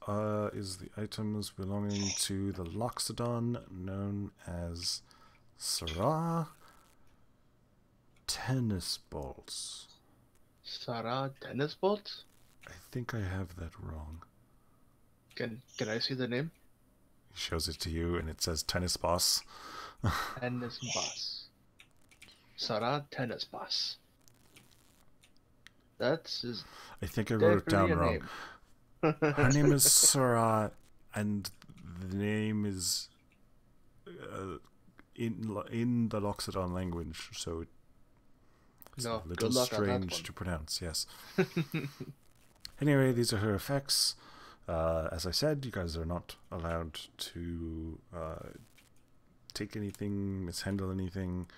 is the items belonging to the Loxodon known as Sarah Tennis Balls. Sarah Tennis Balls? I think I have that wrong. Can I see the name? He shows it to you, and it says Tennis Boss. Tennis Boss. Sarah Tennis Boss. That's his. I think I wrote it down wrong. Name. Her name is Sarah, and the name is in the Loxodon language, so it's a little strange to pronounce. Yes. Anyway, these are her effects. As I said, you guys are not allowed to take anything, mishandle anything.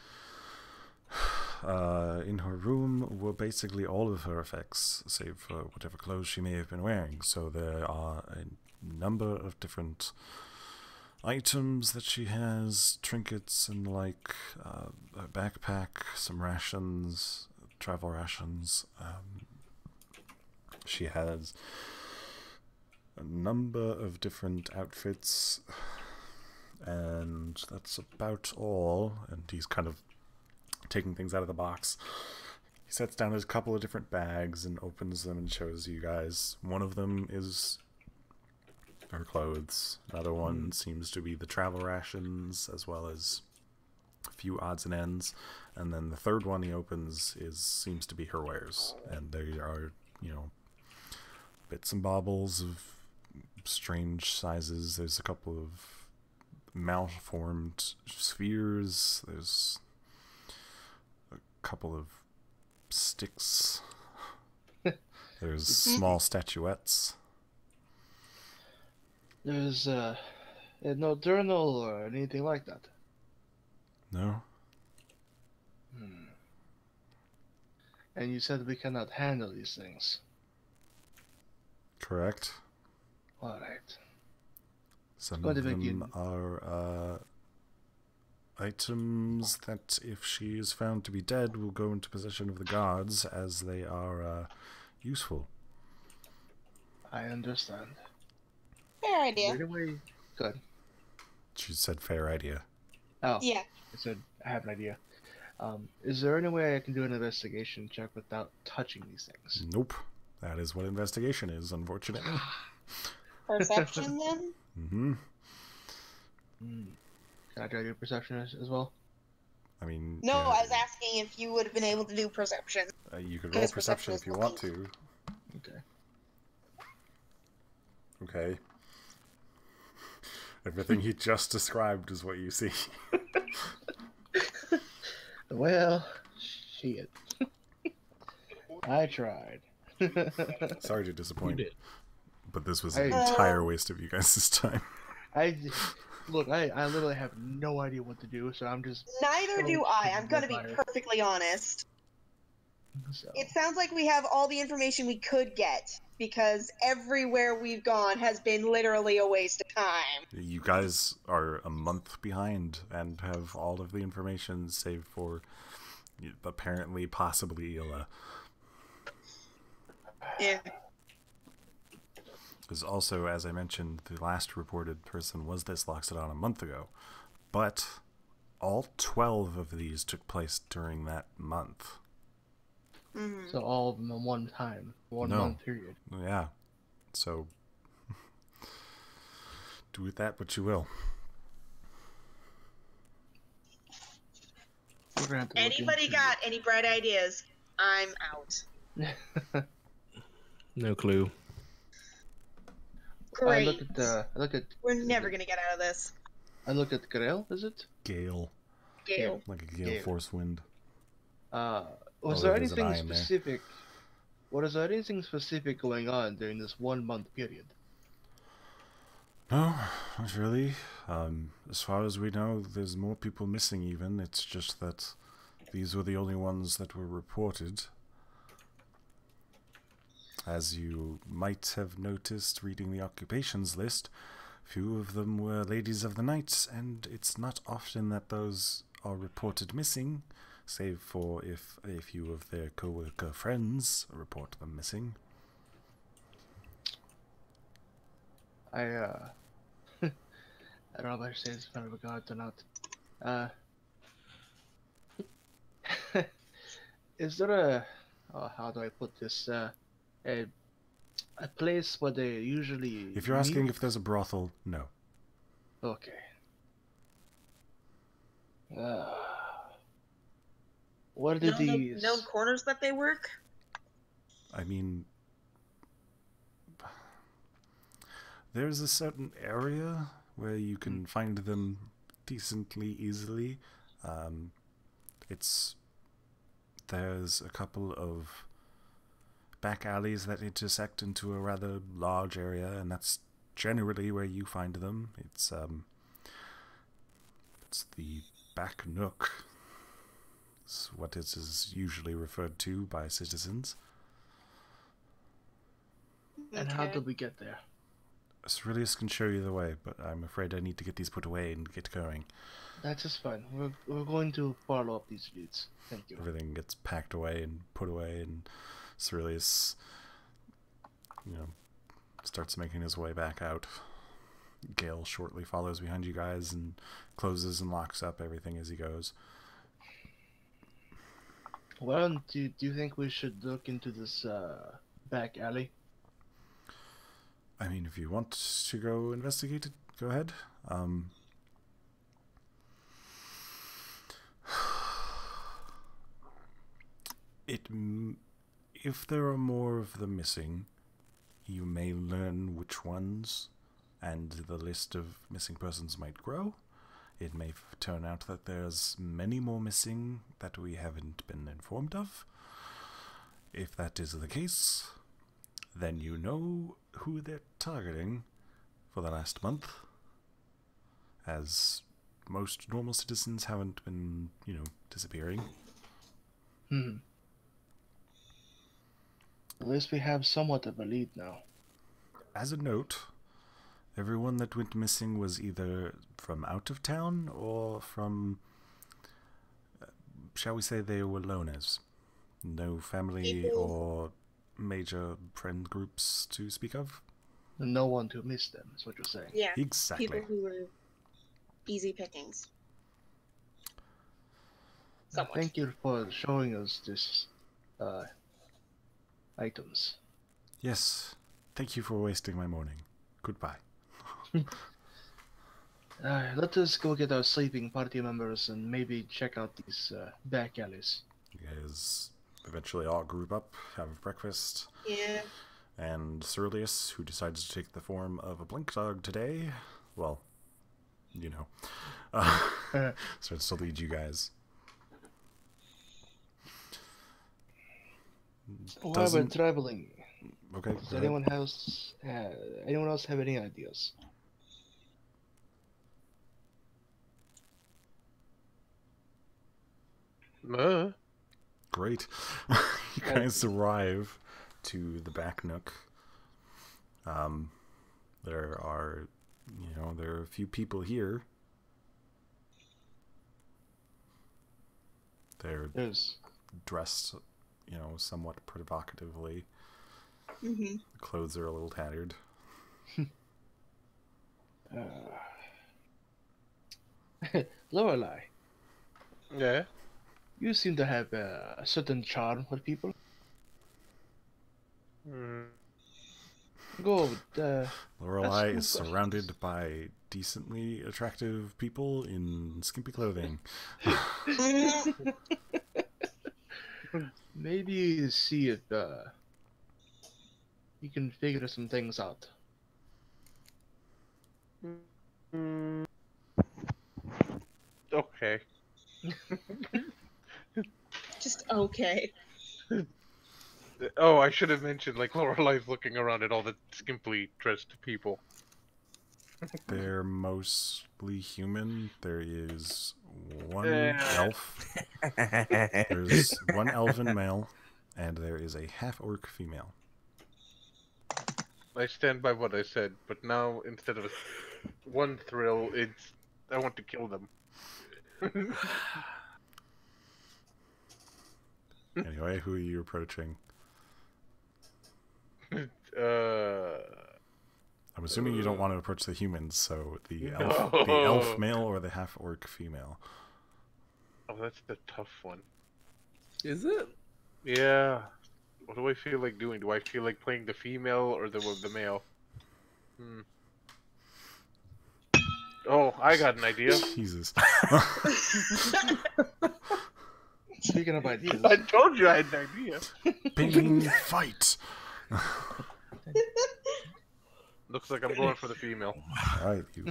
In her room were basically all of her effects, save for whatever clothes she may have been wearing. So there are a number of different items that she has, trinkets and like, a backpack, some rations, travel rations. She has a number of different outfits, and that's about all. And he's kind of taking things out of the box. He sets down a couple of different bags and opens them and shows you guys. One of them is her clothes. Another one seems to be the travel rations, as well as a few odds and ends. And then the third one he opens seems to be her wares. And there are, bits and baubles of strange sizes. There's a couple of malformed spheres. There's a couple of sticks. There's small statuettes. There's no journal or anything like that. No? And you said we cannot handle these things. Correct. Alright. Some of them are items that, if she is found to be dead, will go into possession of the gods, as they are useful. I understand. Fair idea. Good. She said fair idea. Oh. Yeah. I said I have an idea. Is there any way I can do an investigation check without touching these things? Nope. That is what investigation is, unfortunately. Perception, then? Mm-hmm. Can I try to do perception as well? I mean... No, I was asking if you would have been able to do perception. You could roll perception if you want to. Okay. Okay. Everything he just described is what you see. Well, shit. I tried. Sorry to disappoint. You did. But this was an entire waste of you guys' time. Look, I literally have no idea what to do, so I'm just... Neither do I. I'm going to be perfectly honest. So. It sounds like we have all the information we could get, because everywhere we've gone has been literally a waste of time. You guys are a month behind and have all of the information save for apparently, possibly Ila. Yeah. Because also, as I mentioned, the last reported person was this Loxodon a month ago. But all 12 of these took place during that month. Mm-hmm. So all of them in one time, month period. Yeah. So do with that what you will. Anybody got any bright ideas? I'm out. No clue. Great. I look at. We're never gonna get out of this. I look at Grail. Is it? Gale. Gale. Like a gale force wind. Was there anything specific Was there anything specific going on during this 1 month period? No, not really. As far as we know, there's more people missing even. It's just that these were the only ones that were reported. As you might have noticed reading the occupations list, few of them were ladies of the night, and it's not often that those are reported missing, save for if a few of their co-worker friends report them missing. I don't know if I should say this in front of a god or not. Is there a, how do I put this, a place where they usually If you're asking meet? if there's a brothel, no. Okay. What are these? Known corners that they work? I mean, there's a certain area where you can find them decently easily. There's a couple of back alleys that intersect into a rather large area, and that's generally where you find them. It's the back nook. It's what it is usually referred to by citizens. And how did we get there? Aurelius can show you the way, but I'm afraid I need to get these put away and get going. That's just fine. We're going to follow up these leads. Thank you. Everything gets packed away and put away, and Aurelius, starts making his way back out. Gale shortly follows behind you guys and closes and locks up everything as he goes. Well, do you think we should look into this back alley? I mean, if you want to go investigate it, go ahead. If there are more of them missing, you may learn which ones, and the list of missing persons might grow. It may turn out that there's many more missing that we haven't been informed of. If that is the case, then you know who they're targeting for the last month, as most normal citizens haven't been, disappearing. At least we have somewhat of a lead now. As a note, everyone that went missing was either from out of town or from, shall we say, they were loners. No family or major friend groups to speak of. No one to miss them, is what you're saying. Yeah. Exactly. People who were easy pickings. Somewhat. Thank you for showing us this items. Yes. Thank you for wasting my morning. Goodbye. Let us go get our sleeping party members and maybe check out these back alleys. You guys eventually all group up, have breakfast. Yeah. And Aurelius, who decides to take the form of a blink dog today, well, starts to lead you guys. While we're traveling, Okay. does anyone else have any ideas? Great. You guys arrive to the back nook. There are a few people here. They're dressed, somewhat provocatively. Mm-hmm. The clothes are a little tattered. Lorelei, Yeah. you seem to have a certain charm for people. Go. Lorelei is surrounded by decently attractive people in skimpy clothing. Maybe see if you can figure some things out. Okay. Just okay. Oh, I should have mentioned, like, Lorelai's looking around at all the skimpily dressed people. They're mostly human. There is one elf. There's one elven male, and there is a half-orc female. I stand by what I said, but now, instead of one thrill, it's... I want to kill them. Anyway, who are you approaching? I'm assuming you don't want to approach the humans, so the elf male or the half-orc female? Oh, that's the tough one. Is it? Yeah. What do I feel like doing? Do I feel like playing the female or the male? Oh, I got an idea. Jesus. Speaking of ideas, I told you I had an idea. Bing, fight! Looks like I'm going for the female. Alright, you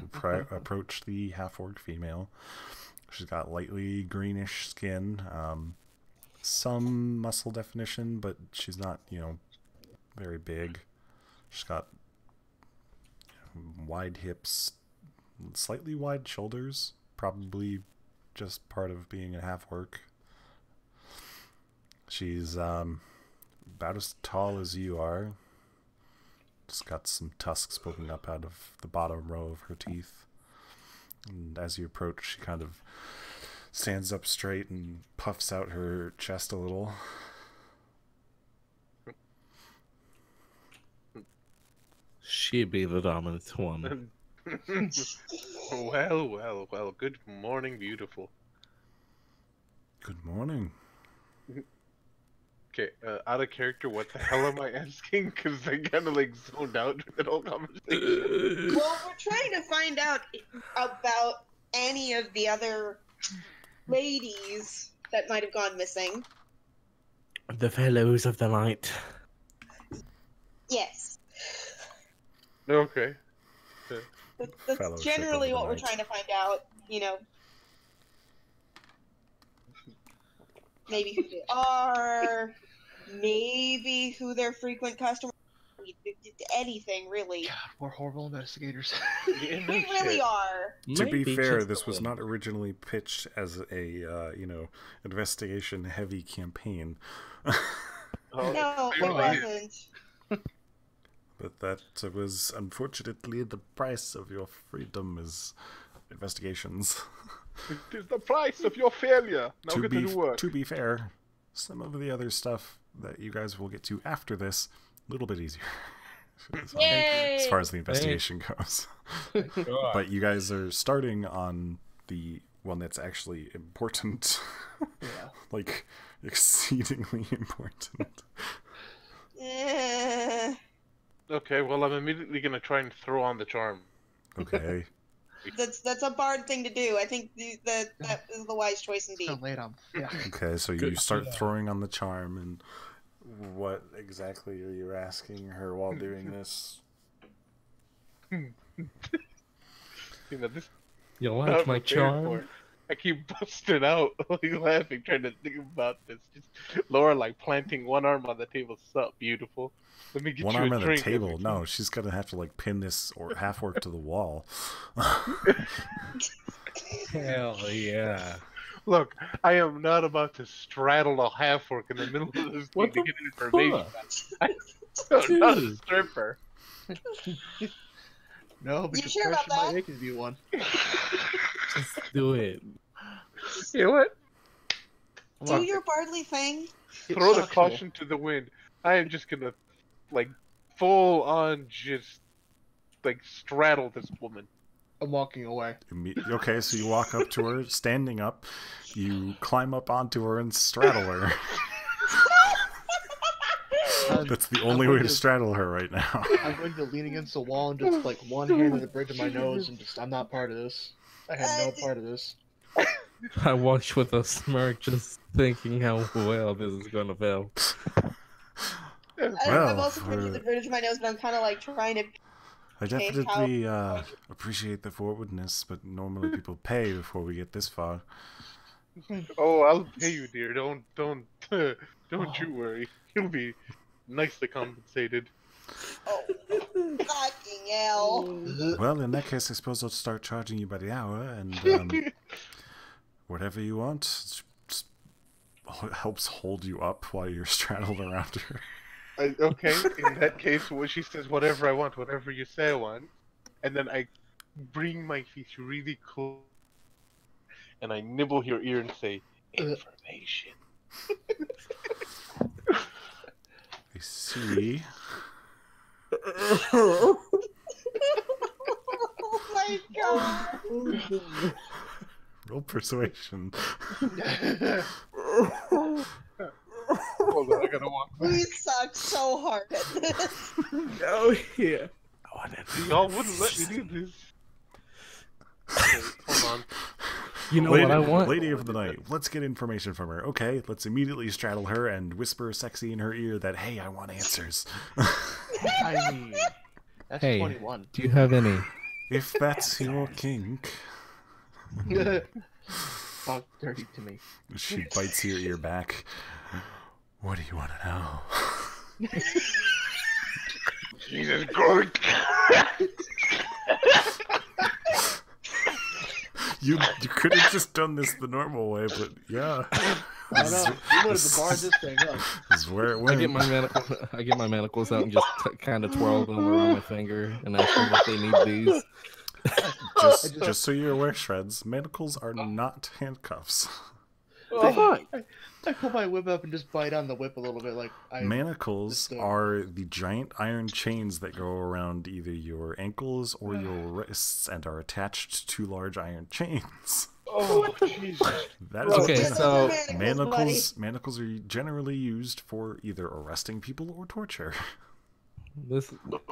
approach the half-orc female. She's got lightly greenish skin, some muscle definition, but she's not, very big. She's got wide hips, slightly wide shoulders, probably just part of being a half-orc. She's about as tall as you are. Just got some tusks poking up out of the bottom row of her teeth. And as you approach, she kind of stands up straight and puffs out her chest a little. She'd be the dominant one. Well, well, well. Good morning, beautiful. Good morning. Okay, out of character, what the hell am I asking? Because I kind of like zoned out with that whole conversation. Well, we're trying to find out about any of the other ladies that might have gone missing. The fellows of the night. Yes. Okay. That's Fellowship generally of the what we're night. trying to find out, Maybe who they are, maybe who their frequent customers are, anything, really. God, we're horrible investigators. Yeah, no We really shit. are. To be Maybe fair, just this was one. not originally pitched as a, investigation-heavy campaign. Oh, No, it really? wasn't. But that was, unfortunately, the price of your freedom is investigations. It is the price of your failure. Now to get to work. be fair, some of the other stuff that you guys will get to after this, a little bit easier. Yay! As far as the investigation goes. But you guys are starting on the one that's actually important. Yeah. Like, exceedingly important. Eh. Okay, well, I'm immediately gonna try and throw on the charm. Okay. That's a bard thing to do. I think that is the wise choice It's indeed. gonna lay it on. Yeah. Okay, so you Good. start throwing on the charm, and what exactly are you asking her while doing this? You know, this You not like my prepared charm? for it. I keep busting out, like laughing, trying to think about this. Just Laura, like planting one arm on the table. Sup, beautiful. Let me get One you arm a on the drink. table? No, she's gonna have to like pin this or half work to the wall. Hell yeah. Look, I am not about to straddle a half work in the middle of this What thing to the get information. fuck? I'm not a Dude. stripper. No, but You your sure about question might that? make it be one. Just do it. You know what? Do your bardly thing. Throw the Sexual. caution to the wind. I am just gonna, like, full on just, like, straddle this woman. I'm walking away. Okay, so you walk up to her, standing up, you climb up onto her and straddle her. That's the only way to straddle her right now. I'm going to lean against the wall and just like one hand on the bridge of my nose and just, I'm not part of this. I had no part of this. I watch with a smirk, just thinking how well this is gonna fail. I'm Well, also trying to get the bridge of my nose, but I'm kind of like trying to. I Okay, definitely appreciate the forwardness, but normally people pay before we get this far. Oh, I'll pay you, dear. Don't Don't you worry. He'll be nicely compensated. Oh, fucking hell. Well, in that case, I suppose I'll start charging you by the hour, and whatever you want. Just helps hold you up while you're straddled around her. Okay, in that case, when she says whatever I want, whatever you say I want, and then I bring my feet really close, and I nibble your ear and say, information. I see. Oh my god. Roll persuasion. Hold on, I gotta walk back. We suck so hard at this. Oh, yeah. Y'all wouldn't let me do this. Okay, hold on. You know Lady, what I want? Lady of the night, let's get information from her. Okay, let's immediately straddle her and whisper sexy in her ear that, hey, I want answers. I mean, that's Hey, 21. do you have any? If that's your kink. Talk dirty to me. She bites your ear back. What do you want to know? Jesus Christ. You could have just done this the normal way, but yeah. I don't know. You wanted to bar this thing up. This is where it went. I get my manacles out and just kind of twirl them around my finger and ask them if they need these. Just so you're aware, Shreds, manacles are not handcuffs. I pull my whip up and just bite on the whip a little bit, like Manacles are the giant iron chains that go around either your ankles or your wrists and are attached to large iron chains. Oh, Jesus. That is Okay, what so manacles are generally used for either arresting people or torture.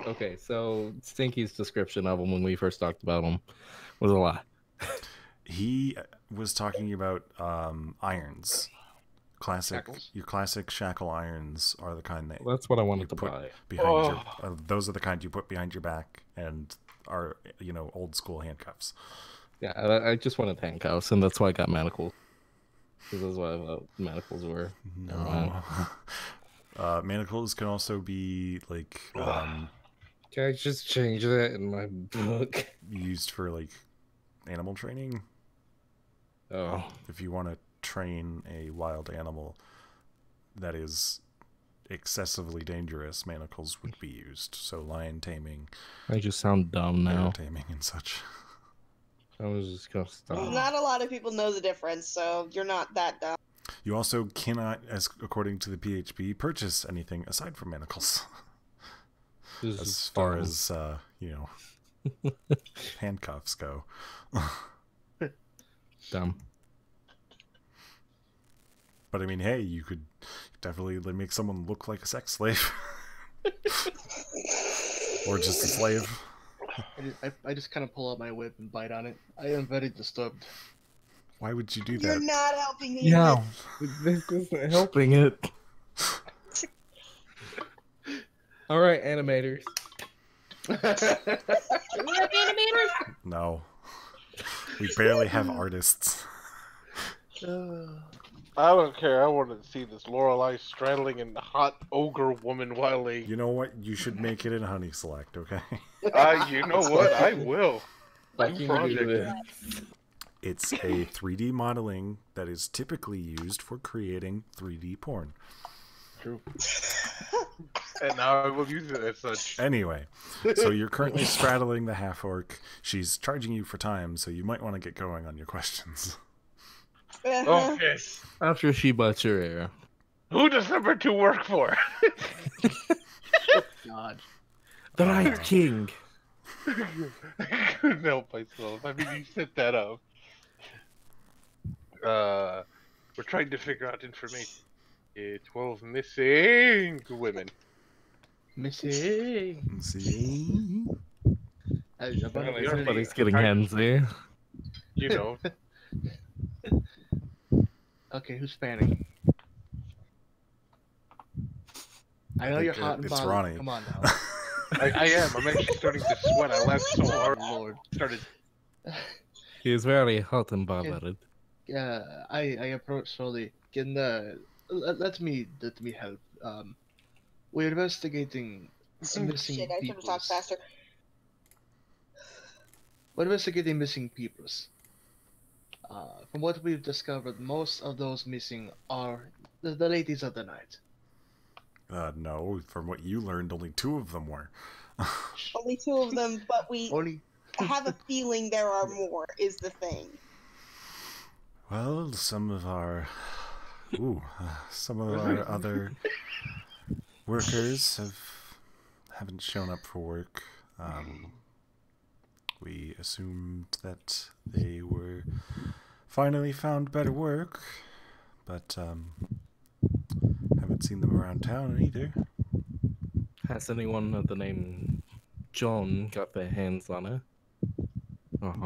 Okay, so Stinky's description of them when we first talked about them was a lie. He was talking about irons. Your classic shackle irons are the kind that That's what I wanted to put buy. behind those are the kind you put behind your back and are old school handcuffs. Yeah, I just wanted handcuffs, and that's why I got manacles. Because that's what I thought manacles were. No. Manacles can also be like Can I just change that in my book? used for like animal training. Oh. If you want to train a wild animal that is excessively dangerous, manacles would be used. So lion taming, I just sound dumb bear now. taming, and such. I was just gonna stop. Not a lot of people know the difference, so you're not that dumb. You also cannot, as according to the PHP, purchase anything aside from manacles. As far as handcuffs go. Dumb. But I mean, hey, you could definitely make someone look like a sex slave. Or just a slave. I just kind of pull out my whip and bite on it. I am very disturbed. Why would you do You're that? not helping me. Yeah, this isn't helping it. All right, animators. Do we have animators? No. We barely have artists. I don't care. I want to see this Lorelei straddling a hot ogre woman while they... You know what? You should make it in Honey Select, okay? You know what? I will. New project. It's a 3D modeling that is typically used for creating 3D porn. True. And now I will use it as such. Anyway, so you're currently straddling the half-orc. She's charging you for time, so you might want to get going on your questions. Okay. After she bites your ear. Who does number 2 work for? God. The Night King. I couldn't help myself. I mean, you set that up. We're trying to figure out information. 12 missing women. Missing. See? Everybody's getting handsy. You know. Okay, who's fanning? I know you're hot and it's bothered. Ronnie. Come on now. I am. I'm actually starting to sweat. I laughed so hard. Lord. Started. He is very hot and bothered. I approach slowly, getting the let me help. We're investigating missing Shit, I should have talked peoples. faster. We're investigating missing peoples. From what we've discovered, most of those missing are the ladies of the night. No, from what you learned, only 2 of them were. Only 2 of them, but we Only have a feeling there are more, is the thing. Well, some of our other workers haven't shown up for work. We assumed that they were finally found better work, but haven't seen them around town either. Has anyone of the name John got their hands on her?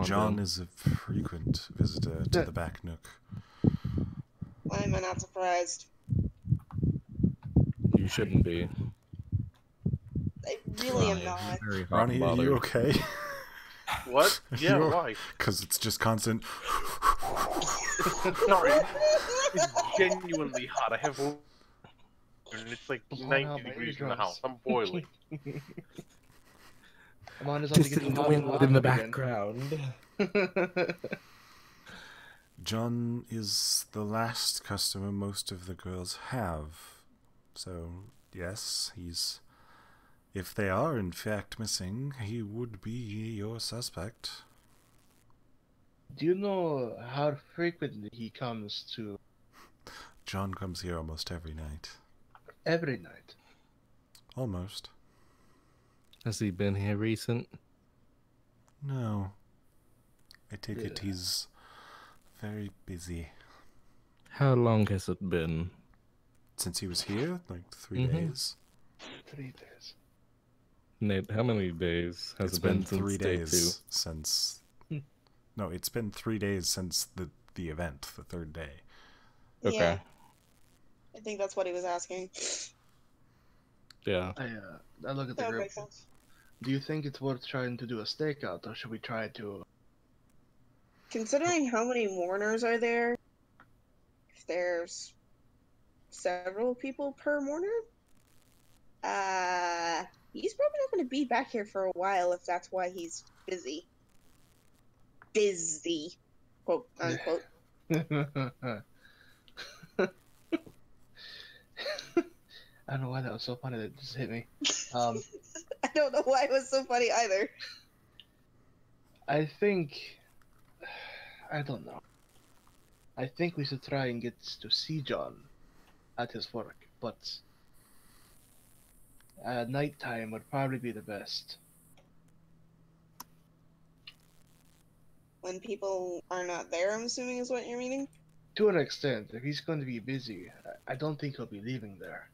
John is a frequent visitor to the back nook. Why am I not surprised? You shouldn't be. I really am not. Very hot Ronnie, and are you bothered. okay? What? Yeah, why? Because it's just constant. Sorry. It's genuinely hot. I have and it's like Blown 90 out my degrees in the eardrums. house. I'm boiling. I'm on his own to get Distant hot wind and in the again. background. John is the last customer most of the girls have. So, yes, if they are in fact missing, he would be your suspect. Do you know how frequently he comes to John comes here almost every night. every night? Almost. Has he been here recent? No. I take it Yeah. he's very busy. How long has it been? Since he was here, like 3 days. 3 days. Nate, how many days has It's it been been since 3 day days since... No, it's been 3 days since the event, the 3rd day. Okay. Yeah. I think that's what he was asking. 2? Yeah. I look at the That would group. make sense. Do you think it's worth trying to do a stakeout, or should we try to... Considering how many mourners are there, if there's several people per mourner, he's probably not going to be back here for a while if that's why he's busy. Busy, quote unquote. I don't know why that was so funny that it just hit me. I don't know why it was so funny either. I think... I don't know. I think we should try and get to see John at his work, but nighttime would probably be the best. When people are not there, I'm assuming is what you're meaning? To an extent, if he's going to be busy, I don't think he'll be leaving there.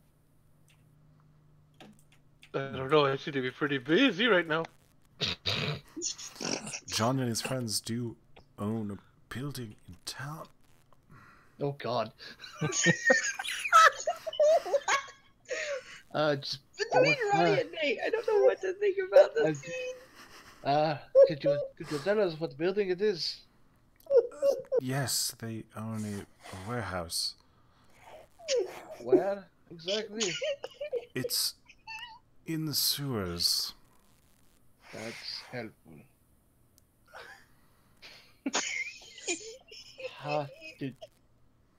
I don't know. I seem to be pretty busy right now. John and his friends do own a building in town. Oh God. Just Between Ronnie and Nate, I don't know what to think about this scene. could you tell us what building it is? Yes, they own a warehouse. Where exactly? It's in the sewers. That's helpful.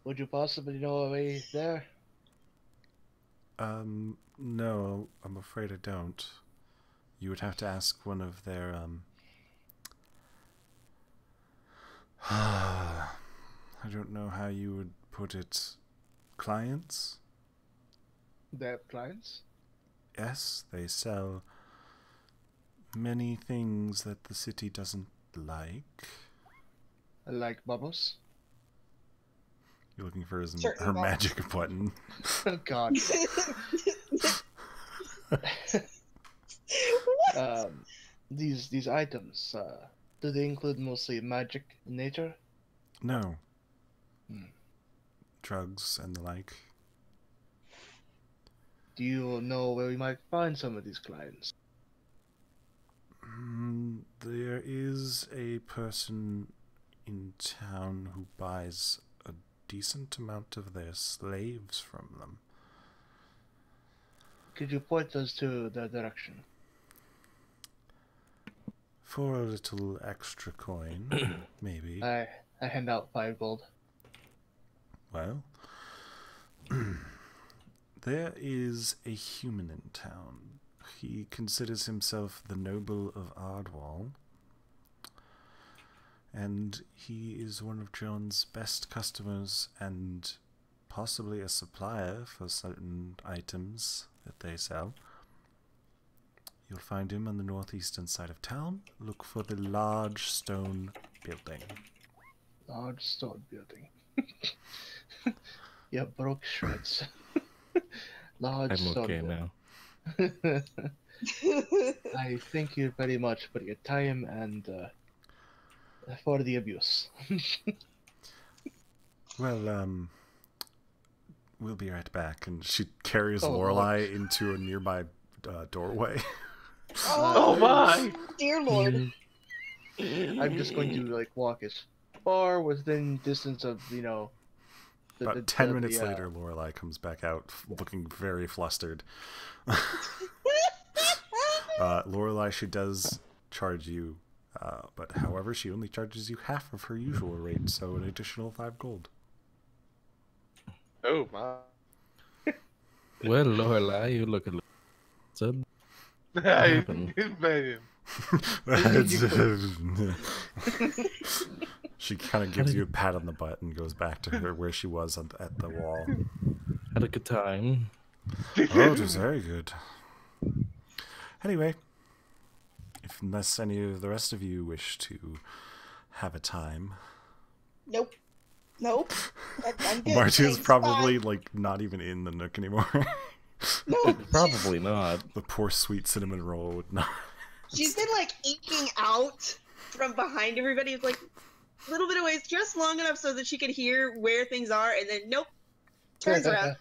Would you possibly know a way there? No, I'm afraid I don't. You would have to ask one of their, I don't know how you would put it, clients? Their clients? Yes, they sell many things that the city doesn't like. Like bubbles? You're looking for Certain her bubbles. magic button. Oh God. These items, do they include mostly magic in nature? No. Hmm. Drugs and the like. Do you know where we might find some of these clients? There is a person in town who buys a decent amount of their slaves from them. Could you point us to the direction? For a little extra coin, maybe. I hand out 5 gold. Well, there is a human in town. He considers himself the noble of Ardwall, and he is one of John's best customers and possibly a supplier for certain items that they sell. You'll find him on the northeastern side of town. Look for the large stone building. Large stone building. Yeah, broke shreds. Large I'm stone okay building. now. I thank you very much for your time and for the abuse. Well, we'll be right back. And she carries Oh, Lorelei into a nearby doorway. Oh my! Dear Lord. I'm just going to like walk as far within distance of, you know, About 10 minutes later, Lorelei comes back out looking very flustered. Lorelei, she does charge you, but however, she only charges you half of her usual rate, so an additional 5 gold. Oh my! Well, Lorelei, you look a little sad. I happened? man. She kind of gives you a pat on the butt and goes back to her where she was at the wall. Had a good time. Oh, it was very good. Anyway, unless any of the rest of you wish to have a time. Nope. Nope. I'm good. Martia's Thanks, probably bye. like not even in the nook anymore. No. Probably not. The poor sweet cinnamon roll would not. She's been like eking out from behind everybody. It's like a little bit of ways, just long enough so that she could hear where things are, and then nope, turns around.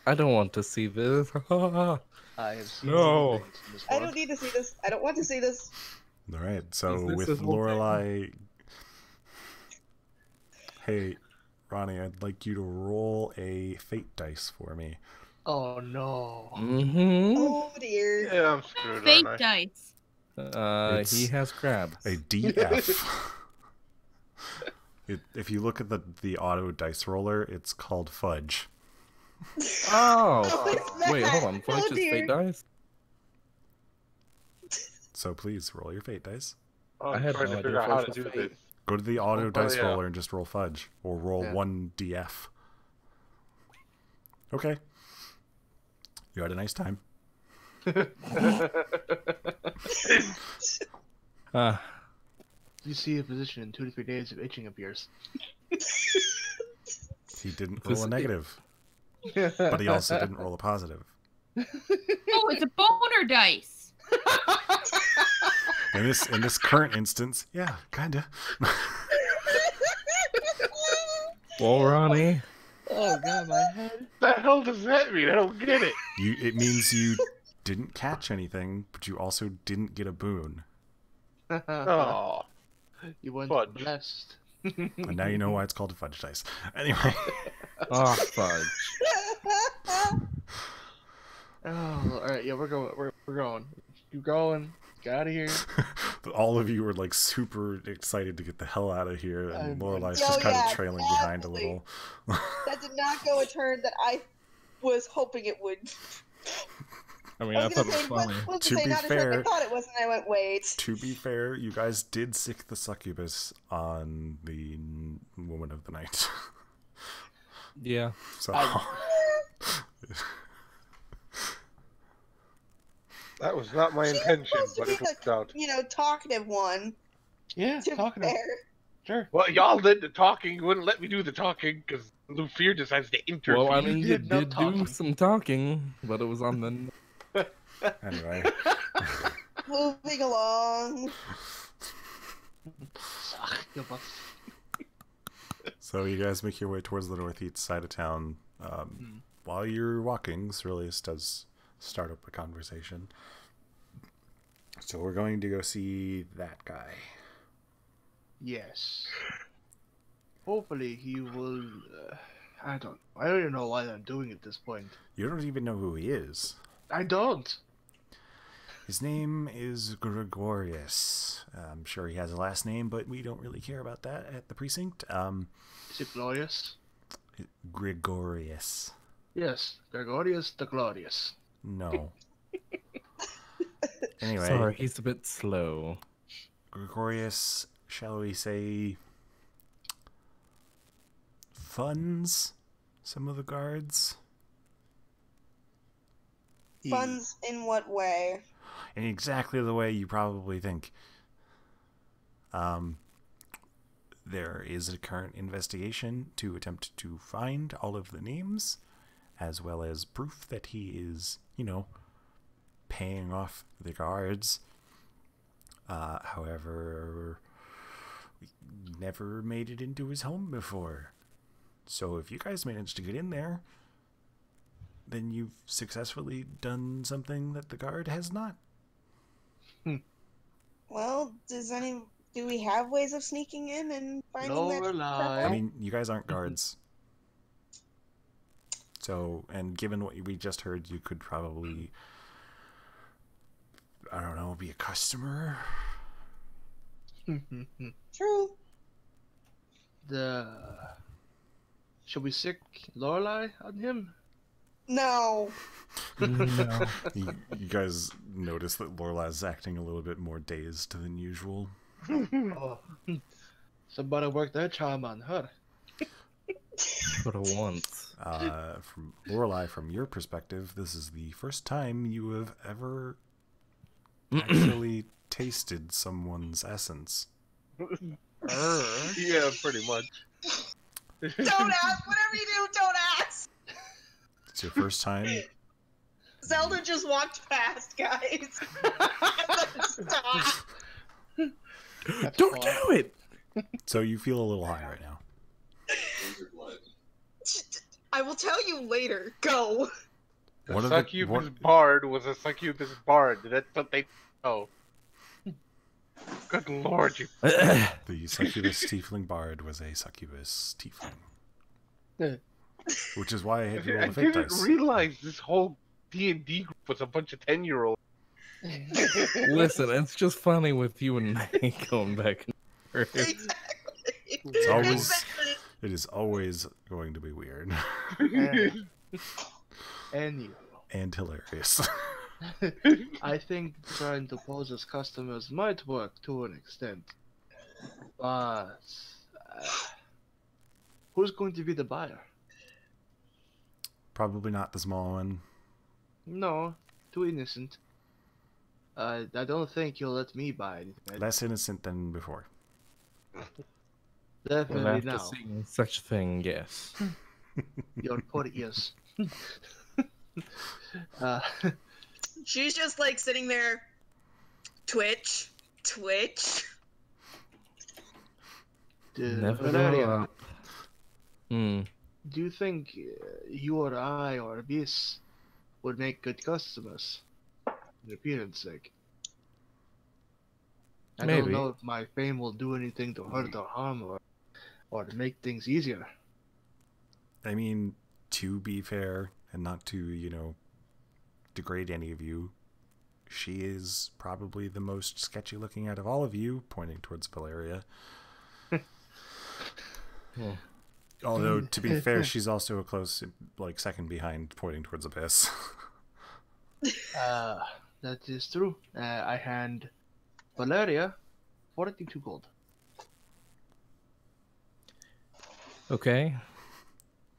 I don't want to see this. I have seen No. things in this I world. don't need to see this. I don't want to see this. All right, so Is this with his whole Lorelei, hey, Ronnie, I'd like you to roll a fate dice for me. Oh no. Mm-hmm. Oh dear. Yeah, I'm screwed, Fate aren't I? dice. It's He has crabs. A DF. If you look at the auto dice roller, it's called fudge. Oh, wait, hold on. Oh, Fudge is dear. fate dice? So please roll your fate dice. Oh, I I'm had trying no to idea figure out how Fudge to was do fate. this. Go to the auto Oh, dice yeah. roller and just roll fudge, or roll Yeah. 1 DF. Okay. You had a nice time. You see a physician in 2 to 3 days if itching appears. He didn't roll a negative, but he also didn't roll a positive. Oh, it's a boner dice. In this current instance, yeah, kinda. Well, Ronnie. Oh god, my head. The hell does that mean? I don't get it. It means you didn't catch anything, but you also didn't get a boon. Oh, You went Fudge. blessed. And now you know why it's called a fudge dice. Anyway, Oh, fudge. Oh, alright, yeah, we're going. We're going. Keep going. Get out of here. all of you were like super excited to get the hell out of here, and Lorelei's Oh, just kind yeah, of trailing behind a exactly. little. That did not go a turn that I was hoping it would. I mean, I I was thought gonna it was say, funny. was To to say be not as like I fair- thought it was, and I went, wait. To be fair, you guys did sick the succubus on the woman of the night. Yeah. So that was not my She's intention, supposed to but be it worked out. talkative one. Yeah, To be talking. fair. Sure. Well, y'all did the talking. You wouldn't let me do the talking because Lufir decides to interfere. Well, I mean, you did no did do talking. some talking, but it was on the. anyway, Moving along. Succubus. so you guys make your way towards the northeast side of town. While you're walking, Ceruleus does start up a conversation. So we're going to go see that guy. Yes. hopefully he will. I don't even know why I'm doing it at this point. You don't even know who he is. I don't. His name is Gregorius. I'm sure he has a last name, but we don't really care about that at the precinct. Is it glorious? Gregorius. Yes, Gregorius the Glorious. No. Anyway. Sorry, he's a bit slow. Gregorius, shall we say, funds some of the guards? Funds in what way? In exactly the way you probably think. There is a current investigation to attempt to find all of the names, as well as proof that he is, paying off the guards. However, we never made it into his home before. So if you guys managed to get in there, then you've successfully done something that the guard has not. Well, do we have ways of sneaking in and finding that? Lorelai. I mean, you guys aren't guards. So, and given what we just heard, you could probably, I don't know, be a customer. True. Should we sick Lorelai on him? No. No. You guys notice that Lorelai's acting a little bit more dazed than usual. Oh. Somebody work their charm on her. What I want. From Lorelai, from your perspective, this is the first time you have ever actually tasted someone's essence. Yeah, pretty much. Don't ask. Whatever you do, don't ask. It's your first time. Zelda just walked past, guys. Stop. Don't do it! So you feel a little high right now. I will tell you later. Go. The succubus bard was a succubus bard. That's what they know. Good lord, you. The succubus tiefling bard was a succubus tiefling. Which is why I had to roll I the fate didn't dice. realize this whole D&D group was a bunch of 10-year-olds. Listen, it's just funny with you and me going back and forth. Exactly. It is always going to be weird. And you. And hilarious. I think trying to pose as customers might work to an extent. But who's going to be the buyer? Probably not the small one. No, too innocent. I don't think you'll let me buy anything. Less innocent than before. Well, Definitely after now. seeing such a thing, yes. Your poor ears. She's just like sitting there. Twitch. Never Valeria, grow up. do you think you or I or this would make good customers? In appearance sake. I don't Maybe. know if my fame will do anything to hurt or harm or to make things easier. I mean, to be fair, and not to, degrade any of you, she is probably the most sketchy looking out of all of you, pointing towards Valeria. Yeah. Although, to be fair, she's also a close, second behind, pointing towards Abyss. That is true. I hand Valeria 42 gold. Okay.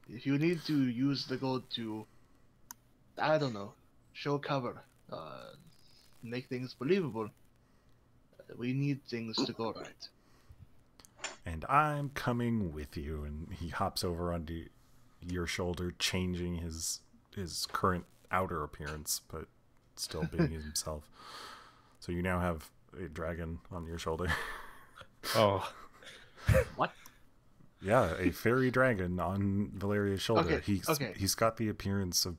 If you need to use the gold to, I don't know, show cover, make things believable, we need things to go right. And I'm coming with you. And he hops over onto your shoulder, changing his current outer appearance, but still being himself. So you now have a dragon on your shoulder. Oh. What? Yeah, a fairy dragon on Valeria's shoulder. Okay, He's got the appearance of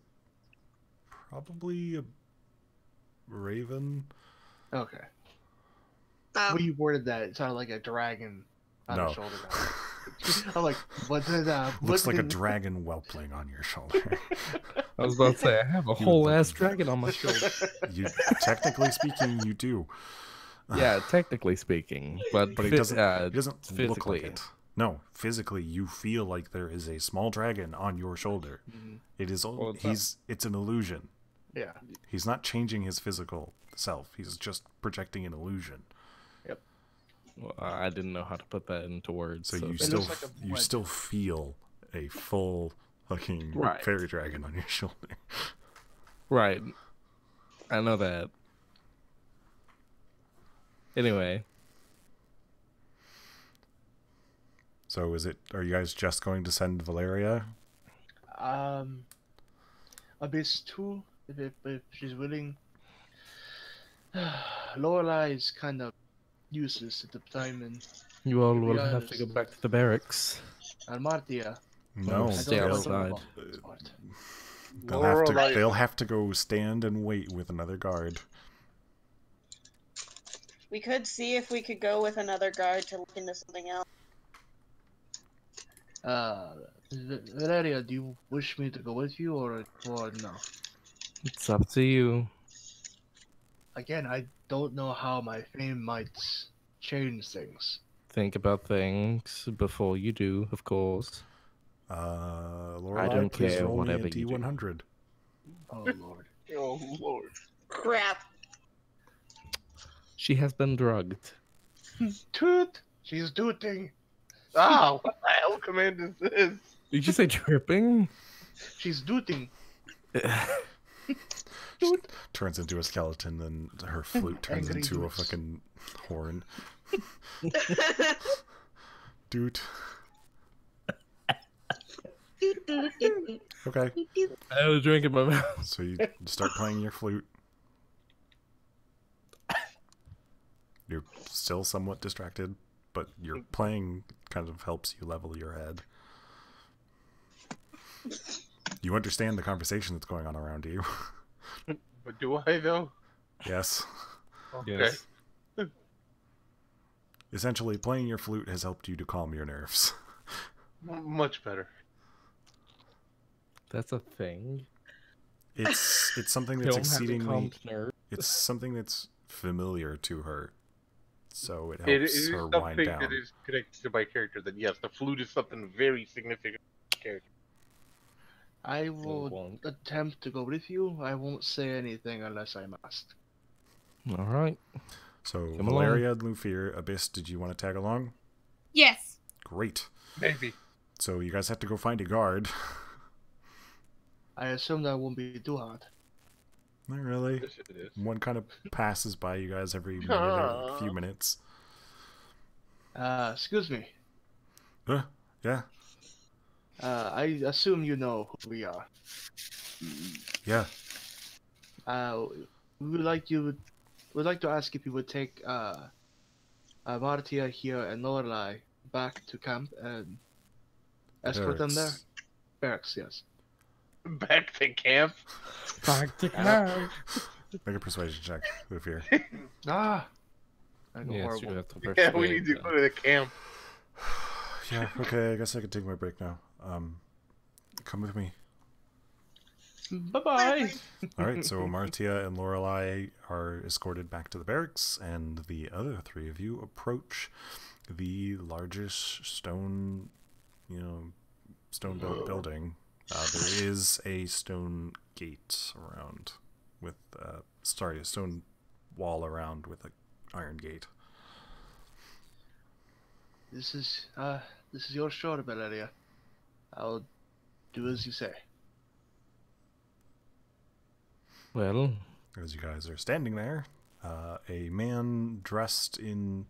probably a raven. Okay. Um, We worded that. It sounded like a dragon on No. a shoulder. I'm like, what did Looks like a dragon whelpling on your shoulder. I was about to say, I have a whole ass dragon on my shoulder. You, technically speaking, you do. Yeah, technically speaking, but But he doesn't physically look like it. No, physically, you feel like there is a small dragon on your shoulder. It is. Well, It's an illusion. Yeah. He's not changing his physical self. He's just projecting an illusion. Yep. Well, I didn't know how to put that into words. So so you like still feel a full fucking Right. fairy dragon on your shoulder. Right. I know that. Anyway. So are you guys just going to send Valeria? Abyss 2, if she's willing. Lorelai is kind of useless at the time, and You all To be will have to go honest. back to the barracks. Martia. No, stay know outside. about this part. they'll have to go stand and wait with another guard. We could see if we could go with another guard to look into something else. Valeria, do you wish me to go with you or no? It's up to you. Again, I don't know how my fame might change things. Think about things before you do, of course. Lorelai, I don't please care, roll me a whatever you do. D100. Oh lord. Oh lord. Crap. She has been drugged. Toot! She's tooting. Ah, what the hell command is this? Did you say tripping? She's tooting. Turns into a skeleton, then her flute turns Angry into a Dukes. fucking horn. Dude. Okay. I had a drink in my mouth. So you start playing your flute. You're still somewhat distracted, but your playing kind of helps you level your head. You understand the conversation that's going on around you. But do I though? Yes. Okay. Yes. Essentially, playing your flute has helped you to calm your nerves. Much better. That's a thing. It's something that's Don't have to exceedingly. calm nerves. It's something that's familiar to her, so it It helps is her wind something down. that is connected to my character. That yes, the flute is something very significant to my character. I will won't. attempt to go with you. I won't say anything unless I'm asked. All right. So Come Valeria, Lufir, Abyss, did you want to tag along? Yes. Great. Maybe. So you guys have to go find a guard. I assume that won't be too hard. Not really. Yes, it is. One kind of passes by you guys every minute or a few minutes. Excuse me. Yeah. I assume you know who we are. Yeah. We would like to ask if you would take Martia here and Lorelai back to camp and escort them there. Barracks. Barracks, yes. Back to camp. Back to camp. Make a persuasion check, Lufir. Ah! I go Yes, you horrible. have to Yeah, we persuade need to them. go to the camp. Yeah, okay, I guess I can take my break now. Come with me. Bye-bye! Alright, so Martia and Lorelai are escorted back to the barracks, and the other three of you approach the largest stone built building. There is a stone gate around with, a stone wall around with an iron gate. This is your shore, Valeria. I'll do as you say. Well, As you guys are standing there, a man dressed in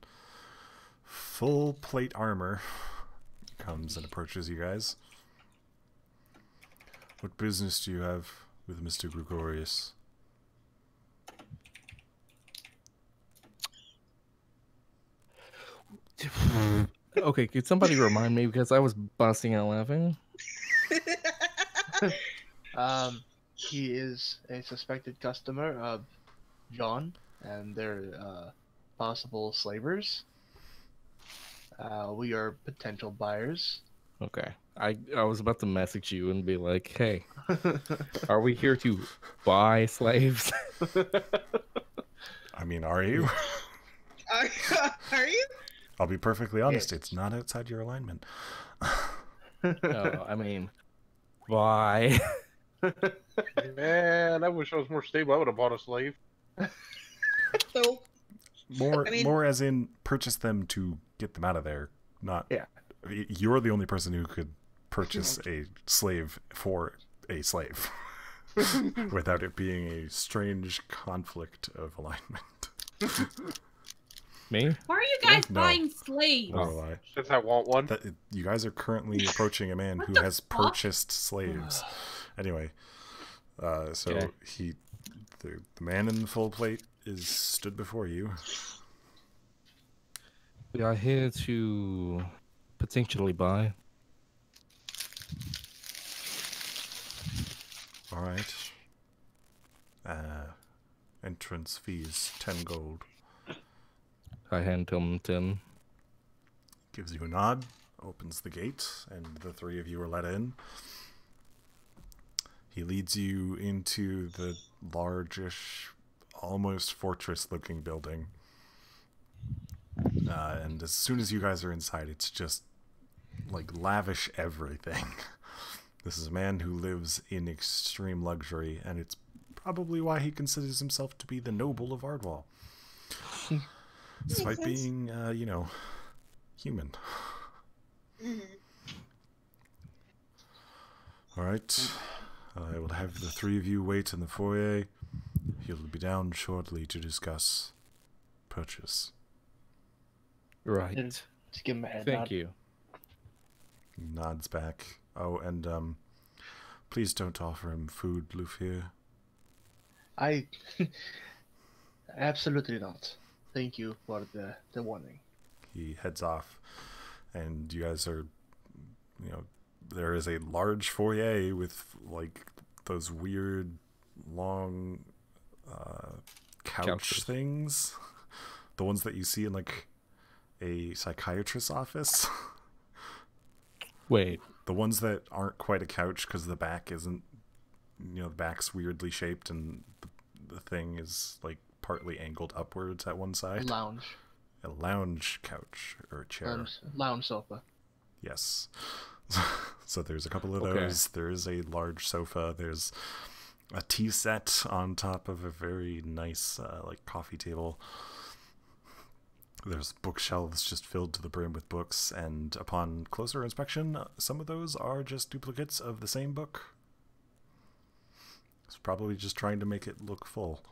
full plate armor comes and approaches you guys. What business do you have with Mr. Gregorius? okay, could somebody remind me because I was busting out laughing? He is a suspected customer of John and their possible slavers. We are potential buyers. Okay. I was about to message you and be like, hey, are we here to buy slaves? I mean, are you? Are you? I'll be perfectly honest, Yes. it's not outside your alignment. No, I mean, buy. Man, I wish I was more stable. I would have bought a slave. So, More, I mean- more as in purchase them to get them out of there. Not. Yeah. You're the only person who could purchase a slave for a slave without it being a strange conflict of alignment. Me? Why are you guys No. buying slaves? Lorelai. Since I want one. You guys are currently approaching a man What who the has fuck? purchased slaves. Anyway, so Okay. the man in the full plate is stood before you. We are here to potentially buy. All right. Entrance fees 10 gold. I hand him 10. Gives you a nod, opens the gate, and the three of you are let in. He leads you into the largish, almost fortress-looking building. And as soon as you guys are inside, it's just like lavish everything. This is a man who lives in extreme luxury, and it's probably why he considers himself to be the noble of Ardwall. Despite being, human. Alright. I will have the three of you wait in the foyer. He'll be down shortly to discuss purchase. Right. Just give him a head Thank nod. you. He nods back. Oh, and please don't offer him food, Lufir. I absolutely not. Thank you for the warning. He heads off, and you guys are, there is a large foyer with like those weird long couch Couches. things, the ones that you see in like a psychiatrist's office. Wait. The ones that aren't quite a couch because the back isn't, the back's weirdly shaped and the thing is like partly angled upwards at one side. Lounge. A lounge couch or chair. Lounge sofa. Yes. So there's a couple of Okay. those. There's a large sofa. There's a tea set on top of a very nice like coffee table. There's bookshelves just filled to the brim with books, and upon closer inspection, some of those are just duplicates of the same book. It's probably just trying to make it look full.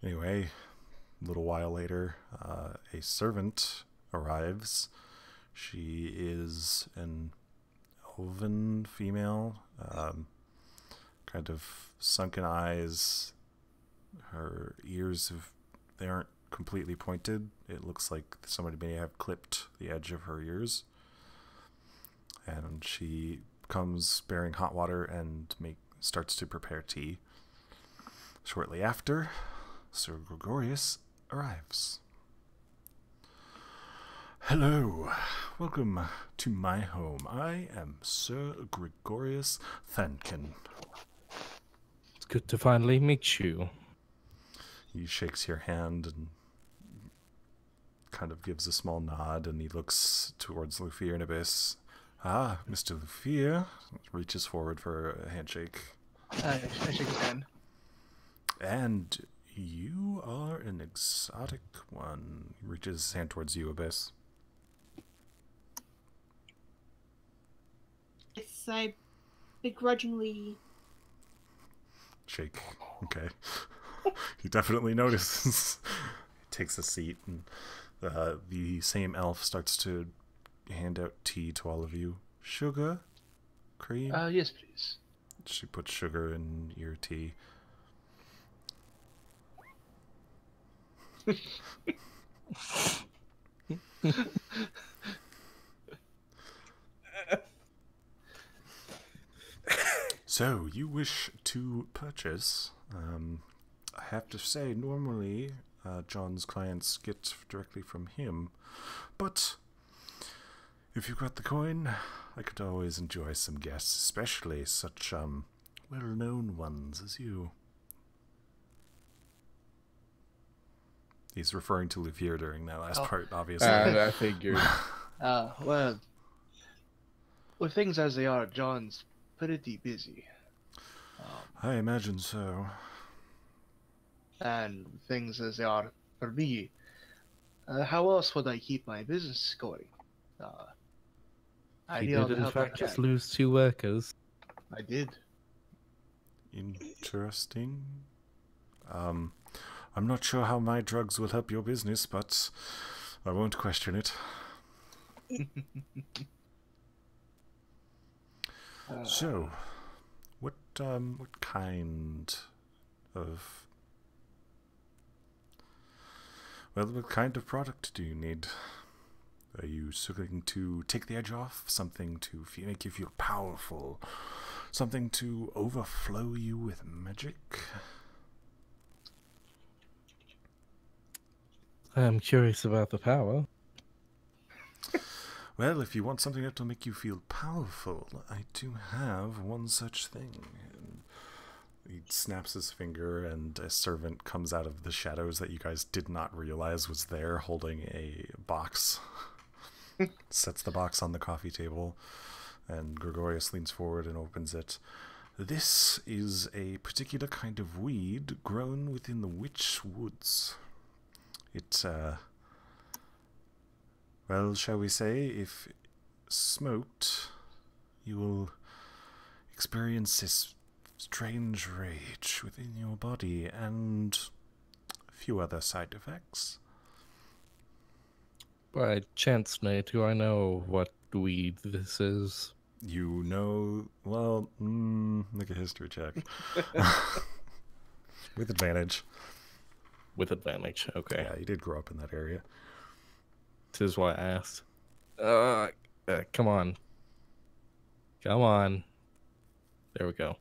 Anyway, a little while later, a servant arrives. She is an elven female, kind of sunken eyes. Her ears they aren't completely pointed. It looks like somebody may have clipped the edge of her ears. And she comes bearing hot water and starts to prepare tea. Shortly after, Sir Gregorius arrives. Hello, welcome to my home. I am Sir Gregorius Thankin. It's good to finally meet you. He shakes your hand and kind of gives a small nod, and he looks towards Lufir and Abyss. Ah, Mr. Lufir reaches forward for a handshake. I shake his hand. And you are an exotic one. He reaches his hand towards you, Abyss. Yes, I begrudgingly. Shake. Okay. He definitely notices. He takes a seat, and the same elf starts to hand out tea to all of you. Sugar? Cream? Yes, please. She puts sugar in your tea. So, you wish to purchase. I have to say, normally John's clients get directly from him, but if you've got the coin, I could always enjoy some guests, especially such well-known ones as you. He's referring to Luvier during that last part, obviously. I figured. Well, with things as they are, John's pretty busy. I imagine so. And things as they are for me, how else would I keep my business going? I He need all did, the in help I fact, just can. lose 2 workers. I did. Interesting. I'm not sure how my drugs will help your business, but I won't question it. So, what kind of... Well, what kind of product do you need? Are you looking to take the edge off? Something to make you feel powerful? Something to overflow you with magic? I'm curious about the power. Well, if you want something that will make you feel powerful, I do have one such thing. And he snaps his finger, and a servant comes out of the shadows that you guys did not realize was there, holding a box. Sets the box on the coffee table, and Gregorius leans forward and opens it. This is a particular kind of weed grown within the Witch Woods. It, well, shall we say, if smoked, you will experience this strange rage within your body and a few other side effects. By chance, Nate, do I know what weed this is? You know, well, make a history check. With advantage. With advantage, okay. Yeah, you did grow up in that area. This is why I asked. Come on. Come on. There we go.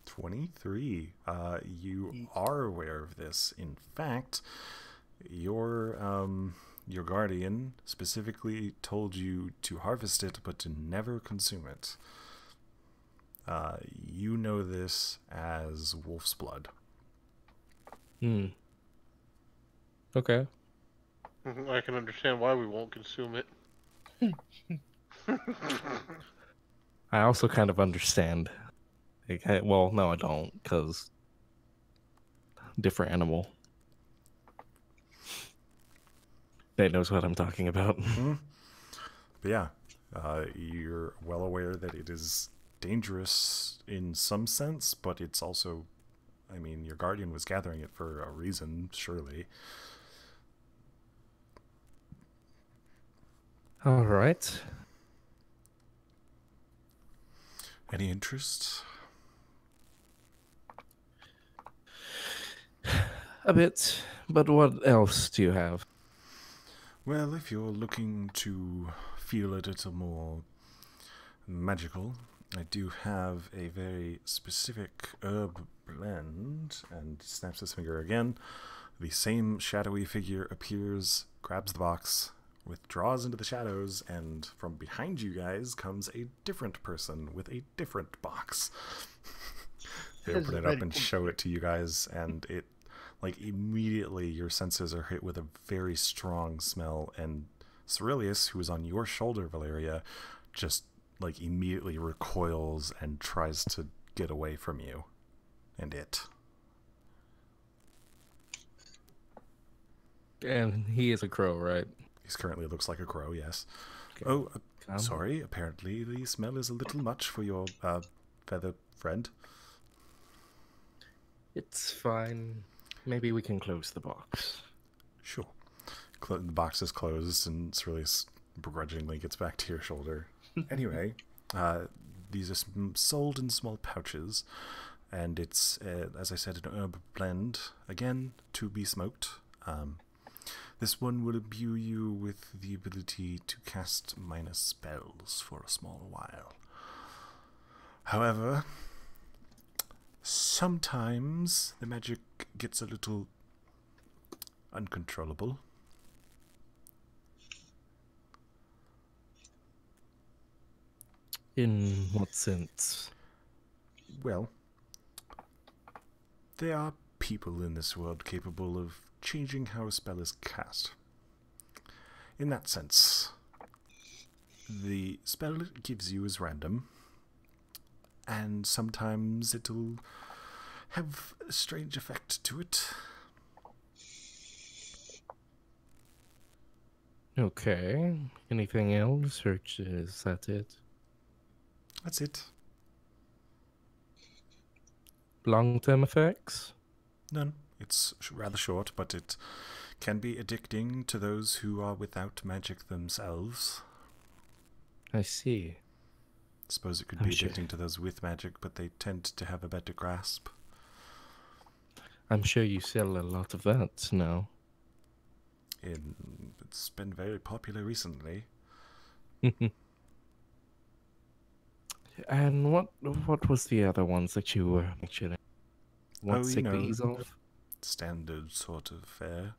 $23. You are aware of this. In fact, your guardian specifically told you to harvest it, but to never consume it. You know this as wolf's blood. Okay. I can understand why we won't consume it. I also kind of understand. Well, no, I don't, because different animal. Nate knows what I'm talking about. But yeah, you're well aware that it is dangerous in some sense, but it's also, I mean, your guardian was gathering it for a reason, surely. All right. Any interest? A bit, but what else do you have? Well, if you're looking to feel a little more magical, I do have a very specific herb blend, and snaps his finger again. The same shadowy figure appears, grabs the box, withdraws into the shadows, and from behind you guys comes a different person with a different box. They open it up and show it to you guys, and it, like, immediately your senses are hit with a very strong smell, and Cerilius, who is on your shoulder, Valeria, just, like, immediately recoils and tries to get away from you and it. And he is a crow, right? He currently looks like a crow, yes. Okay. Oh, sorry, apparently the smell is a little much for your feather friend. It's fine. Maybe we can close the box. Sure. The box is closed, and Cerilius begrudgingly gets back to your shoulder. Anyway, these are sold in small pouches, and it's, as I said, an herb blend, again, to be smoked. This one will imbue you with the ability to cast minor spells for a small while. However, sometimes the magic gets a little uncontrollable. In what sense? Well, there are people in this world capable of changing how a spell is cast. In that sense, the spell it gives you is random, and sometimes it'll have a strange effect to it. Okay. Anything else, or is that it? That's it. Long-term effects? None. It's rather short, but it can be addicting to those who are without magic themselves. I see. Suppose it could I'm be sure. addicting to those with magic, but they tend to have a better grasp. I'm sure you sell a lot of that now. It's been very popular recently. And what was the other ones that you were mentioning? What Oh, you sick know, bees off? Standard sort of fare.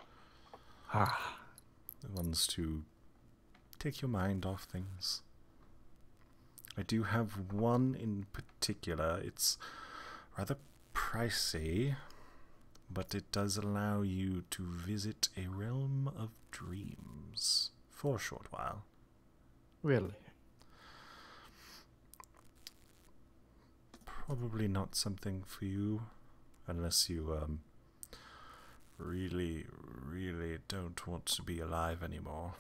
Ah, The ones to take your mind off things. I do have one in particular. It's rather pricey, but it does allow you to visit a realm of dreams for a short while. really? Probably not something for you, unless you really, really don't want to be alive anymore.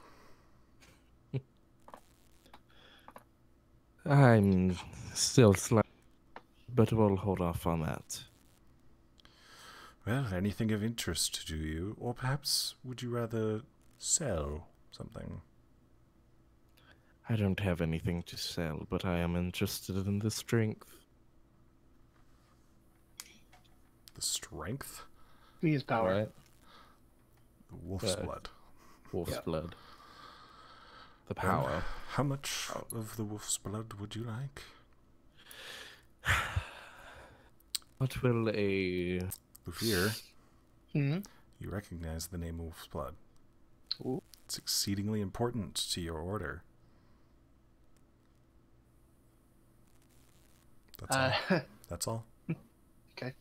I'm still slightly, but we'll hold off on that. Well, anything of interest to you, or perhaps would you rather sell something? I don't have anything to sell, but I am interested in the strength. The strength? Means power. Right? The wolf's Right. blood. Wolf's Yeah. blood. The Well, power. how much of the wolf's blood would you like? What will a... Lufir, Hmm. you recognize the name wolf's blood. Ooh. It's exceedingly important to your order. That's all. That's all. Okay.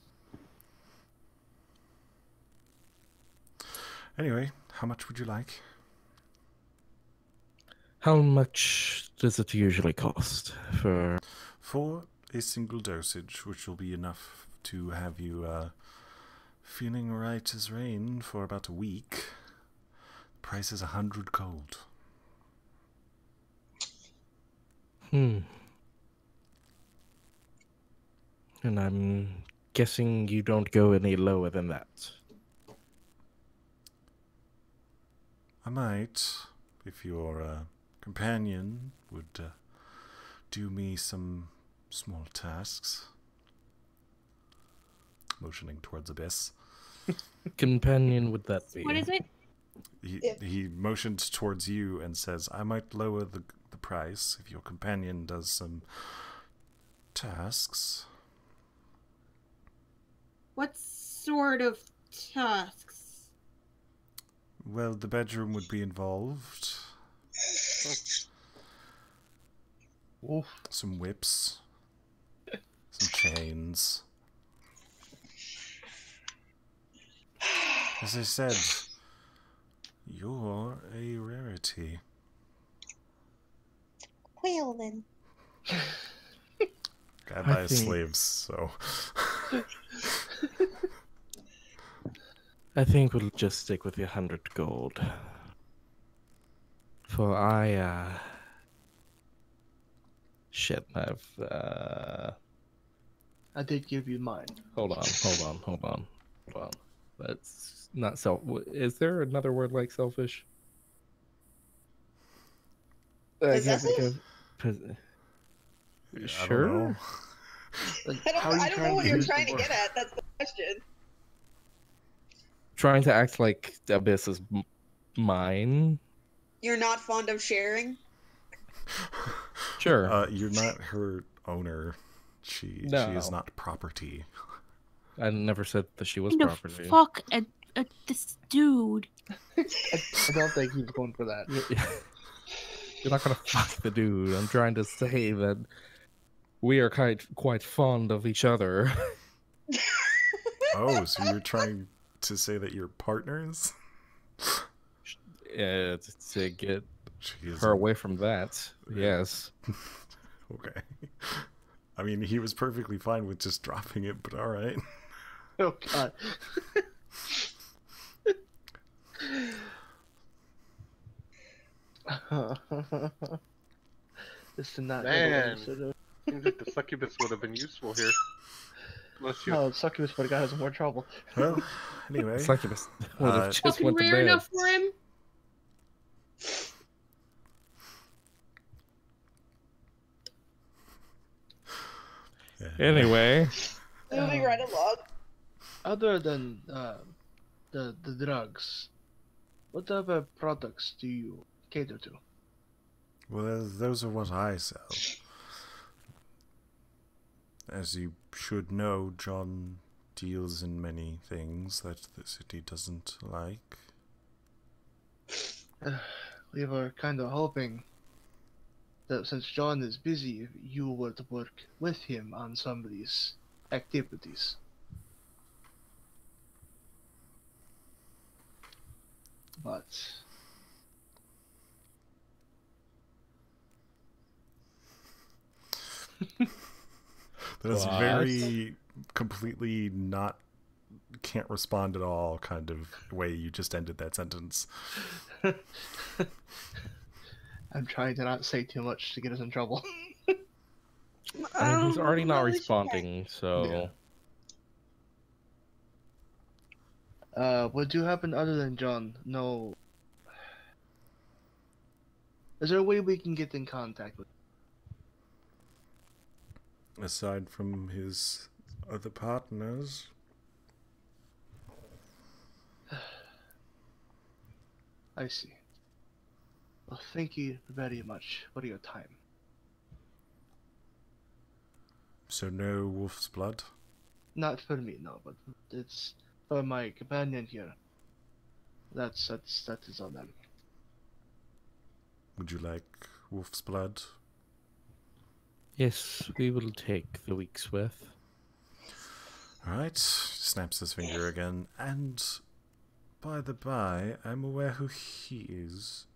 Anyway, how much would you like? How much does it usually cost for... For a single dosage, which will be enough to have you feeling right as rain for about a week. The price is 100 gold. And I'm guessing you don't go any lower than that. I might, if your companion would do me some small tasks. Motioning towards Abyss. Companion would that be? What is it? He motioned towards you and says, I might lower the price if your companion does some tasks. What sort of tasks? Well, the bedroom would be involved. Wolf. Some whips. Some chains. As I said, you're a rarity. Well then. I I buy think- slaves, so. I think we'll just stick with the 100 gold. For shit, I did give you mine. hold on. That's not is there another word like selfish? Possessive? I don't know. Sure. Like, I how are you don't know what you're use the trying to word? get at. That's the question. Trying to act like Abyss is mine. You're not fond of sharing? Sure. You're not her owner. She No. is not property. I never said that she was Kind of property. fuck this dude. I don't think he's going for that. You're not gonna fuck the dude. I'm trying to say that we are quite fond of each other. Oh, so you're trying to say that you're partners? Yeah, to get Jeez. her away from that. Yes. Okay. I mean, he was perfectly fine with just dropping it, but all right. Oh God. This did not. Man. Seems like the succubus would have been useful here. Unless you... No, succubus would have got us in more trouble. Well, anyway. Succubus would have just Fucking went to rare bed. enough for him. Yeah. Anyway, Moving right along. Other than the drugs, what other products do you cater to? Well, those are what I sell. As you should know, John deals in many things that the city doesn't like. We were kind of hoping that since John is busy, you would work with him on some of these activities. But That's What? very completely not can't respond at all kind of way you just ended that sentence. I'm trying to not say too much to get us in trouble. I mean, he's already not really responding, so... What do happen other than John? No. Is there a way we can get in contact with Aside from his other partners. I see. Well, thank you very much for your time. So no wolf's blood? Not for me, no, but it's for my companion here. That is on them. Would you like wolf's blood? Yes, we will take the week's worth. Alright, snaps his finger again, and by the by, I'm aware who he is.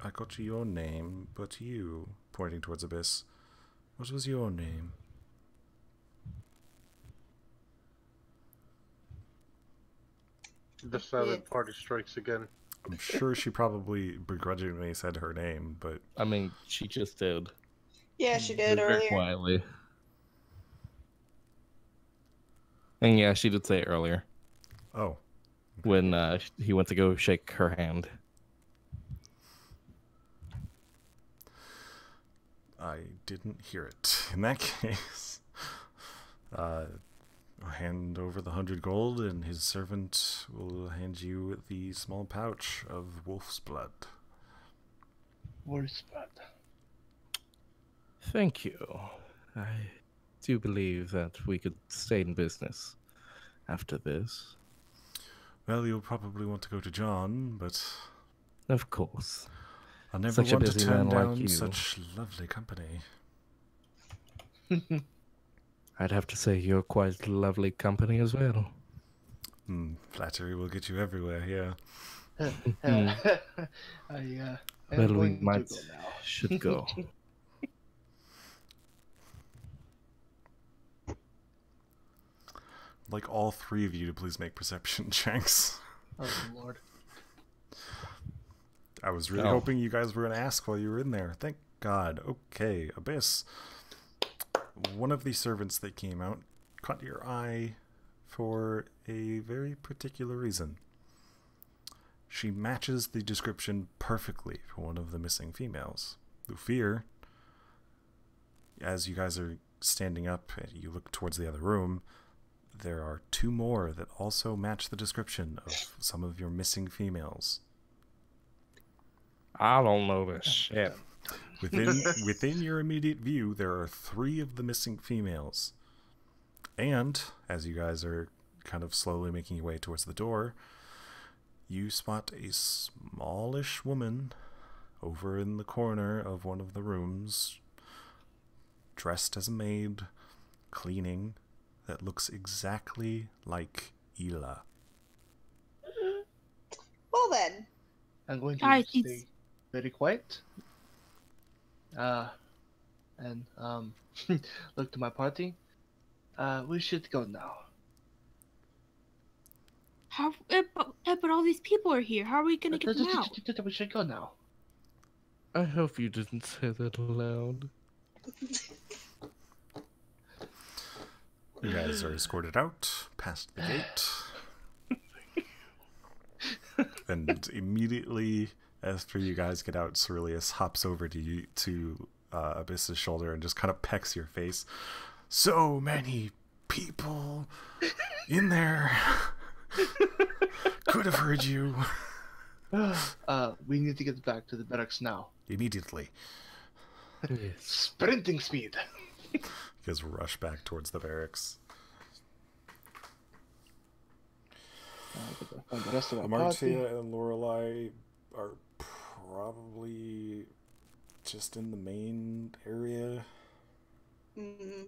I got your name, but you, pointing towards Abyss, what was your name? The silent party strikes again. I'm sure she probably begrudgingly said her name, but... I mean, she just did. Yeah, she did Very earlier. quietly. And yeah, she did say it earlier. Oh. When he went to go shake her hand. I didn't hear it. In that case, I'll hand over the 100 gold, and his servant will hand you the small pouch of wolf's blood. Wolf's blood. Thank you. I do believe that we could stay in business after this. Well, you'll probably want to go to John, but Of course. I never Such a want to busy turn man like down you. such lovely company. I'd have to say you're quite lovely company as well. Flattery will get you everywhere here. I am Well, we going might to go now. should go. Like all three of you to please make perception checks. Oh Lord. I was really hoping you guys were going to ask while you were in there. Thank God. Okay, Abyss. One of the servants that came out caught your eye for a very particular reason. She matches the description perfectly for one of the missing females. Lufir, as you guys are standing up and you look towards the other room, there are two more that also match the description of some of your missing females. I don't know this shit. Within your immediate view, there are 3 of the missing females. And as you guys are kind of slowly making your way towards the door, you spot a smallish woman over in the corner of one of the rooms, dressed as a maid, cleaning, that looks exactly like Ela. Well then. I'm going to Guys, stay very quiet. And look to my party. We should go now. How? But all these people are here. How are we gonna get them out? We should go now. I hope you didn't say that aloud. You guys are escorted out past the gate. And immediately after you guys get out, Ceruleus hops over to Abyss's shoulder and just kind of pecks your face. So many people in there. Could have heard you. We need to get back to the barracks now. Immediately. Yes. Sprinting speed. You guys rush back towards the barracks. Find the rest of our party. Amartia and Lorelei are probably just in the main area. Mm-hmm.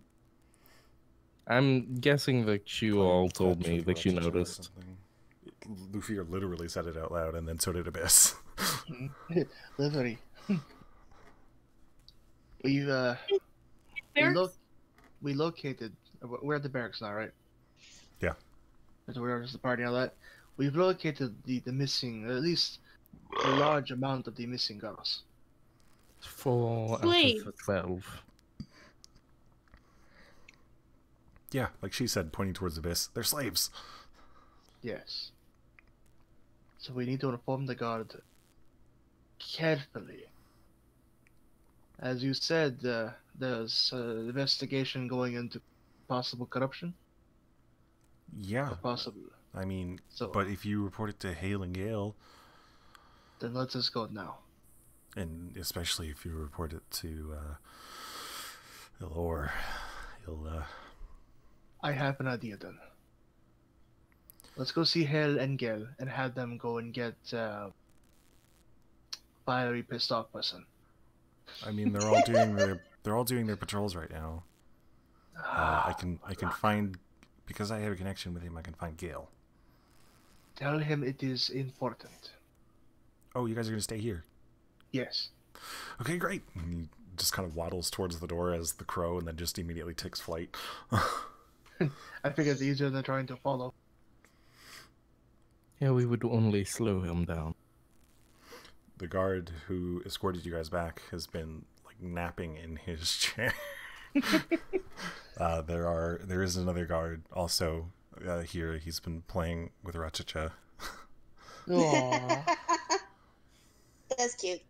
I'm guessing that you all told me that you noticed. Luffy literally said it out loud, and then so did Abyss. Livery. We located. We're at the barracks now, right? Yeah. So we're just the party and all that. We've located the missing, at least a large amount of the missing girls. 4 out Slaves. of 12. Yeah, like she said, pointing towards Abyss. They're slaves. Yes. So we need to inform the guard carefully. As you said, there's an investigation going into possible corruption. Yeah. Possible. I mean, So- but if you report it to Hale and Gale, Then let's just go now. and especially if you report it to Elor, he'll I have an idea then. Let's go see Hel and Gel and have them go and get Valerie pissed off person. I mean, they're all doing their patrols right now. I can find, because I have a connection with him, I can find Gale. Tell him it is important. Oh, you guys are gonna stay here? Yes. Okay, great. And he just kind of waddles towards the door as the crow, and then just immediately takes flight. I figured it's easier than trying to follow. Yeah, we would only slow him down. The guard who escorted you guys back has been like napping in his chair. There is another guard also here. He's been playing with Rachacha. Aww. That's cute.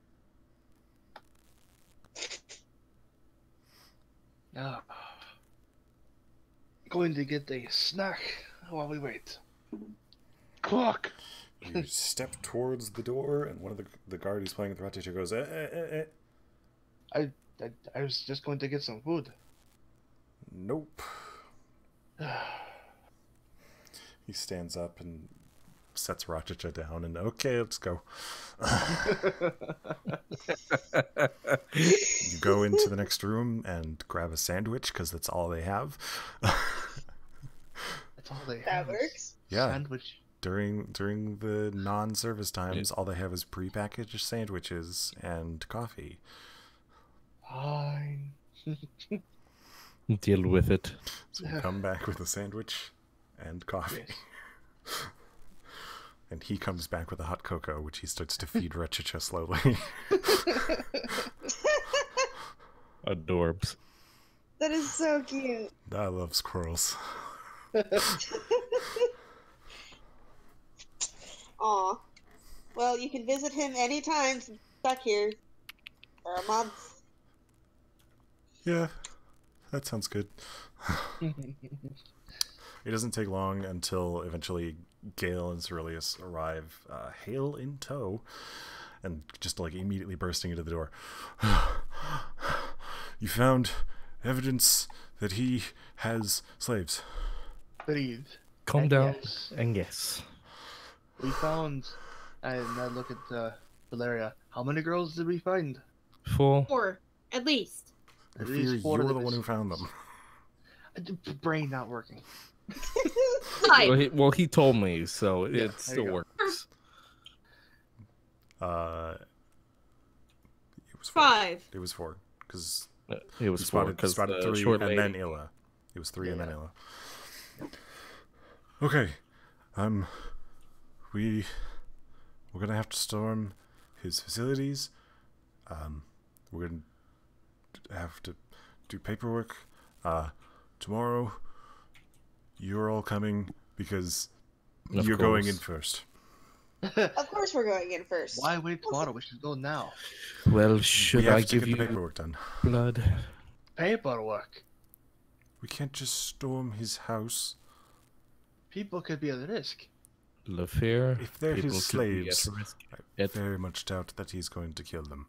Going to get a snack while we wait. Clock! You step towards the door, and one of the guard who's playing with Rachacha goes, I was just going to get some food. Nope. He stands up and sets Rachacha down, and okay, let's go. You go into the next room and grab a sandwich, because that's all they have. That's all they have. That works. Yeah. Sandwich. During the non-service times, all they have is prepackaged sandwiches and coffee. Fine. Deal with it. So you come back with a sandwich and coffee. Yes. And he comes back with a hot cocoa, which he starts to feed Rachacha slowly. Adorbs. That is so cute. I love squirrels. Aw. Well, you can visit him anytime since he's stuck here for a month. Yeah, that sounds good. It doesn't take long until eventually Gale and Ceruleus arrive, Hale in tow, and just like immediately bursting into the door. You found evidence that he has slaves. Breathe. Calm And down yes. and yes. We found, and I look at Valeria. How many girls did we find? 4. 4, at least. I At fear least 4 you're the one who found them. Brain not working. 5. Well, he told me, so Yeah, it still you go. works. It was 5. It was 4 because It was 4 because spotted 3 short and lady. then Illa. It was 3 and then Yeah. Illa. Okay, we're gonna have to storm his facilities. We're gonna have to do paperwork. Tomorrow, you're all coming because Of you're going in course. first. Of course we're going in first. Why wait tomorrow? We should go now. Well, should we have I to give get you the paperwork done. blood? Paperwork. We can't just storm his house. People could be at risk. Lafayette, If they're people his could be at slaves, risk. I very much doubt that he's going to kill them.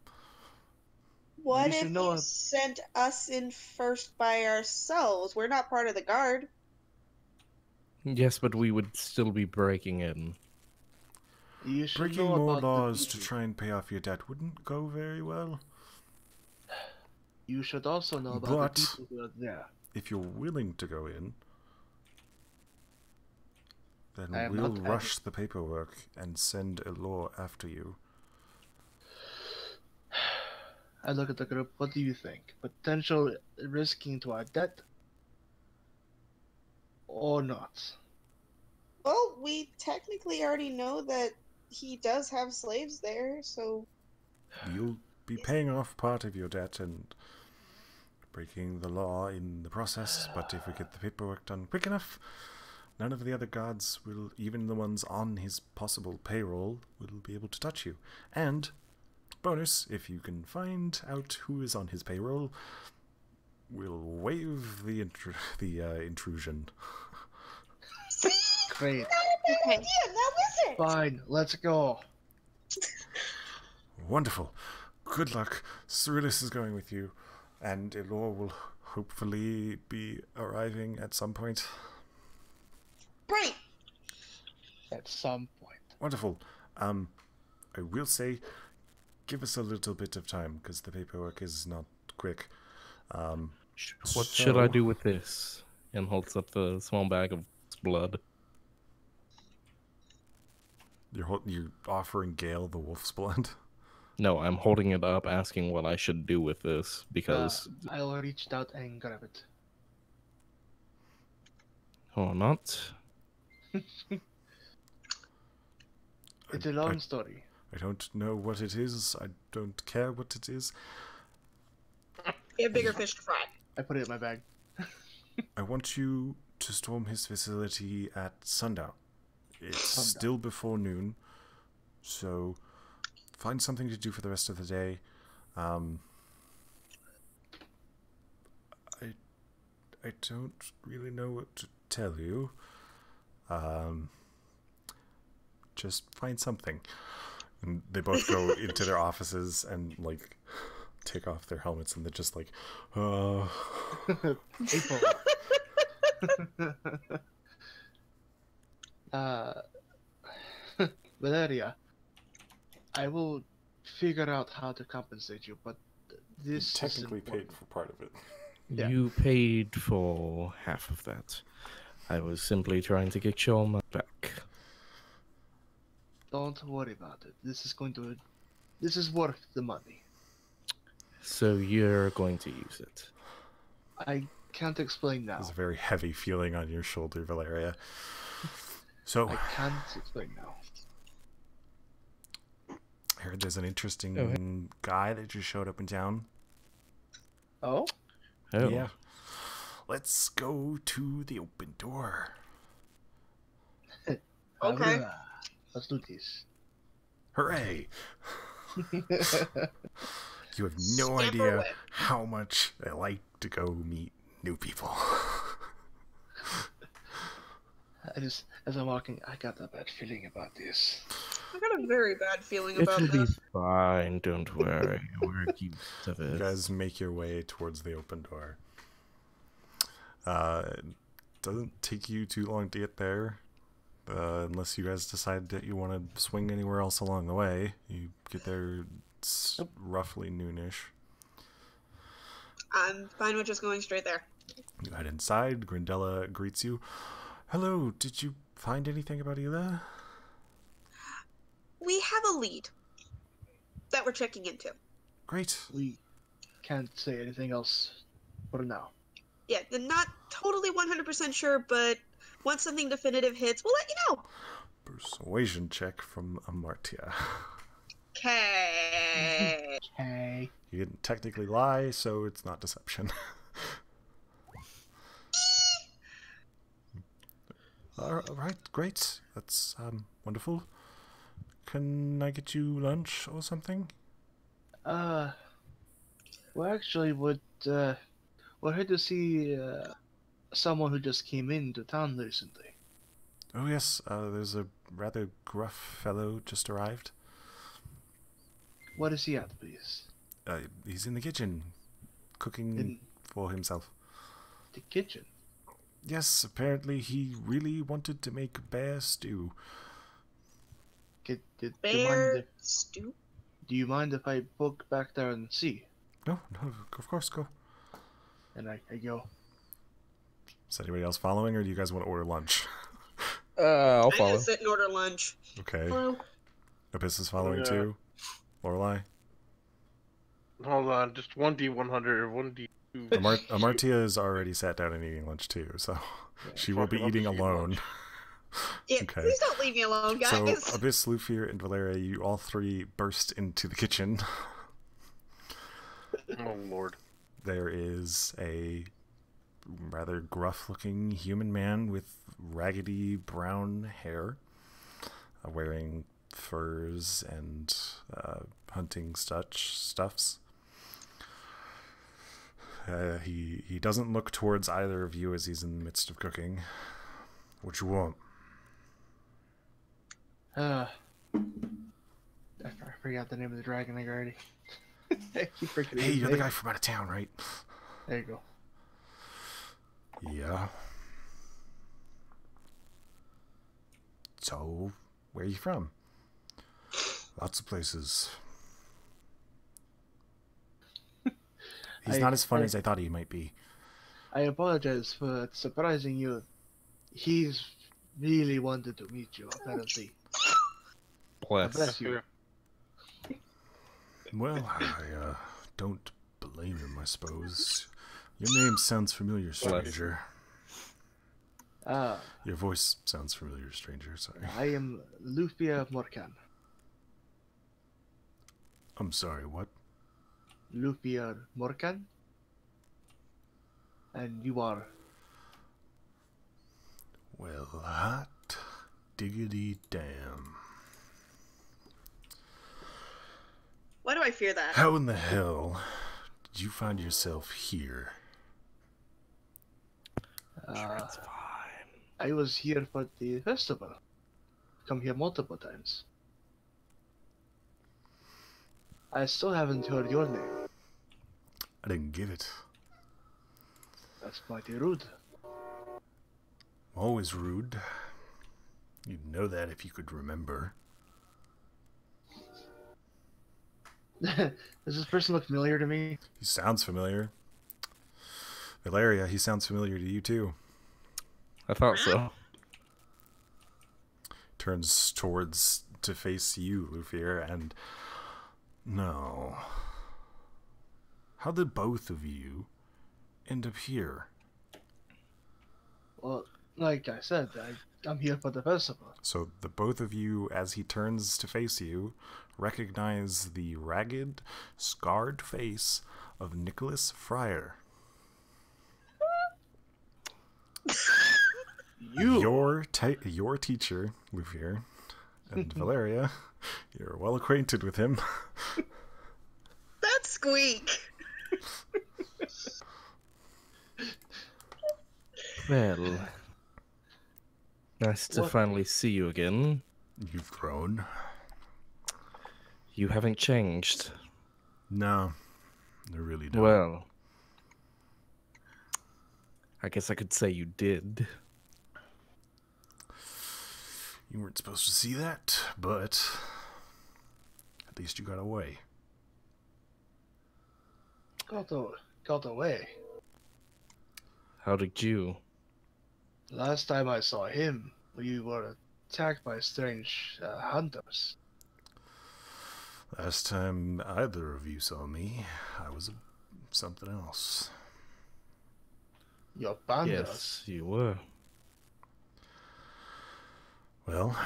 What You if should know you sent us in first by ourselves? We're not part of the guard. Yes, but we would still be breaking in. You should Breaking know more about the laws to people. try and pay off your debt wouldn't go very well. You should also know about But- the people who are there. If you're willing to go in, then I am we'll not rush the paperwork and send a law after you. I look at the group. What do you think? Potential risking to our debt? Or not? Well, we technically already know that he does have slaves there, so You'll be paying off part of your debt and breaking the law in the process, but if we get the paperwork done quick enough, none of the other guards will, even the ones on his possible payroll, will be able to touch you. And, bonus, if you can find out who is on his payroll, we'll waive the intrusion. Great. idea. That was it. Fine. Let's go. Wonderful. Good luck. Cyrillus is going with you, and Elor will hopefully be arriving at some point. Great. At some point. Wonderful. I will say, give us a little bit of time, because the paperwork is not quick. What should I do with this? And holds up the small bag of blood. You're offering Gale the wolf's blood? No, I'm holding it up, asking what I should do with this because I'll reach out and grab it. or not. It's a long story. I don't know what it is. I don't care what it is. We have bigger fish to fry. I put it in my bag. I want you to storm his facility at sundown. It's Sundown. still before noon, so find something to do for the rest of the day. I don't really know what to tell you. Just find something. And they both go into their offices and like take off their helmets, and they're just like, April. Valeria, I will figure out how to compensate you, but this technically is paid for part of it. Yeah. You paid for half of that. I was simply trying to get your money back. Don't worry about it. This is worth the money. So you're going to use it. I can't explain now. There's a very heavy feeling on your shoulder, Valeria. So, I can't explain now. I heard there's an interesting guy that just showed up in town. Oh? Oh, Yeah. Let's go to the open door. Okay. Valeria, let's do this. Hooray! You have no Scamper idea away. how much I like to go meet new people. As I'm walking, I got a bad feeling about this. I got a very bad feeling about It'll be this. fine, don't worry. We're used to You this. guys make your way towards the open door. It doesn't take you too long to get there, unless you guys decide that you want to swing anywhere else along the way. You get there, it's roughly noonish. I'm fine with just going straight there. You head inside. Grindella greets you. Hello, did you find anything about Ela? We have a lead that we're checking into. Great. We can't say anything else for now. Yeah, not totally 100% sure, but once something definitive hits, we'll let you know. Persuasion check from Amartya. Okay. Okay. You didn't technically lie, so it's not deception. Alright, great. That's wonderful. Can I get you lunch or something? We actually we're here to see someone who just came into town recently. Oh yes, there's a rather gruff fellow just arrived. What is he at, please? He's in the kitchen, cooking In for himself. the kitchen? Yes, apparently he really wanted to make bear stew. Do you Bear mind stew? do you mind if I poke back there and see? No, of course, go. And I go, Is anybody else following, or do you guys want to order lunch? I'll I'm follow. gonna sit and order lunch. Okay. Hello. Abyss is following Yeah. too. Lorelai? Hold on, just 1D100 or 1D2. Amartya is already sat down and eating lunch too, so she will be fuck, I'll eating just eat alone. lunch. Yeah, Okay. please don't leave me alone, guys. So Abyss, Lufir, and Valeria, you all three burst into the kitchen. Oh lord. There is a rather gruff-looking human man with raggedy brown hair, wearing furs and hunting stuffs. He doesn't look towards either of you as he's in the midst of cooking. What you want? I forgot the name of the dragon already. I keep forgetting Hey, his you're the name. guy from out of town, right? There you go. Yeah. So, where are you from? Lots of places. He's not as fun as I thought he might be. I apologize for surprising you. He's really wanted to meet you, apparently. Bless. Bless you. Well, I don't blame him, I suppose. Your name sounds familiar, stranger. Your voice sounds familiar, stranger, sorry. I am Lufia Morkan. I'm sorry, what? Lufia Morkan. And you are... Well, hot diggity damn. Why do I fear that? How in the hell did you find yourself here? It's fine. I was here for the festival. Come here multiple times. I still haven't heard your name. I didn't give it. That's mighty rude. I'm always rude. You'd know that if you could remember. Does this person look familiar to me? He sounds familiar. Valeria, he sounds familiar to you too. I thought so. Turns towards to face you, Lufir, and... No. How did both of you end up here? Well, like I said, I'm here for the festival. So the both of you, as he turns to face you, recognize the ragged, scarred face of Nicholas Fryer. Your teacher, Lufir, and Valeria, you're well acquainted with him. That squeak. Well, nice to finally see you again. You've grown. You haven't changed. No, I really don't. Well, I guess I could say you did. You weren't supposed to see that, but at least you got away. Got away. How did you? Last time I saw him, we were attacked by strange hunters. Last time either of you saw me, I was something else. You abandoned Yes, us. you were. Well,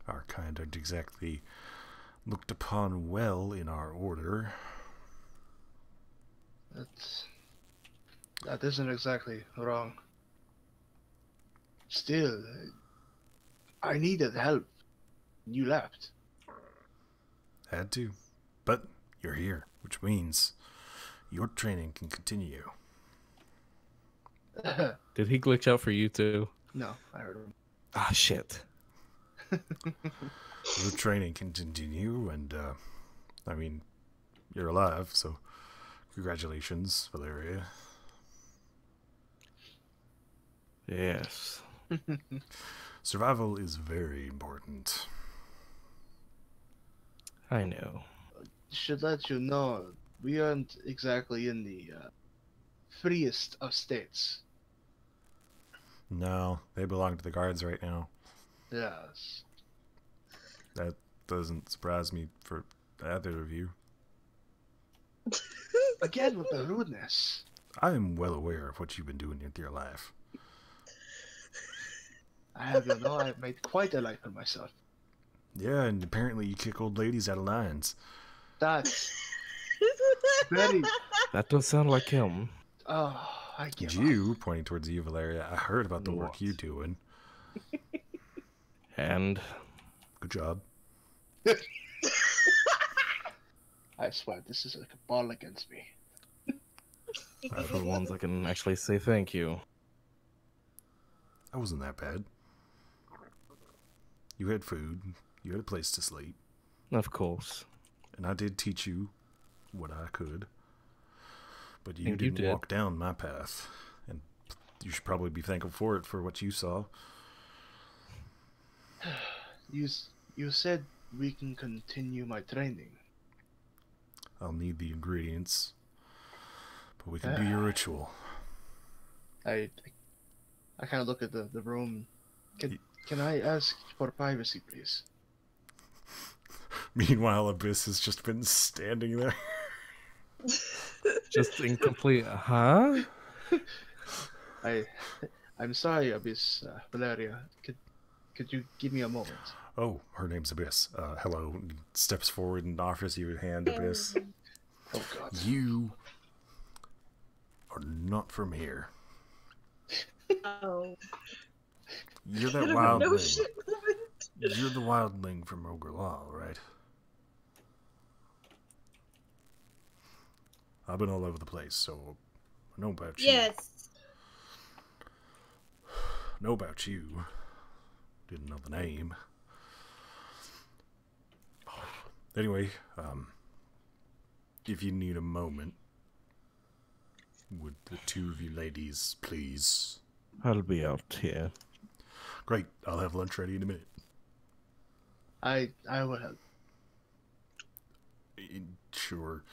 our kind aren't exactly looked upon well in our order. That isn't exactly wrong. Still, I needed help. You left. Had to. But you're here, which means your training can continue. Did he glitch out for you too? No, I heard him. Ah, shit. Your training can continue, and, I mean, you're alive, so congratulations, Valeria. Yes. Survival is very important. I know. Should let you know, we aren't exactly in the freest of states. No, they belong to the guards right now. Yes. That doesn't surprise me for either of you. Again with the rudeness. I am well aware of what you've been doing with your life. I have you know, I've made quite a life for myself. Yeah, and apparently you kick old ladies out of lines. That's very... That does sound like him. Oh, I give up. You, pointing towards you, Valeria, I heard about the work What? you're doing. And Good job. I swear, this is like a ball against me. for once I can actually say thank you. That wasn't that bad. You had food, you had a place to sleep, Of course. and I did teach you what I could. But you And you didn't did. walk down my path, and you should probably be thankful for it for what you saw. You said we can continue my training. I'll need the ingredients, but we can do your ritual. I kind of look at the room. Can I ask for privacy, please? Meanwhile, Abyss has just been standing there. Just incomplete. Huh? I'm sorry, Abyss, Valeria. Could you give me a moment? Oh, her name's Abyss. Hello. And he steps forward and offers you a hand, Abyss. Oh God. You are not from here. Oh. You're that No wildling. shit. You're the wildling from Ogre Law, right? I've been all over the place, so I know about you. Yes. Know about you. Didn't know the name. Anyway, if you need a moment, would the two of you ladies please? I'll be out here. Great, I'll have lunch ready in a minute. I will help. Sure.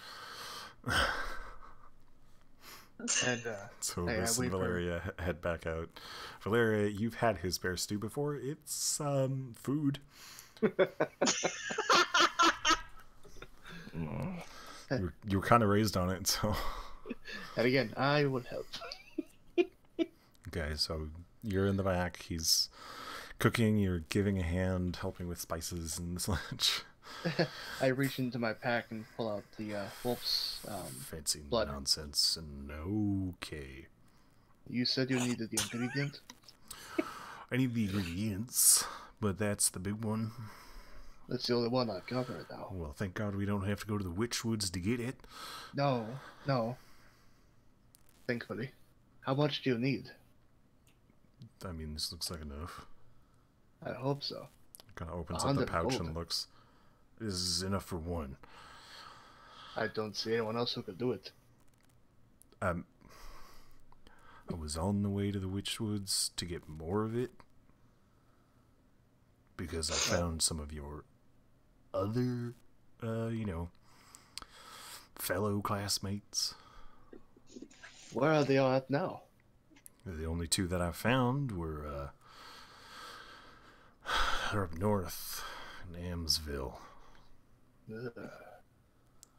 And So Hey, I Miss wait for- Valeria head back out. Valeria, you've had his bear stew before. It's food. You were kind of raised on it, so. and again, I will help. Okay, so you're in the back. He's cooking. You're giving a hand, helping with spices and such. I reach into my pack and pull out the wolf's Fancy blood. nonsense. And okay, You said you needed the ingredient? I need the ingredients, but that's the big one. That's the only one I've covered now. Well, thank God we don't have to go to the witch woods to get it. No. Thankfully. How much do you need? I mean, this looks like enough. I hope so. Kind of opens up the 100 pouch gold. and looks. is enough for one. I don't see anyone else who could do it. I was on the way to the Witchwoods to get more of it because I found some of your other, fellow classmates. Where are they all at now? The only two that I found were, they're up north in Amsville. Ugh.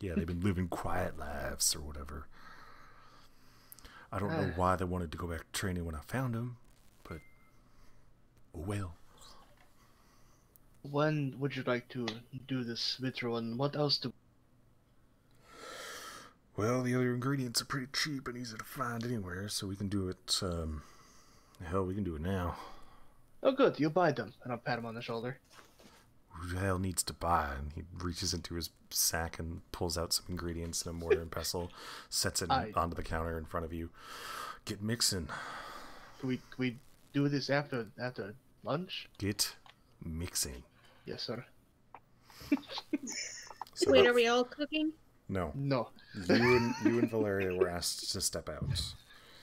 Yeah, they've been living quiet lives or whatever. I don't know why they wanted to go back to training when I found them, but oh well. When would you like to do this ritual, and what else do... Well, the other ingredients are pretty cheap and easy to find anywhere, so we can do it, hell, we can do it now. Oh good, you buy them, and I'll pat him on the shoulder. Who the hell needs to buy? And he reaches into his sack and pulls out some ingredients in a mortar and pestle, sets it onto the counter in front of you. Get mixing. Can we do this after lunch? Get mixing. Yes, sir. So wait, are we all cooking? No. No. You and Valeria were asked to step out.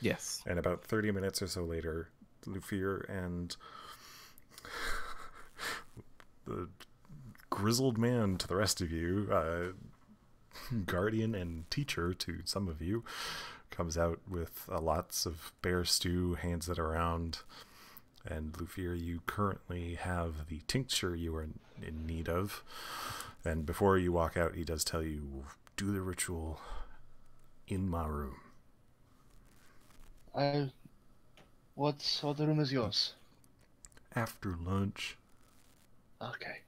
Yes. And about 30 minutes or so later, Lufier and the grizzled man to the rest of you, guardian and teacher to some of you, comes out with lots of bear stew, hands it around. And Lufier, you currently have the tincture you are in need of. And before you walk out, he does tell you, do the ritual in my room. What the room is yours? After lunch. Okay.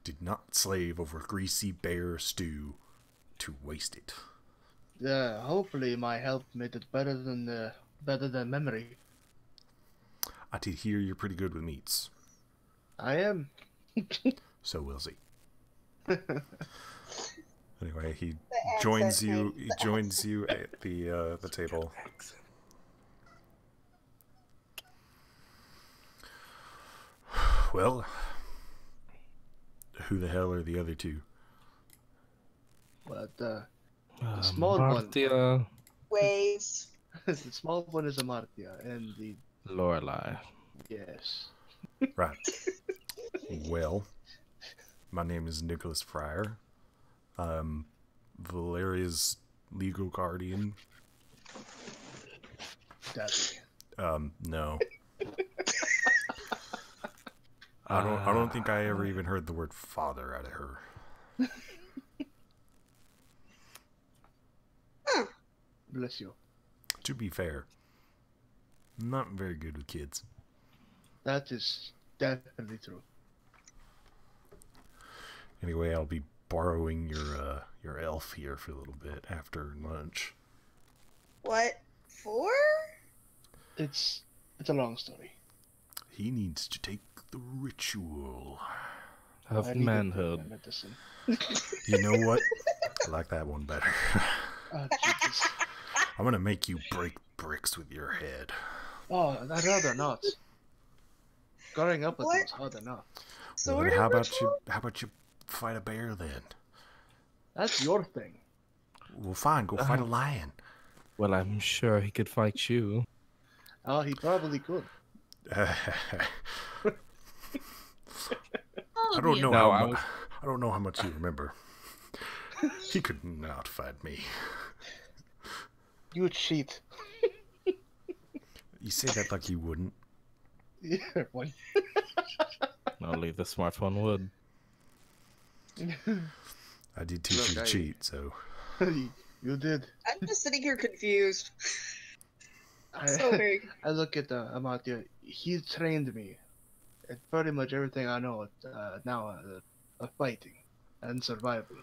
Did not slave over greasy bear stew to waste it. Hopefully my help made it better than memory. I did hear you're pretty good with meats. I am. So we'll see. Anyway, he joins you. He joins you at the table. Well, who the hell are the other two? But the small one. Waves. The small one is Amartya, and the Lorelei. yes. Right. Well, my name is Nicholas Fryer. Valeria's legal guardian. Daddy. No. I don't think I ever even heard the word father out of her. Bless you. To be fair, not very good with kids. That is definitely true. Anyway, I'll be borrowing your elf here for a little bit after lunch. What for? It's a long story. He needs to take the ritual Of I need manhood. medicine. You know what? I like that one better. Oh, Jesus. I'm gonna make you break bricks with your head. Oh, I'd rather not. Growing up with What? them was hard enough. Well, Sort then of how about ritual? you fight a bear then? That's your thing. Well, fine, go fight a lion. Well, I'm sure he could fight you. Oh, he probably could. I All of don't you. know No, I don't know how much you remember. He could not fight me. You cheat. You say that like you wouldn't. Yeah, one. Only the smart one would. I did teach you to cheat, so. You did. I'm just sitting here confused. I, So very. I look at Amatya. He trained me at pretty much everything I know now of fighting and survival.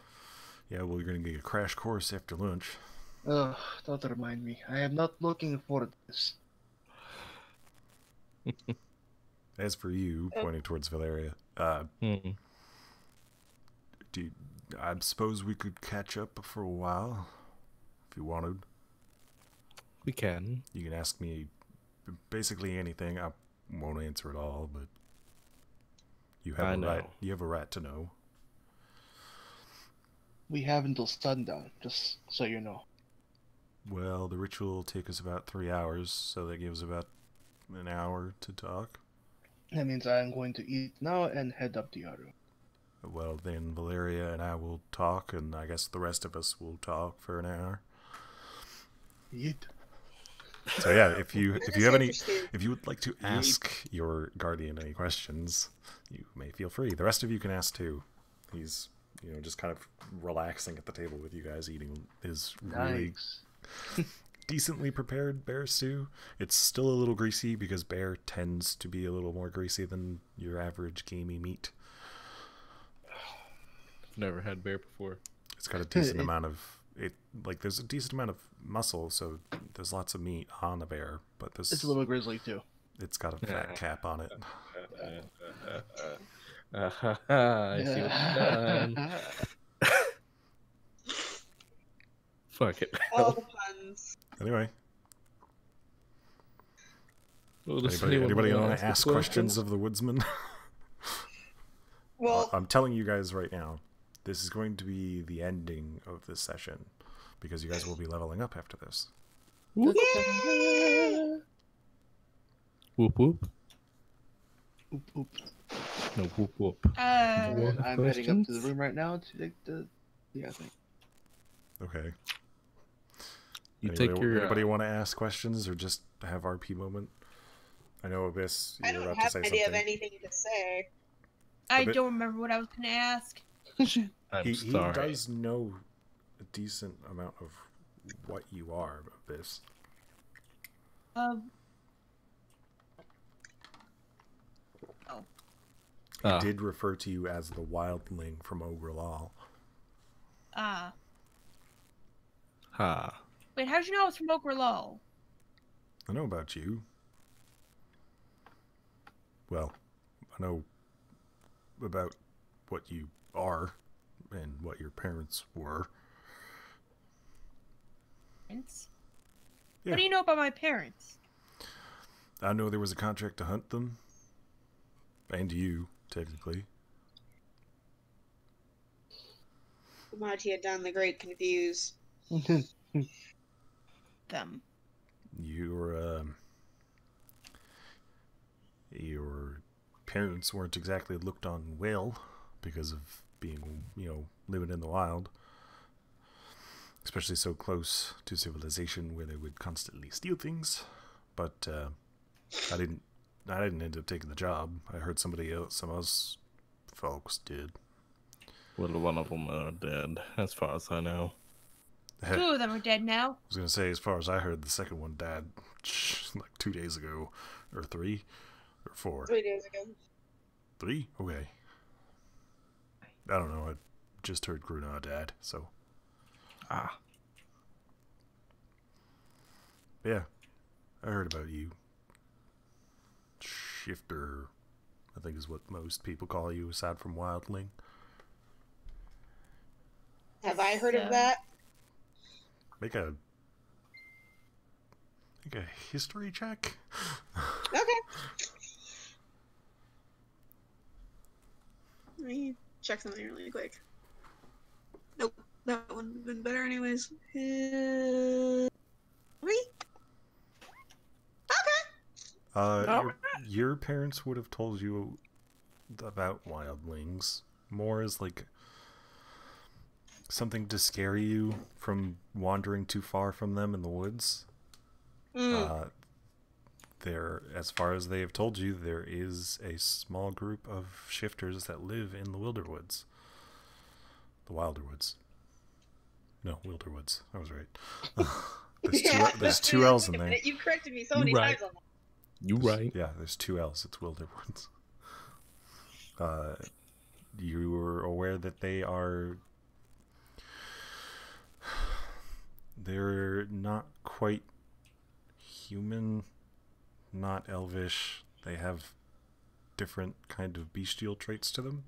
Yeah, well, you're gonna get a crash course after lunch. Ugh, don't remind me. I am not looking for this. As for you, pointing towards Valeria, I suppose we could catch up for a while, if you wanted. We can. You can ask me basically anything. I won't answer it all, but You have I a right. know. You have a right to know. We have until sundown, just so you know. Well, the ritual will take us about 3 hours, so that gives about an hour to talk. That means I am going to eat now and head up the other. Well, then Valeria and I will talk, and I guess the rest of us will talk for an hour. Eat. So yeah, if you have any, interesting. if you would like to ask your guardian any questions, you may feel free. The rest of you can ask too. He's just kind of relaxing at the table with you guys, eating his really Nice. decently prepared bear stew. It's still a little greasy because bear tends to be a little more greasy than your average gamey meat. Never had bear before. It's got a decent amount of there's a decent amount of muscle, so there's lots of meat on a bear, but It's a little grizzly too. it's got a fat cap on it. I see what you've done. Fuck it. All the puns. Anyway, Well, does anybody anyone wanna want to ask questions of the woodsman? Well, I'm telling you guys right now, this is going to be the ending of this session, because you guys will be leveling up after this. Whoop whoop. Oop, oop. No whoop whoop. And More I'm heading up to the questions? room right now to take the thing. Okay. You take your. Anybody want to ask questions or just have RP moment? I know Abyss, I you're don't about to have say an idea of something. anything to say. I bit- don't remember what I was going to ask. I'm He sorry. does know a decent amount of what you are, Abyss. He did refer to you as the wildling from Ogre Law. Ah. Ha. Wait, how'd you know I was from Oak Law? I know about you. Well, I know about what you are and what your parents were. Parents? Yeah. What do you know about my parents? I know there was a contract to hunt them. And you, technically. Amatia done the Great Confuse. Them. Your parents weren't exactly looked on well because of being, living in the wild. Especially so close to civilization where they would constantly steal things. But I didn't end up taking the job. I heard some us folks did. Well, one of them are dead, as far as I know. Two of them are dead now. I was going to say, as far as I heard, the second one died like 2 days ago. Or 3. Or 4. 3 days ago. 3? Okay. I don't know. I just heard Gruna died, so. Yeah. I heard about you. Shifter, I think is what most people call you, aside from Wildling. Have I heard of that? Make a history check. Okay. Let me check something really quick. Nope, that would have been better anyways. 3? Okay. Your parents would have told you about wildlings more as like something to scare you from wandering too far from them in the woods. There, as far as they have told you, there is a small group of shifters that live in the Wilderwoods. The Wilderwoods. No, Wilderwoods. I was right. There's two L's in there. You corrected me so many times on that. You right. Yeah, there's 2 L's. It's Wilderwoods. You were aware that they're not quite human, not elvish. They have different kind of bestial traits to them.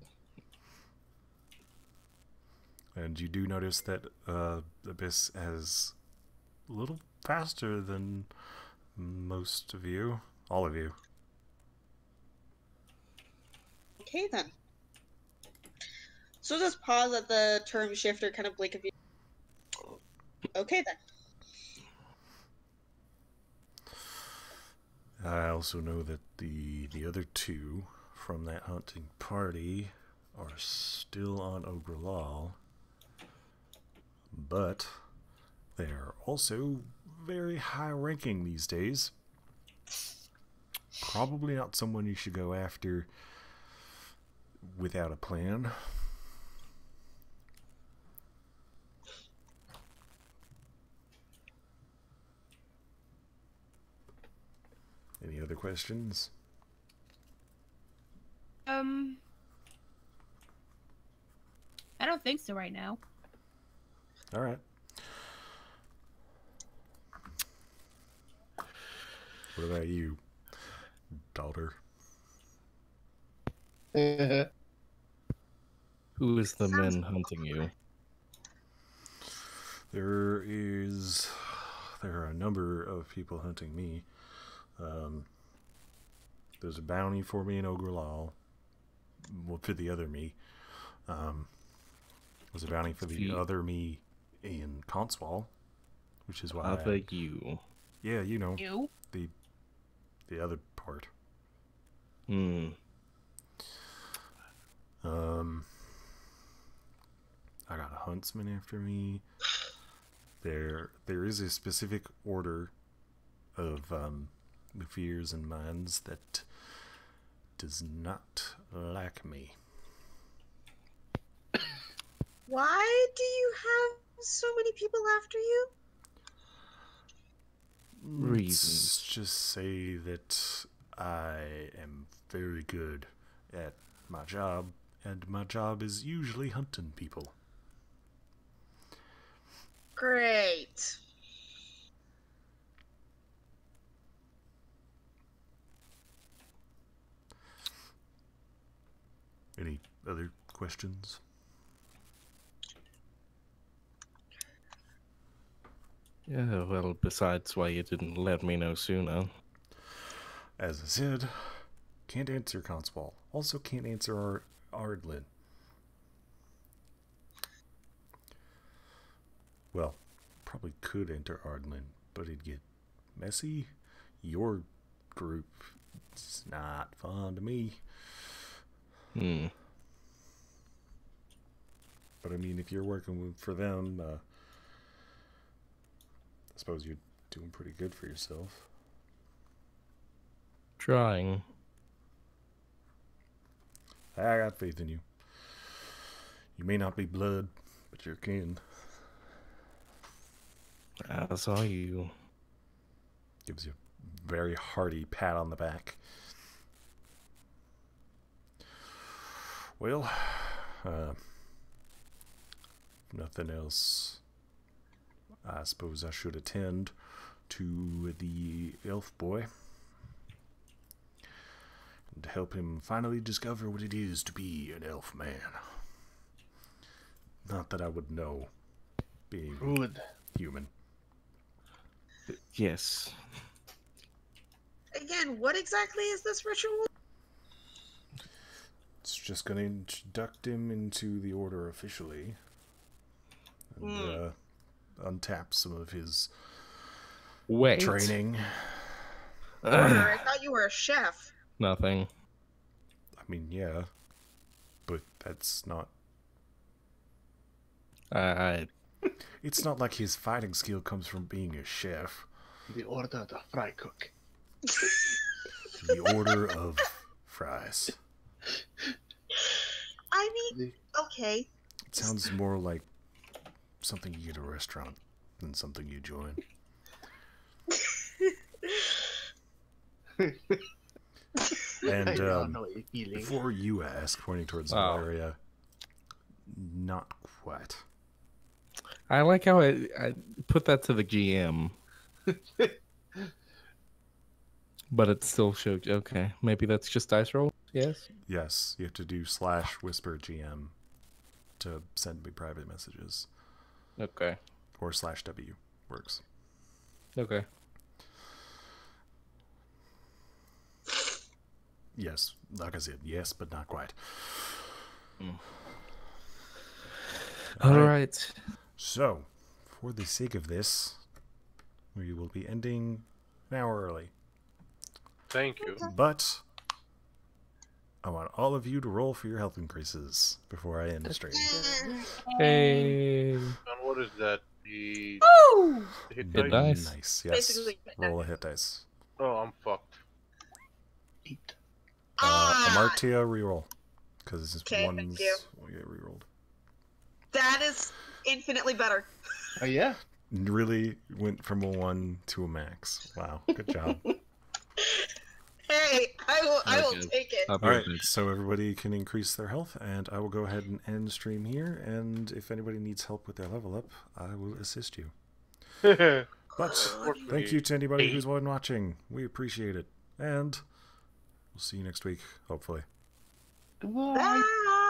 And you do notice that Abyss is a little faster than most of you. All of you. Okay then. So just pause at the term shifter, kind of blink a few. Okay then. I also know that the other two from that hunting party are still on Ogrelal, but they are also very high ranking these days. Probably not someone you should go after without a plan. Any other questions? I don't think so right now. All right. What about you, daughter? Who is the men hunting you? There are a number of people hunting me. There's a bounty for me in Ogrelal. Well, for the other me. There's a bounty for the other me in Consigned, which is why. Other you. Yeah, you know. You? The other part. I got a huntsman after me. There is a specific order of the fears and minds that does not like me. Why do you have so many people after you? Reasons. Let's just say that I am very good at my job, and my job is usually hunting people. Great. Any other questions? Yeah, well, besides why you didn't let me know sooner. As I said, can't answer Consigned. Also can't answer Ardlin. Well, probably could enter Ardlin, but it'd get messy. Your group is not fun to me. But I mean, if you're working for them, I suppose you're doing pretty good for yourself. Trying. I got faith in you. You may not be blood, but you're kin. I saw you. Gives you a very hearty pat on the back. Well, nothing else. I suppose I should attend to the elf boy and help him finally discover what it is to be an elf man. Not that I would know, being human. Yes. Again, what exactly is this ritual? It's just going to induct him into the order officially and untap some of his training. Order, I thought you were a chef. Nothing. I mean, yeah, but that's not... It's not like his fighting skill comes from being a chef. The order of the fry cook. The order of fries. I mean, okay. It sounds more like something you get at a restaurant than something you join. And before you ask, pointing towards Valeria, not quite. I like how I put that to the GM. But it still showed. Okay, maybe that's just dice roll. Yes. Yes, you have to do /whisper GM to send me private messages. Okay. Or /W works. Okay. Yes, like I said, yes, but not quite. All right. So, for the sake of this, we will be ending an hour early. Thank you. But I want all of you to roll for your health increases before I end the stream. Hey. And what is that? The Oh! hit Hit dice? dice. Nice, yes. Basically, Roll a hit dice. Oh, I'm fucked. 8. Amartia, reroll. Because Okay, one's thank you. will get rerolled. That is infinitely better. Oh, yeah. Really went from a 1 to a max. Wow, good job. Hey, I will Okay. take it. I'll be All right right, back. so everybody can increase their health, and I will go ahead and end stream here. And if anybody needs help with their level up, I will assist you. But thank you to anybody who's been watching. We appreciate it, and we'll see you next week, hopefully. Goodbye. Bye.